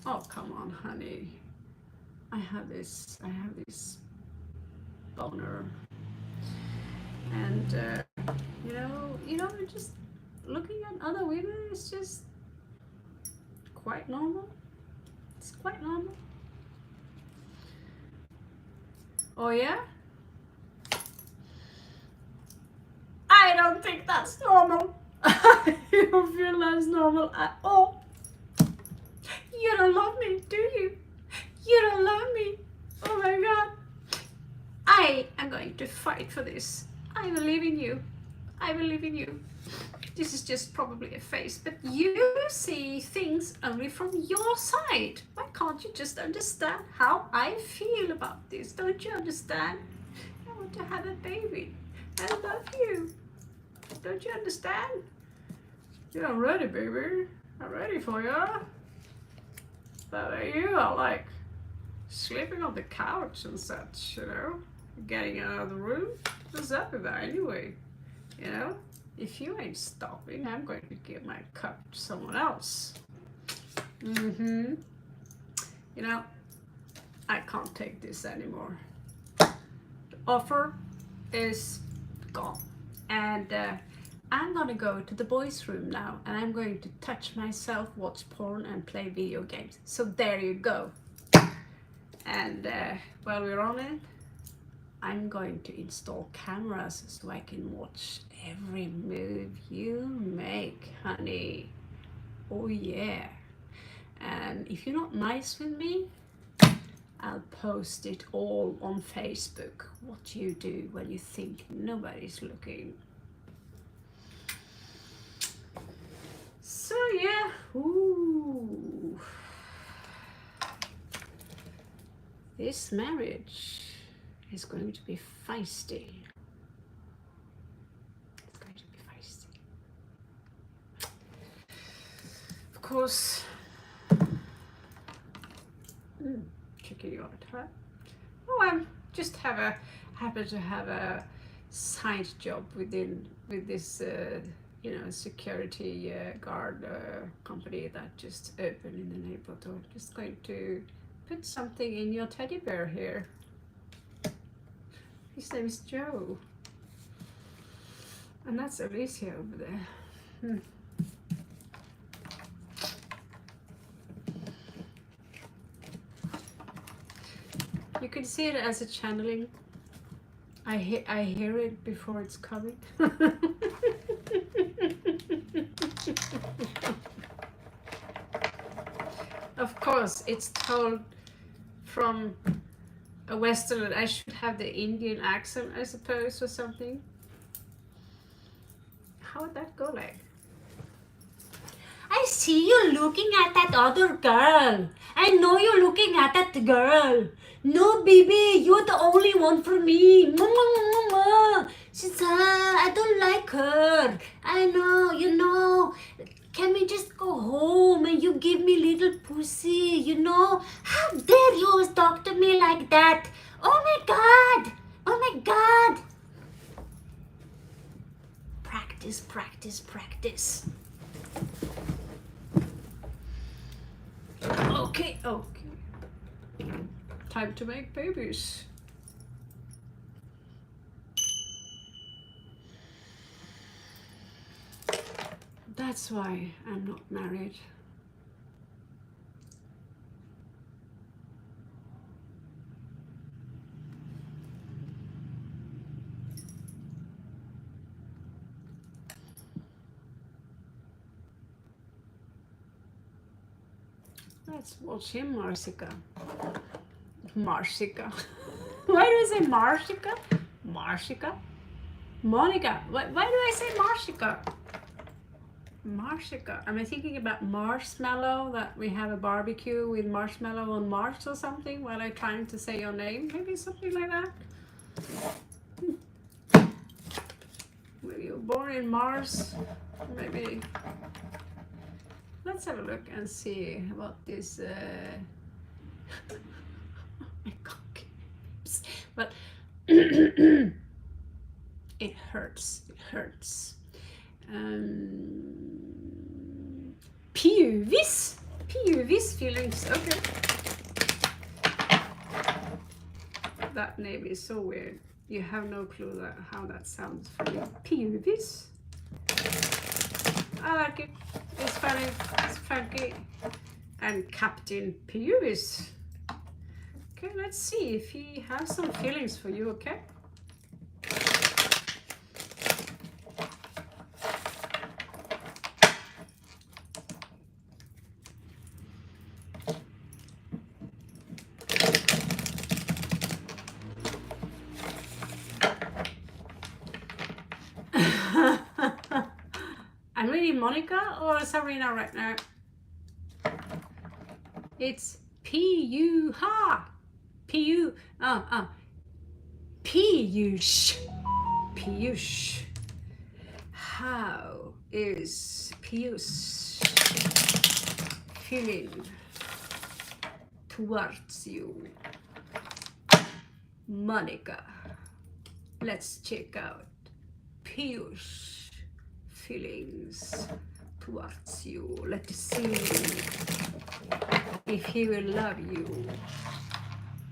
Oh, come on, honey. I have this boner, and you know, just looking at other women is just quite normal. It's quite normal. Oh yeah? I don't think that's normal. You don't feel that's normal at all. You don't love me, do you? You don't love me. Oh my god. I am going to fight for this. I believe in you. I believe in you. This is just probably a phase, but you see things only from your side. Why can't you just understand how I feel about this? Don't you understand? I want to have a baby. I love you. Don't you understand? Yeah, I'm ready, baby. I'm ready for you. But you are like sleeping on the couch and such, you know? Getting out of the room. What's up with that anyway? You know? If you ain't stopping, I'm going to give my cup to someone else. You know, I can't take this anymore. The offer is gone. And I'm gonna go to the boys' room now, and I'm going to touch myself, watch porn, and play video games. So there you go. And while we're on it, I'm going to install cameras so I can watch every move you make, honey. Oh yeah. And if you're not nice with me, I'll post it all on Facebook. What you do when you think nobody's looking. So yeah, ooh. This marriage is going to be feisty. It's going to be feisty. Of course, checking your time. Oh, I'm just happen to have a side job with this security guard company that just opened in the neighborhood. I'm just going to put something in your teddy bear here. His name is Joe. And that's Alicia over there. You can see it as a channeling. I hear it before it's coming. Of course, it's told from a Western. I should have the Indian accent, I suppose, or something. How would that go like? I see you looking at that other girl. I know you're looking at that girl. No, baby, you're the only one for me. Mama. She's, I don't like her. I know, you know. Can we just go home and you give me little pussy, you know? How dare you talk to me like that? Oh my God. Oh my God. Practice, practice, practice. Okay, okay. Time to make babies. That's why I'm not married. Let's watch him, Marsica. Marsica. Why do I say Marsica? Marsica? Monica. Why do I say Marsica? Marsica. Am I thinking about marshmallow? That we have a barbecue with marshmallow on Mars or something while I'm trying to say your name? Maybe something like that? Were you born in Mars? Maybe. Let's have a look and see what this oh my God. But it hurts. It hurts. Pubis feelings. Okay. that name is so weird. You have no clue that, how that sounds for you. Pubis. I like it. It's funny. It's funky. And Captain Pubis. Okay, let's see if he has some feelings for you, okay? I'm reading Monica or Sarina right now. It's P-U-Ha. P-U, Piyush. Piyush. How is Piyush feeling towards you? Monica. Let's check out Piyush feelings towards you. Let's see if he will love you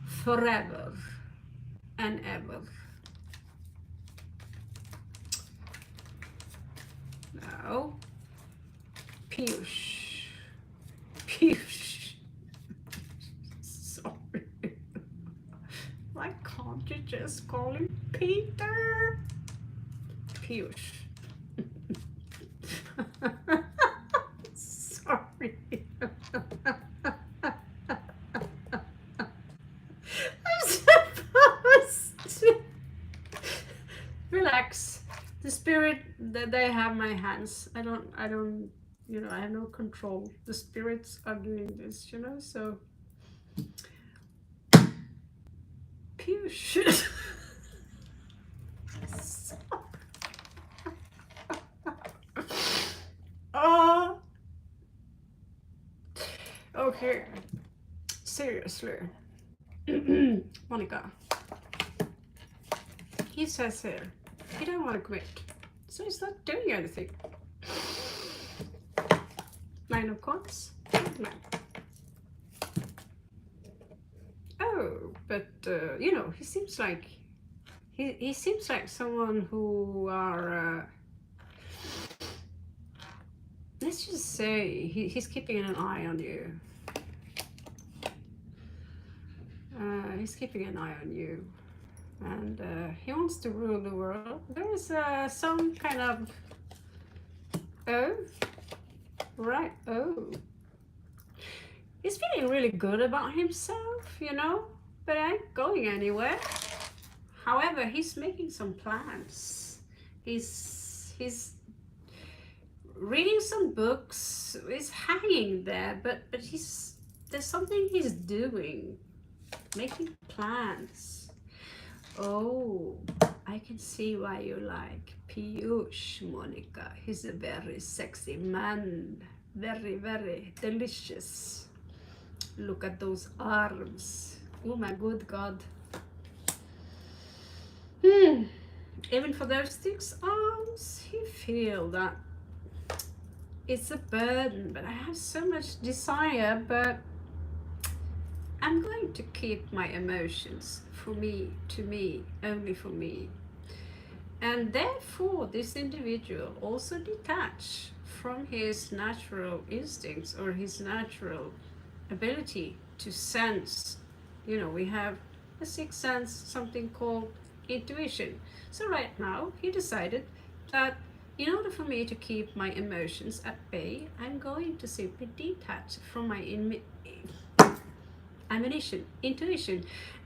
forever and ever. Now, Piyush. Piyush. Sorry. Why can't you just call him Peter? Piyush. Sorry. I'm supposed to relax. The spirit that they have my hands. I don't, you know, I have no control. The spirits are doing this, you know, so. Piyush. Oh. Okay. Seriously. Monica. He says here, he don't want to quit. So he's not doing anything. Nine of Cups. Nine. Oh, but you know, he seems like he seems like someone who are let's just say he's keeping an eye on you. He's keeping an eye on you, and he wants to rule the world. There is some kind of he's feeling really good about himself, you know, but ain't going anywhere. However, he's making some plans. He's reading some books. He's hanging there, but there's something he's doing, making plans. Oh, I can see why you like Piyush, Monica. He's a very sexy man, very, very delicious. Look at those arms. Oh my good God. Even for those 6 arms, you feel that it's a burden, but I have so much desire, but I'm going to keep my emotions for me, to me, only for me. And therefore, this individual also detached from his natural instincts or his natural ability to sense. You know, we have a 6th sense, something called intuition. So right now, he decided that in order for me to keep my emotions at bay, I'm going to simply detach from my intuition,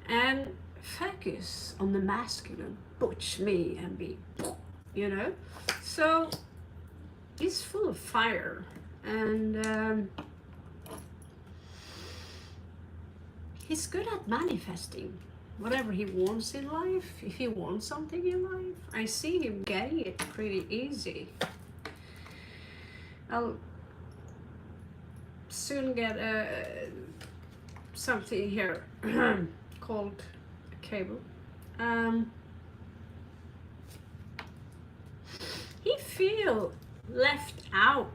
and focus on the masculine, butch me, and be, you know. So he's full of fire, and he's good at manifesting whatever he wants in life. If he wants something in life, I see him getting it pretty easy. I'll soon get something here called a cable. He feel left out,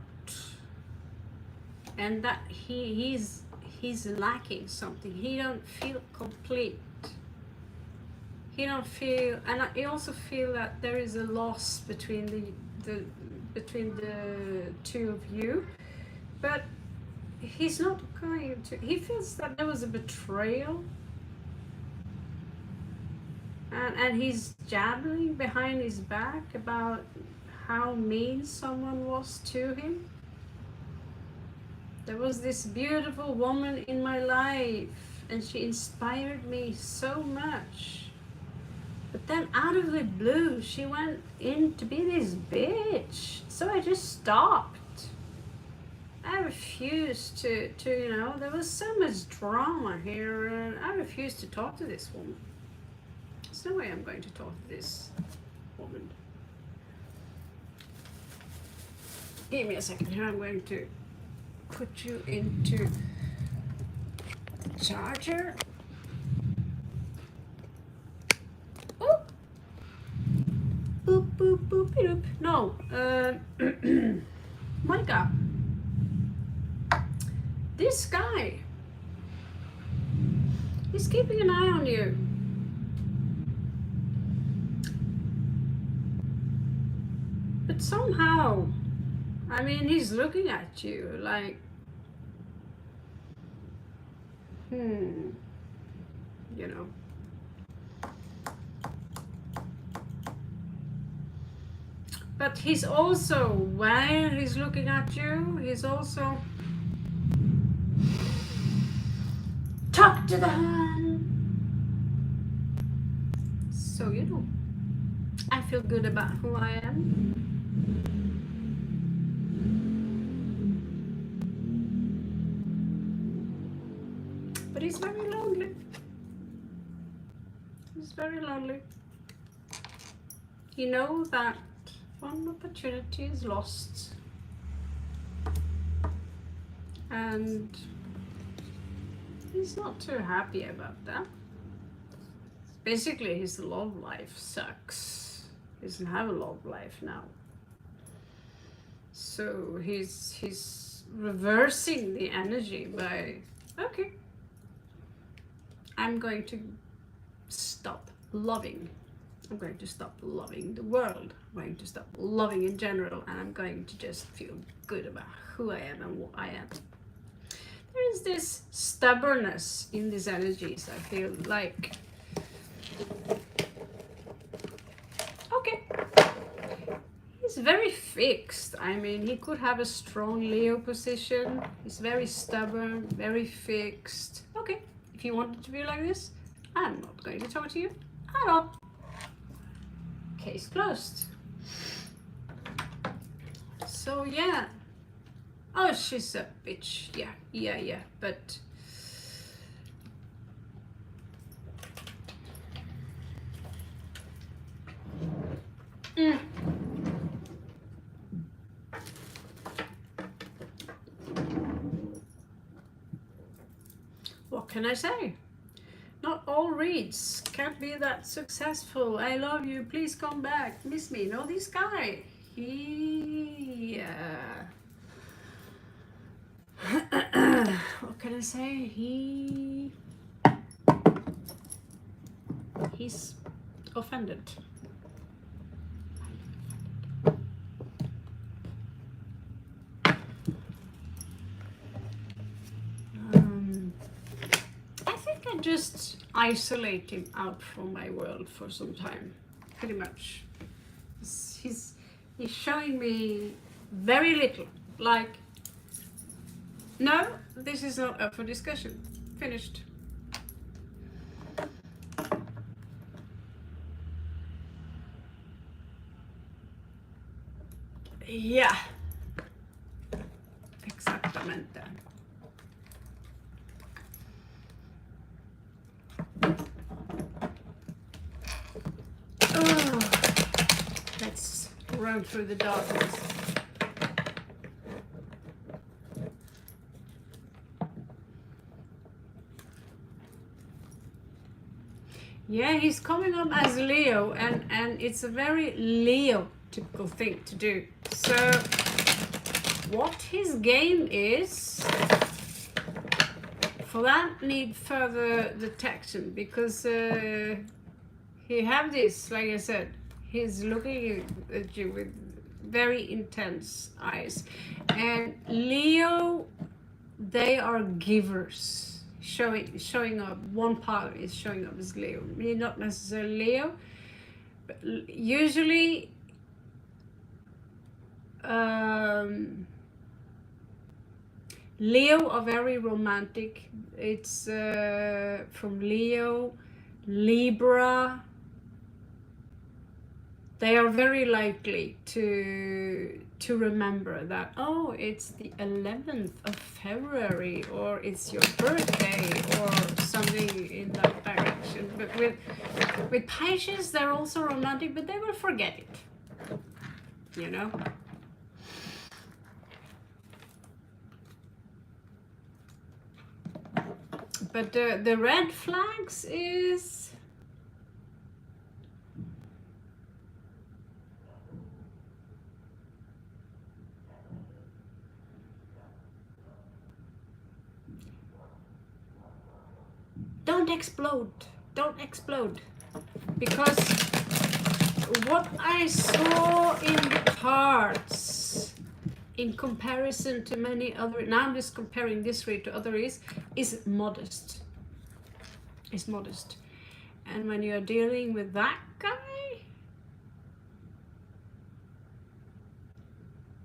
and that he's lacking something. He don't feel complete. he don't feel, and I also feel that there is a loss between the two of you, but he's not going to, he feels that there was a betrayal, and he's jabbering behind his back about how mean someone was to him. There was this beautiful woman in my life and she inspired me so much. But then out of the blue, she went in to be this bitch. So I just stopped. I refused to, you know, there was so much drama here and I refused to talk to this woman. There's no way I'm going to talk to this woman. Give me a second here, I'm going to put you into the charger. Oh! Boop, boop, boop, boop. No, Monica. This guy, he's keeping an eye on you. But somehow, I mean, he's looking at you like, you know. But he's also, while he's looking at you, he's also talk to the hand. So, you know, I feel good about who I am. But he's very lonely. He's very lonely. You know that one opportunity is lost. And he's not too happy about that. Basically, his love life sucks. He doesn't have a love life now. So he's reversing the energy by, okay, I'm going to stop loving. I'm going to stop loving the world. I'm going to stop loving in general, and I'm going to just feel good about who I am and what I am. There is this stubbornness in these energies, I feel like. Okay. He's very fixed. I mean, he could have a strong Leo position. He's very stubborn, very fixed. Okay, if you want it to be like this, I'm not going to talk to you at all. Case closed. So yeah. Oh, she's a bitch. Yeah, but what can I say? Not all reads can't be that successful. I love you, please come back, miss me. No, this guy, he what can I say? He's offended. I think I just isolate him out from my world for some time, pretty much. He's showing me very little, like, no, this is not up for discussion. Finished. Yeah. Exactamente. Oh, let's run through the darkness. Yeah, he's coming up as Leo, and it's a very Leo typical thing to do. So what his game is, for that need further detection, because he have this, like I said, he's looking at you with very intense eyes. And Leo, they are givers. Showing up, one part is showing up as Leo. Maybe not necessarily Leo, but usually Leo are very romantic. It's from Leo, Libra. They are very likely to remember that, oh, it's the 11th of February, or it's your birthday, or something in that direction. But with Pisces, they're also romantic, but they will forget it, you know. But the red flags is don't explode, because what I saw in the cards, in comparison to many other, now I'm just comparing this read to other reads, is modest. It's modest. And when you're dealing with that guy,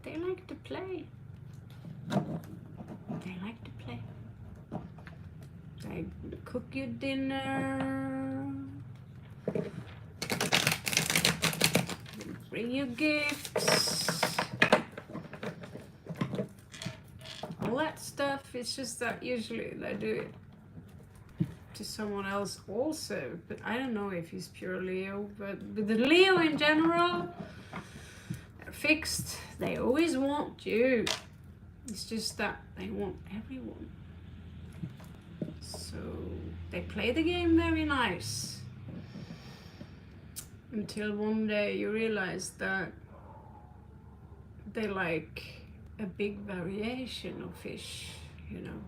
they like to play. They like to play. They cook you dinner, bring you gifts, all that stuff. It's just that usually they do it to someone else also, but I don't know if he's pure Leo. But with the Leo in general, they're fixed. They always want you. It's just that they want everyone. So they play the game very nice until one day you realize that they like a big variation of fish, you know.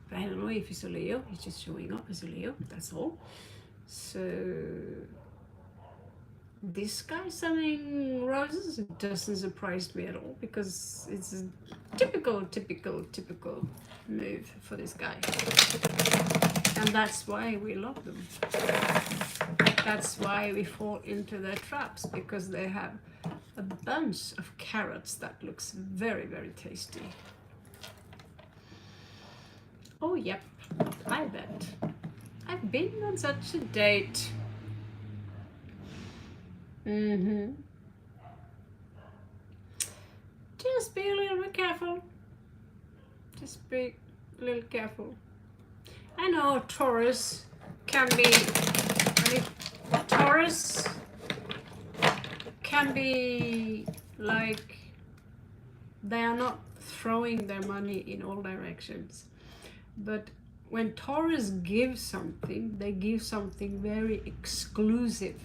But I don't know if he's a Leo, he's just showing up as a Leo, that's all. So this guy selling roses, it doesn't surprise me at all, because it's a typical move for this guy. And that's why we love them. That's why we fall into their traps, because they have a bunch of carrots that looks very, very tasty. Oh, yep, I bet. I've been on such a date. Just be a little bit careful. Just be a little careful. I know Taurus can be, Taurus can be like, they are not throwing their money in all directions. But when Taurus gives something, they give something very exclusive.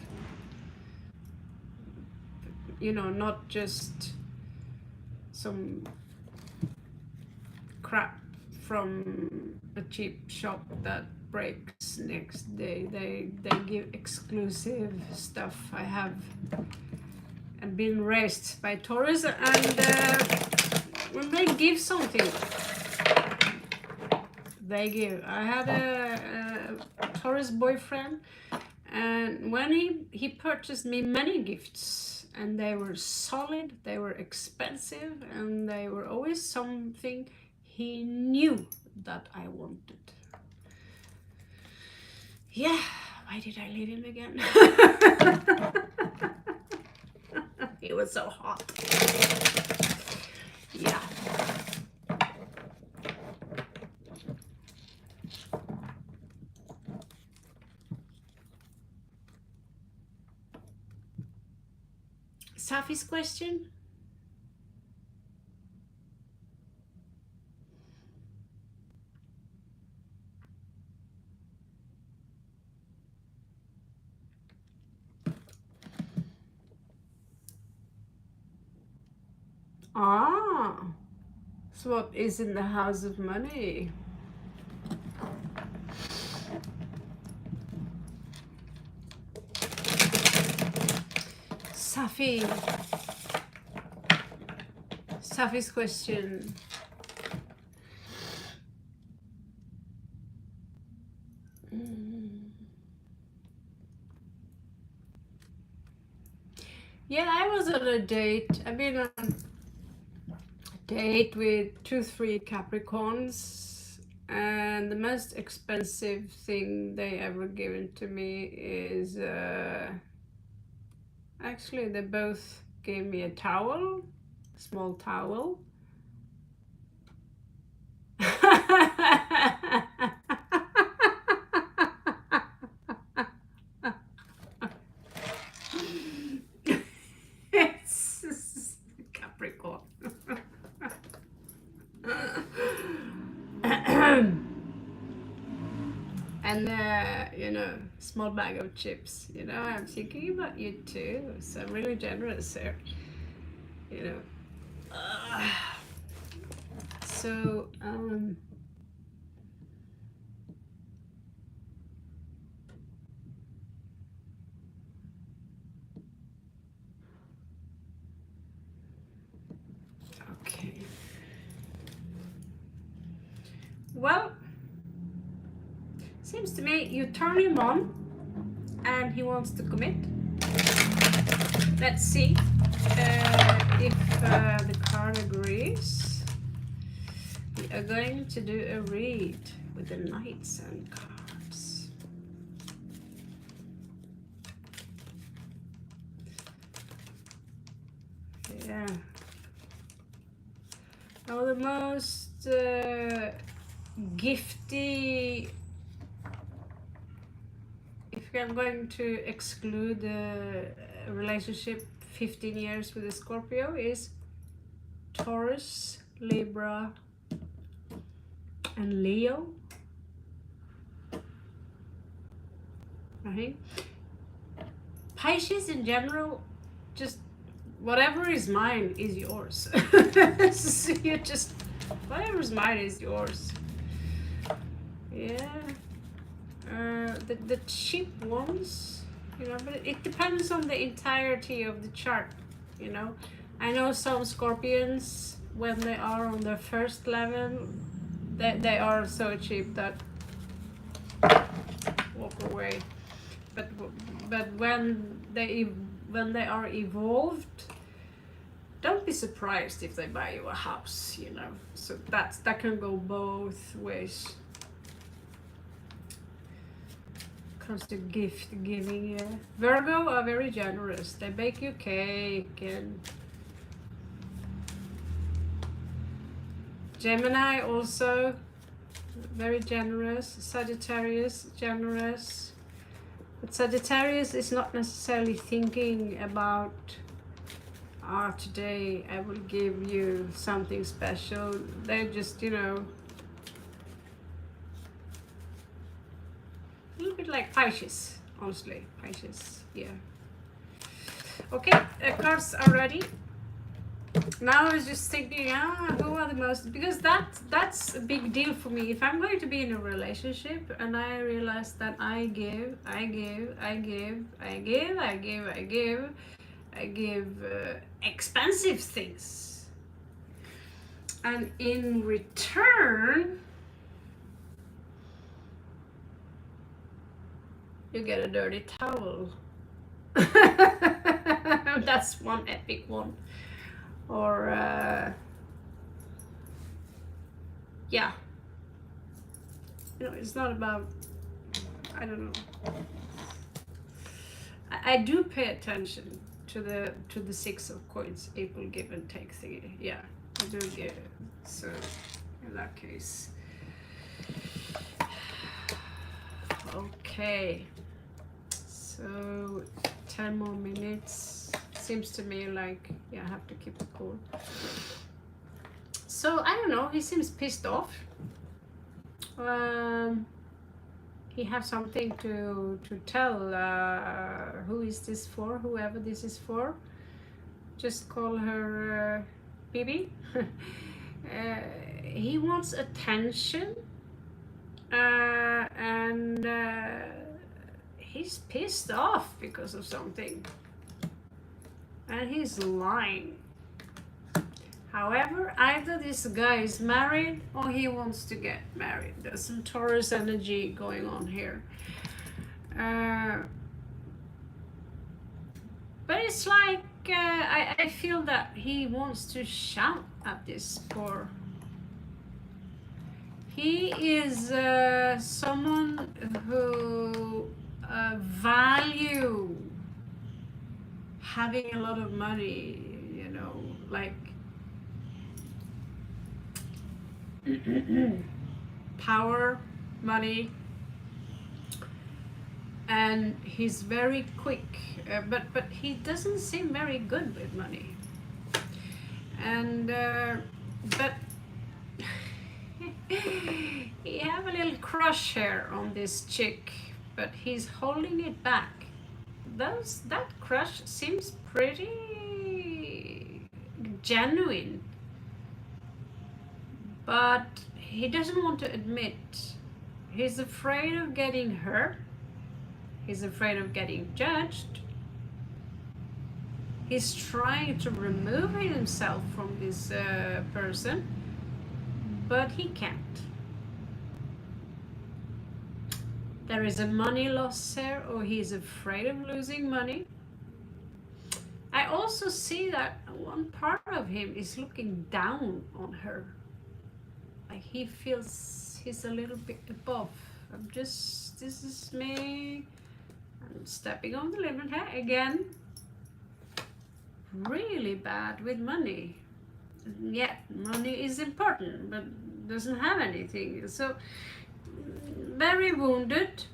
You know, not just some crap from a cheap shop that breaks next day. They give exclusive stuff. I have been raised by Taurus, and when they give something, they give. I had a Taurus boyfriend, and when he purchased me many gifts, and they were solid, they were expensive, and they were always something he knew that I wanted. Yeah, why did I leave him again? He was so hot. Yeah. Safi's question? Ah, so what is in the house of money? Safi's question. Yeah, I was on a date. I've been on a date with 2-3 Capricorns, and the most expensive thing they ever given to me is actually they both gave me a towel, a small towel. It's Capricorn. And you know, small bag of chips. You know, I'm thinking about you too, so I'm really generous here. You know. So okay. Well, seems to me you turn him on and he wants to commit. Let's see if the card agrees. We are going to do a read with the knights and cards. Yeah. Now the most gifty, if I'm going to exclude the relationship 15 years with a Scorpio, is Taurus, Libra, and Leo. Right? Pisces in general, just whatever is mine is yours. So you just, whatever's mine is yours. Yeah. The cheap ones, you know, but it depends on the entirety of the chart, you know. I know some Scorpions, when they are on their first level, they are so cheap that walk away. But when they are evolved, don't be surprised if they buy you a house, you know. So that can go both ways. Comes to gift giving, yeah. Virgo are very generous. They bake you cake, and Gemini also very generous. Sagittarius generous. But Sagittarius is not necessarily thinking about, today I will give you something special. They're just, you know, a little bit like Pisces, honestly. Pisces, yeah. Okay, cards are ready. Now I was just thinking, who are the most, because that's a big deal for me. If I'm going to be in a relationship and I realize that I give expensive things, and in return you get a dirty towel. That's one epic one. Or yeah, you know, it's not about, I don't know. I do pay attention to the 6 of coins, equal give and take thingy. Yeah, I do get it. So in that case, okay, so 10 more minutes. Seems to me like, yeah, I have to keep it cool. So I don't know, he seems pissed off. He has something to tell. Who is this for? Whoever this is for, just call her Bibi. He wants attention, and he's pissed off because of something. and he's lying. However, either this guy is married or he wants to get married. There's some Taurus energy going on here. But it's like, I feel that he wants to shout at this poor. He is someone who value having a lot of money, you know, like power, money, and he's very quick, but he doesn't seem very good with money. And but he have a little crush here on this chick, but he's holding it back. That crush seems pretty genuine, but he doesn't want to admit. He's afraid of getting hurt. He's afraid of getting judged. He's trying to remove himself from this person, but he can't. There is a money loss here, or he's afraid of losing money. I also see that one part of him is looking down on her. Like he feels he's a little bit above. This is me. I'm stepping on the limit here again. Really bad with money. Yeah, money is important, but doesn't have anything. So very wounded,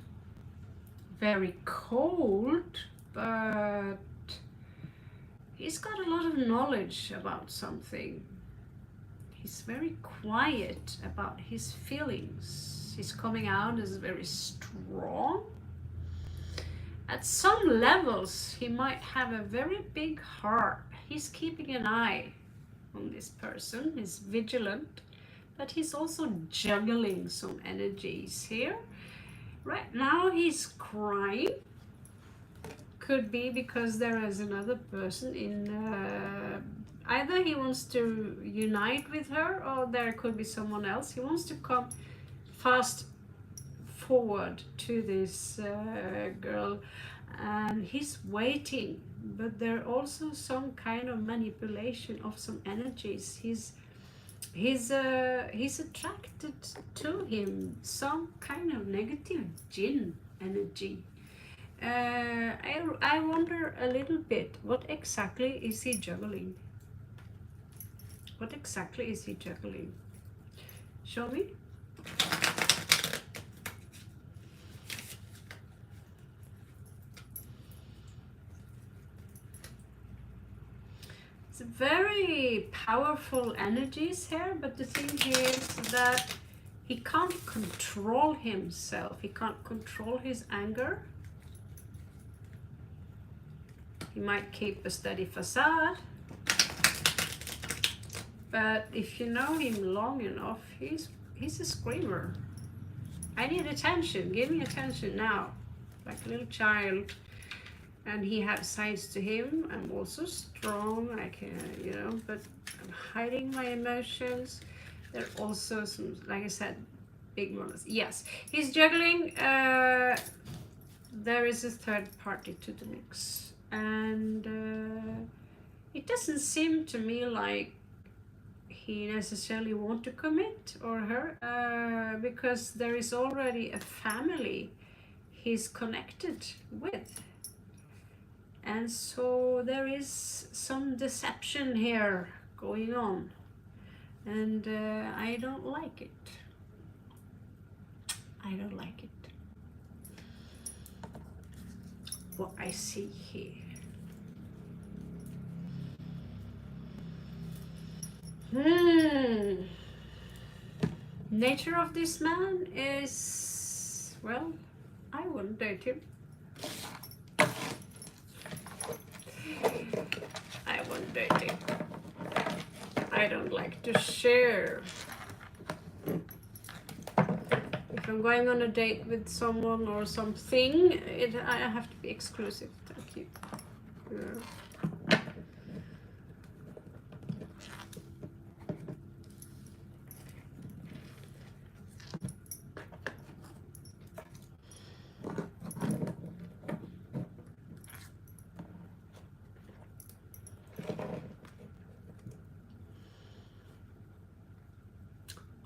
very cold, but he's got a lot of knowledge about something. He's very quiet about his feelings. He's coming out as very strong. At some levels, he might have a very big heart. He's keeping an eye on this person. He's vigilant, but he's also juggling some energies here. Right now, he's crying. Could be because there is another person in... either he wants to unite with her, or there could be someone else. He wants to come fast forward to this girl, and he's waiting, but there also some kind of manipulation of some energies. He's attracted to him, some kind of negative jinn energy. I wonder a little bit, what exactly is he juggling? What exactly is he juggling? Show me. It's very powerful energies here, but the thing is that he can't control himself. He can't control his anger. He might keep a steady facade. But if you know him long enough, he's a screamer. I need attention. Give me attention now. Like a little child. And he has sides to him. I'm also strong. I can, you know, but I'm hiding my emotions. There are also some, like I said, big ones. Yes, he's juggling. There is a third party to the mix. And it doesn't seem to me like he necessarily want to commit, or her, because there is already a family he's connected with, and so there is some deception here going on, and I don't like it. I don't like it, what I see here. Nature of this man is, well, I wouldn't date him. I wouldn't date him. I don't like to share. If I'm going on a date with someone or something, I have to be exclusive. Thank you. Yeah.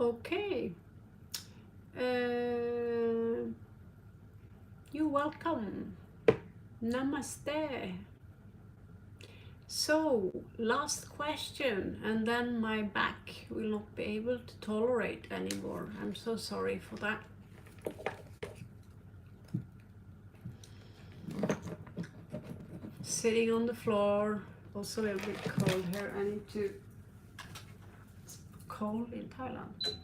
Okay. You're welcome. Namaste. So, last question, and then my back will not be able to tolerate anymore. I'm so sorry for that. Sitting on the floor, also a little bit cold here. I need to... It's cold in Thailand.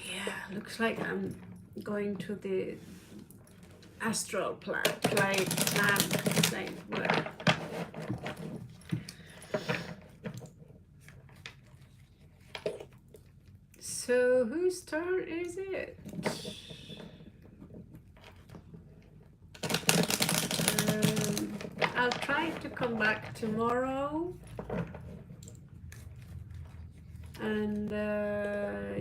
Yeah, looks like I'm going to the astral plane, whatever. So whose turn is it? I'll try to come back tomorrow, and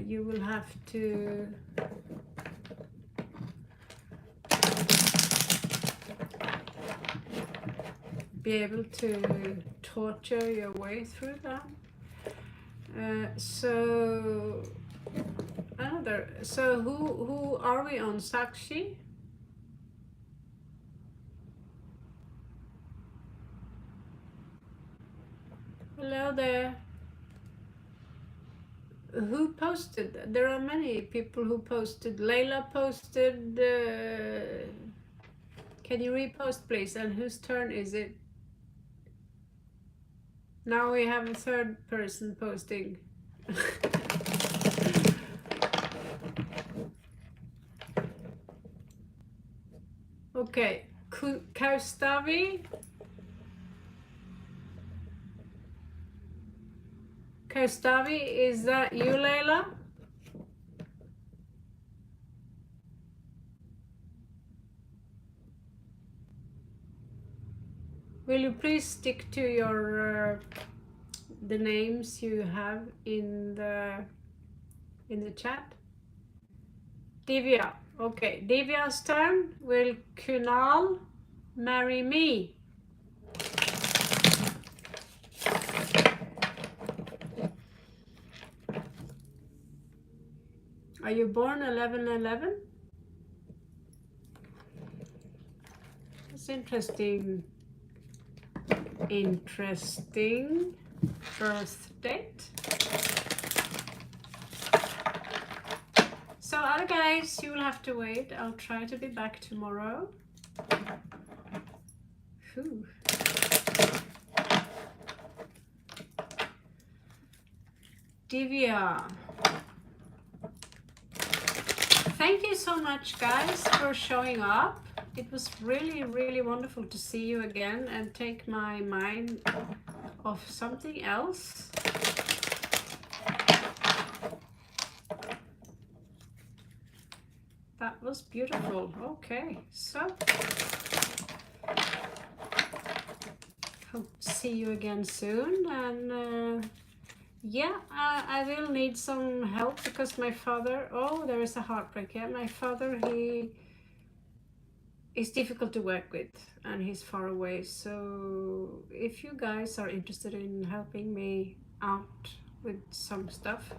you will have to be able to torture your way through that. So who are we on? Sakshi? Hello there. Who posted? There are many people who posted. Layla posted. Can you repost, please? And whose turn is it? Now we have a third person posting. Okay, Kaustavi. Kaustavi, is that you, Layla? Will you please stick to your the names you have in the chat? Divya. Okay, Divya's turn. Will Kunal marry me? Are you born 11/11? That's interesting. Interesting birth date. So other guys, you will have to wait. I'll try to be back tomorrow. Whew. Divya. Thank you so much, guys, for showing up. It was really, really wonderful to see you again and take my mind off something else. That was beautiful. Okay, so hope to see you again soon. And yeah, I will need some help because my father, oh, there is a heartbreak. Yeah, my father, he is difficult to work with and he's far away. So if you guys are interested in helping me out with some stuff,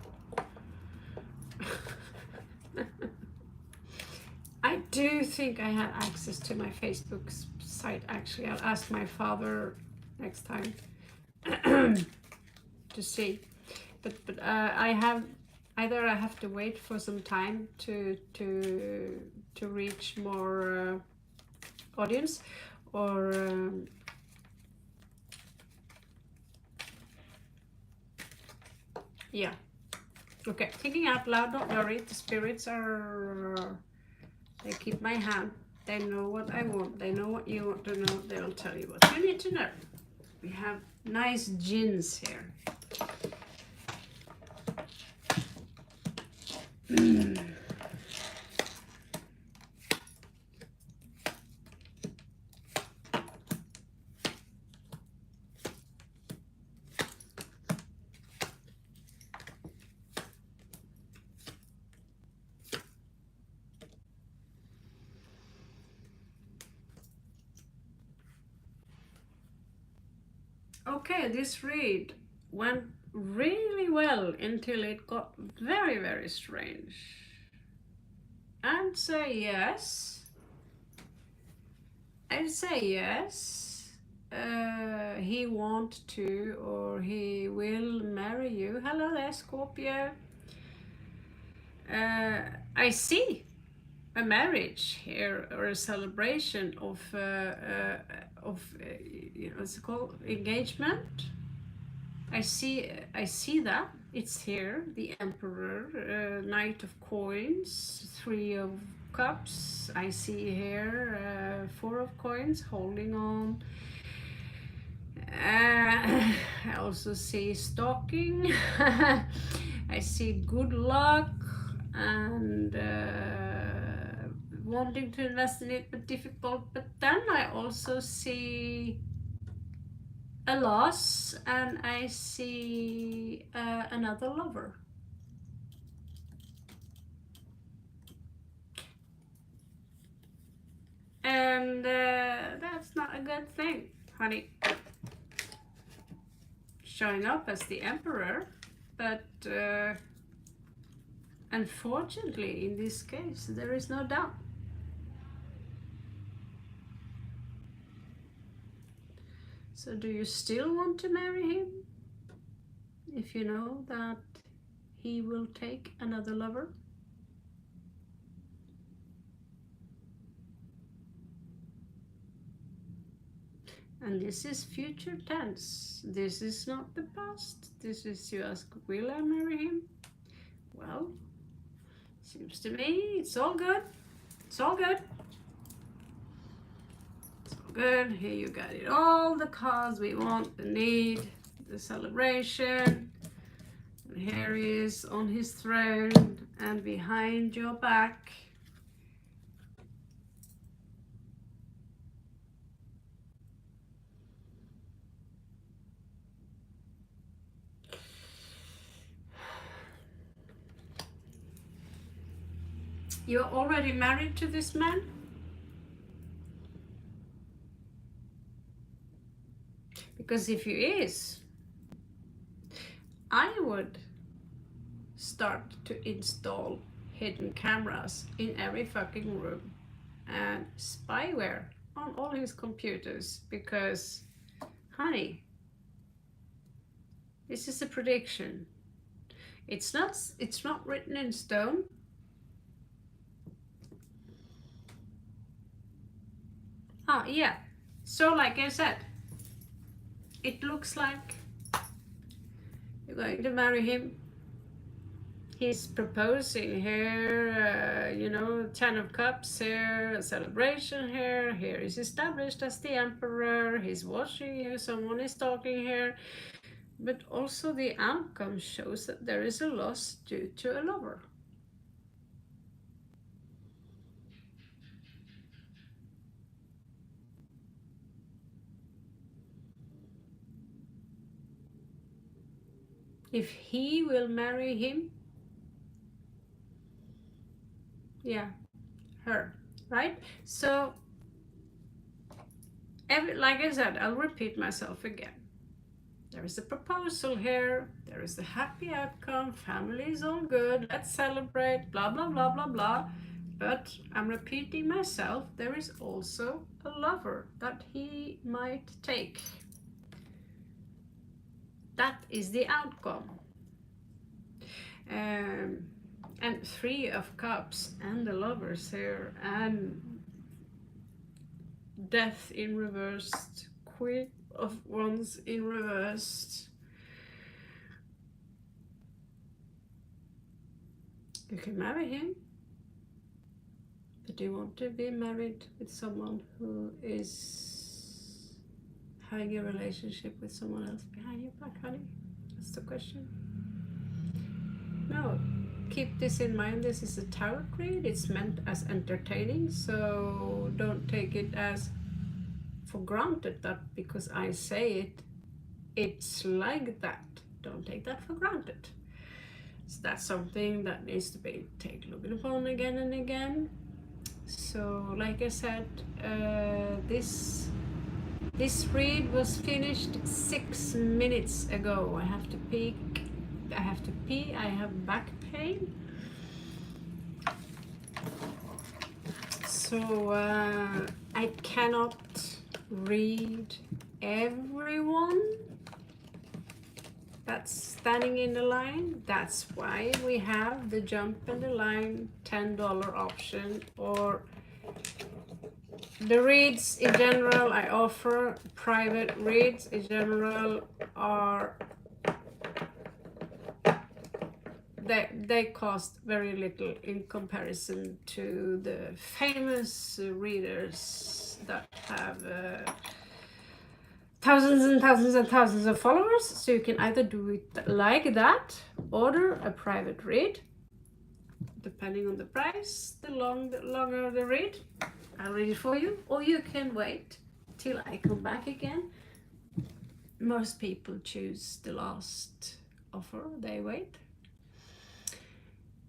I do think I have access to my Facebook site. Actually, I'll ask my father next time to see. But I have to wait for some time to reach more audience, or yeah. Okay, thinking out loud. Don't worry, the spirits are. They keep my hand. They know what I want. They know what you want to know. They'll tell you what you need to know. We have nice gins here. Okay, this read went really well until it got very, very strange. I'd say yes. I'd say yes. He want to, or he will marry you. Hello there, Scorpio. I see a marriage here, or a celebration of what's it called, engagement. I see that it's here. The Emperor, Knight of Coins, Three of Cups. I see here Four of Coins, holding on. I also see stalking. I see good luck and wanting to invest in it, but difficult. But then I also see a loss, and I see another lover. And that's not a good thing, honey. Showing up as the Emperor, but unfortunately, in this case, there is no doubt. So do you still want to marry him if you know that he will take another lover? And this is future tense. This is not the past. This is, you ask, will I marry him? Well, seems to me it's all good. It's all good. It's all good. Here you got it. All the cards we want, the need, the celebration. And here he is on his throne, and behind your back you're already married to this man? Because if he is, I would start to install hidden cameras in every fucking room and spyware on all his computers, because, honey, this is a prediction. It's not written in stone. Yeah. So like I said, it looks like you're going to marry him. He's proposing here, you know, 10 of Cups here, a celebration here. Here he's established as the Emperor. He's watching you. Someone is talking here. But also the outcome shows that there is a loss due to a lover. If he will marry him, yeah, her, right? So, like I said, I'll repeat myself again. There is a proposal here, there is a happy outcome, family is all good, let's celebrate, blah, blah, blah, blah, blah. But I'm repeating myself, there is also a lover that he might take. That is the outcome. And Three of Cups and the Lovers here, and Death in reversed, Queen of Wands in reversed. You can marry him, but do you want to be married with someone who is having a relationship with someone else behind your back, honey? That's the question. No, keep this in mind. This is a tarot read. It's meant as entertaining, so don't take it as for granted that because I say it, it's like that. Don't take that for granted. So that's something that needs to be looked upon again and again. So like I said, this This read was finished 6 minutes ago. I have to pee. I have back pain. So I cannot read everyone that's standing in the line. That's why we have the jump in the line $10 option, or the reads in general I offer. Private reads in general are they cost very little in comparison to the famous readers that have thousands and thousands and thousands of followers. So you can either do it like that, order a private read, depending on the price, the longer the read, I'll read it for you, or you can wait till I come back again. Most people choose the last offer, they wait.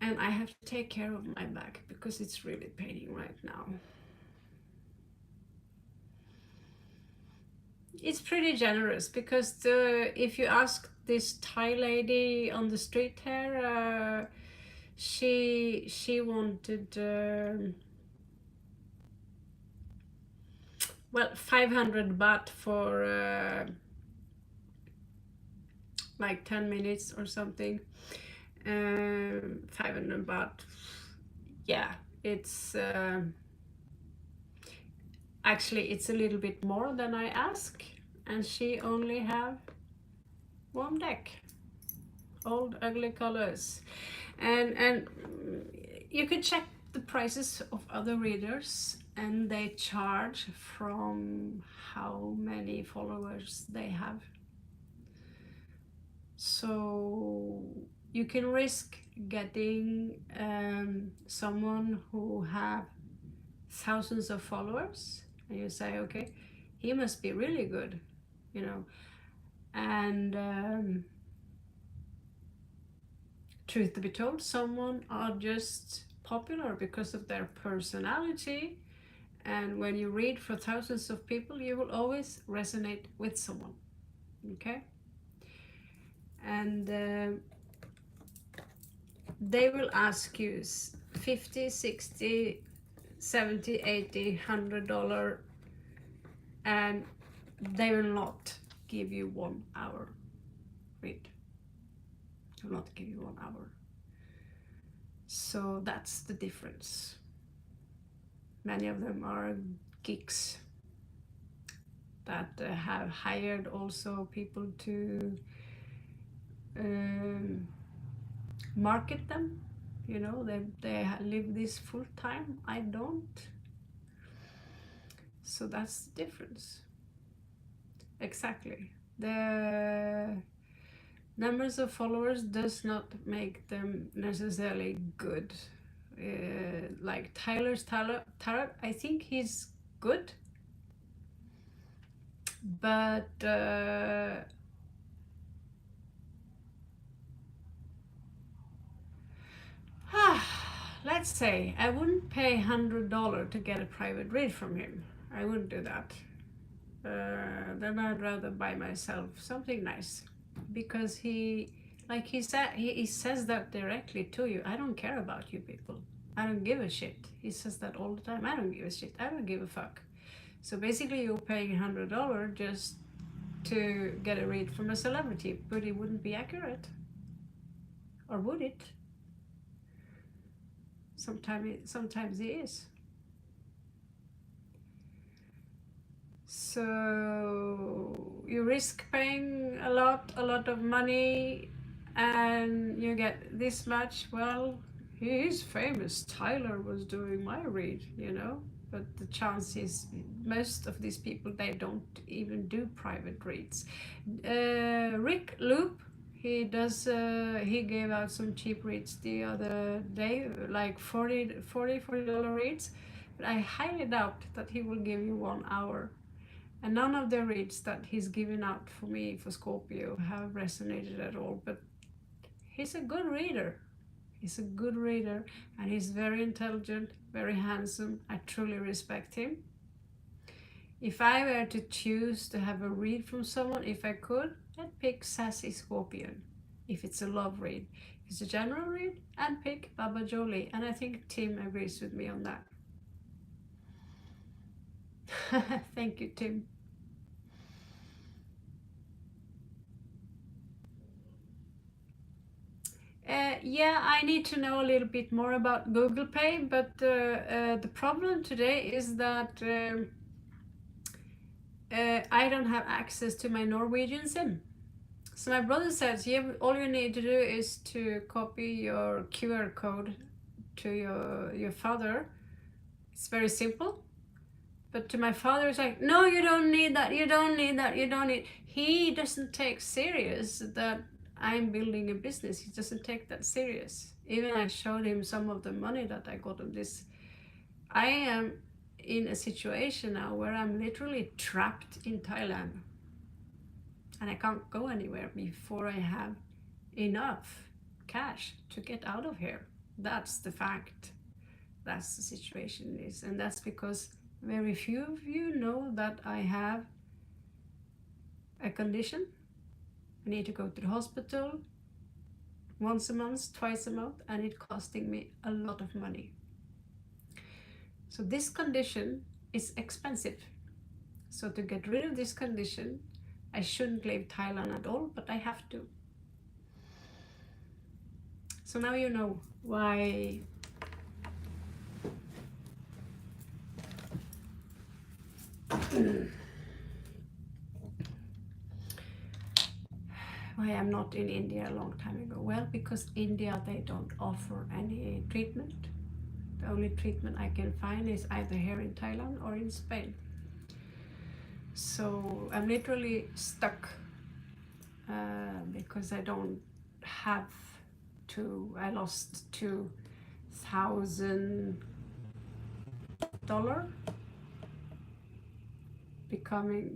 And I have to take care of my back because it's really paining right now. It's pretty generous because if you ask this Thai lady on the street here, she wanted well, 500 baht for like 10 minutes or something. 500 baht. Yeah, it's actually it's a little bit more than I ask, and she only have one deck, old ugly colors, and you could check the prices of other readers, and they charge from how many followers they have. So you can risk getting someone who have thousands of followers, and you say, okay, he must be really good, you know. And truth to be told, someone are just popular because of their personality, and when you read for thousands of people, you will always resonate with someone, okay? And they will ask you 50, 60, 70, 80, $100, and they will not give you 1 hour read. They will not give you 1 hour. So that's the difference. Many of them are geeks that have hired also people to market them. You know, they live this full time. I don't. So that's the difference. Exactly. The numbers of followers does not make them necessarily good. Like Tyler's Tarot, I think he's good, but let's say I wouldn't pay $100 to get a private read from him. I wouldn't do that. Then I'd rather buy myself something nice, because he says that directly to you. I don't care about you people. I don't give a shit. He says that all the time. I don't give a shit. I don't give a fuck. So basically you're paying $100 just to get a read from a celebrity, but it wouldn't be accurate. Or would it? Sometimes it is. So you risk paying a lot of money and you get this much. Well, he is famous. Tyler was doing my read, you know, but the chance is most of these people, they don't even do private reads. Rick Loop, he gave out some cheap reads the other day, like $40 reads, but I highly doubt that he will give you 1 hour. And none of the reads that he's given out for me for Scorpio have resonated at all, but he's a good reader. He's a good reader, and he's very intelligent, very handsome. I truly respect him. If I were to choose to have a read from someone, if I could, I'd pick Sassy Scorpion. If it's a love read. If it's a general read, I'd pick Baba Jolie. And I think Tim agrees with me on that. Thank you, Tim. Yeah, I need to know a little bit more about Google Pay, but the problem today is that I don't have access to my Norwegian SIM. So my brother says, yeah, all you need to do is to copy your QR code to your father. It's very simple. But to my father, it's like, no, you don't need that, you don't need that, you don't need. He doesn't take serious that I'm building a business. He doesn't take that serious. Even I showed him some of the money that I got on this. I am in a situation now where I'm literally trapped in Thailand. And I can't go anywhere before I have enough cash to get out of here. That's the fact. That's the situation is. And that's because very few of you know that I have a condition. I need to go to the hospital once a month, twice a month, and it's costing me a lot of money. So this condition is expensive. So to get rid of this condition, I shouldn't leave Thailand at all, but I have to. So now you know why I'm not in India a long time ago. Well, because India, they don't offer any treatment. The only treatment I can find is either here in Thailand or in Spain. So I'm literally stuck because I don't have to. I lost $2,000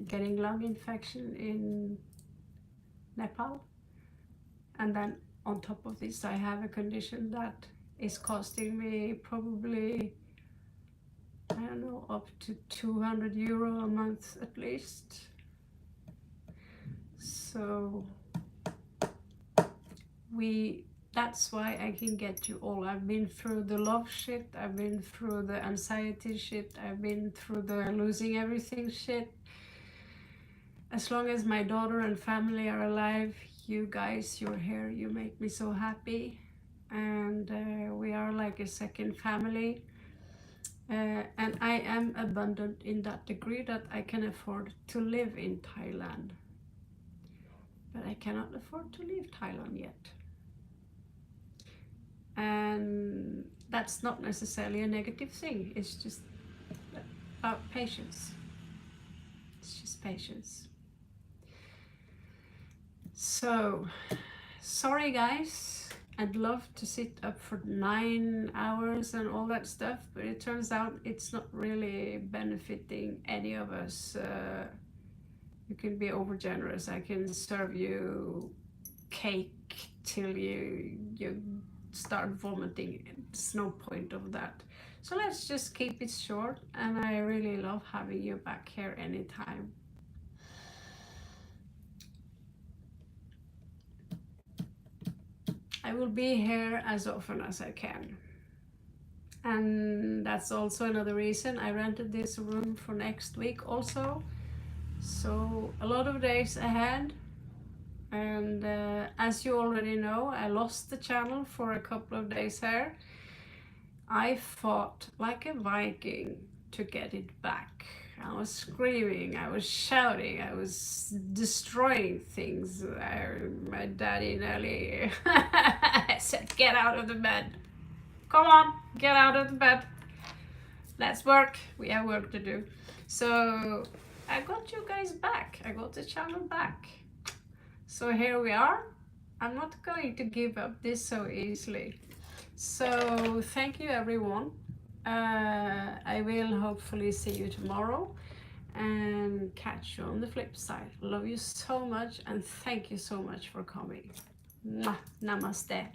getting lung infection in Nepal, and then on top of this I have a condition that is costing me probably, I don't know, up to €200 a month at least. So that's why I can get you all. I've been through the love shit, I've been through the anxiety shit, I've been through the losing everything shit. As long as my daughter and family are alive, you guys, you're here, you make me so happy. And we are like a second family. And I am abundant in that degree that I can afford to live in Thailand. But I cannot afford to leave Thailand yet. And that's not necessarily a negative thing. It's just about patience. It's just patience. So, sorry guys, I'd love to sit up for 9 hours and all that stuff, but it turns out it's not really benefiting any of us. You can be over generous. I can serve you cake till you start vomiting. There's no point of that. So let's just keep it short, and I really love having you back here anytime. I will be here as often as I can. And that's also another reason I rented this room for next week also. So a lot of days ahead. And as you already know, I lost the channel for a couple of days here. I fought like a Viking to get it back. I was screaming, I was shouting, I was destroying things. My daddy nearly said, get out of the bed. Come on, get out of the bed. Let's work. We have work to do. So I got you guys back. I got the channel back. So here we are. I'm not going to give up this so easily. So thank you everyone. I will hopefully see you tomorrow and catch you on the flip side. Love you so much and thank you so much for coming. Mwah. Namaste.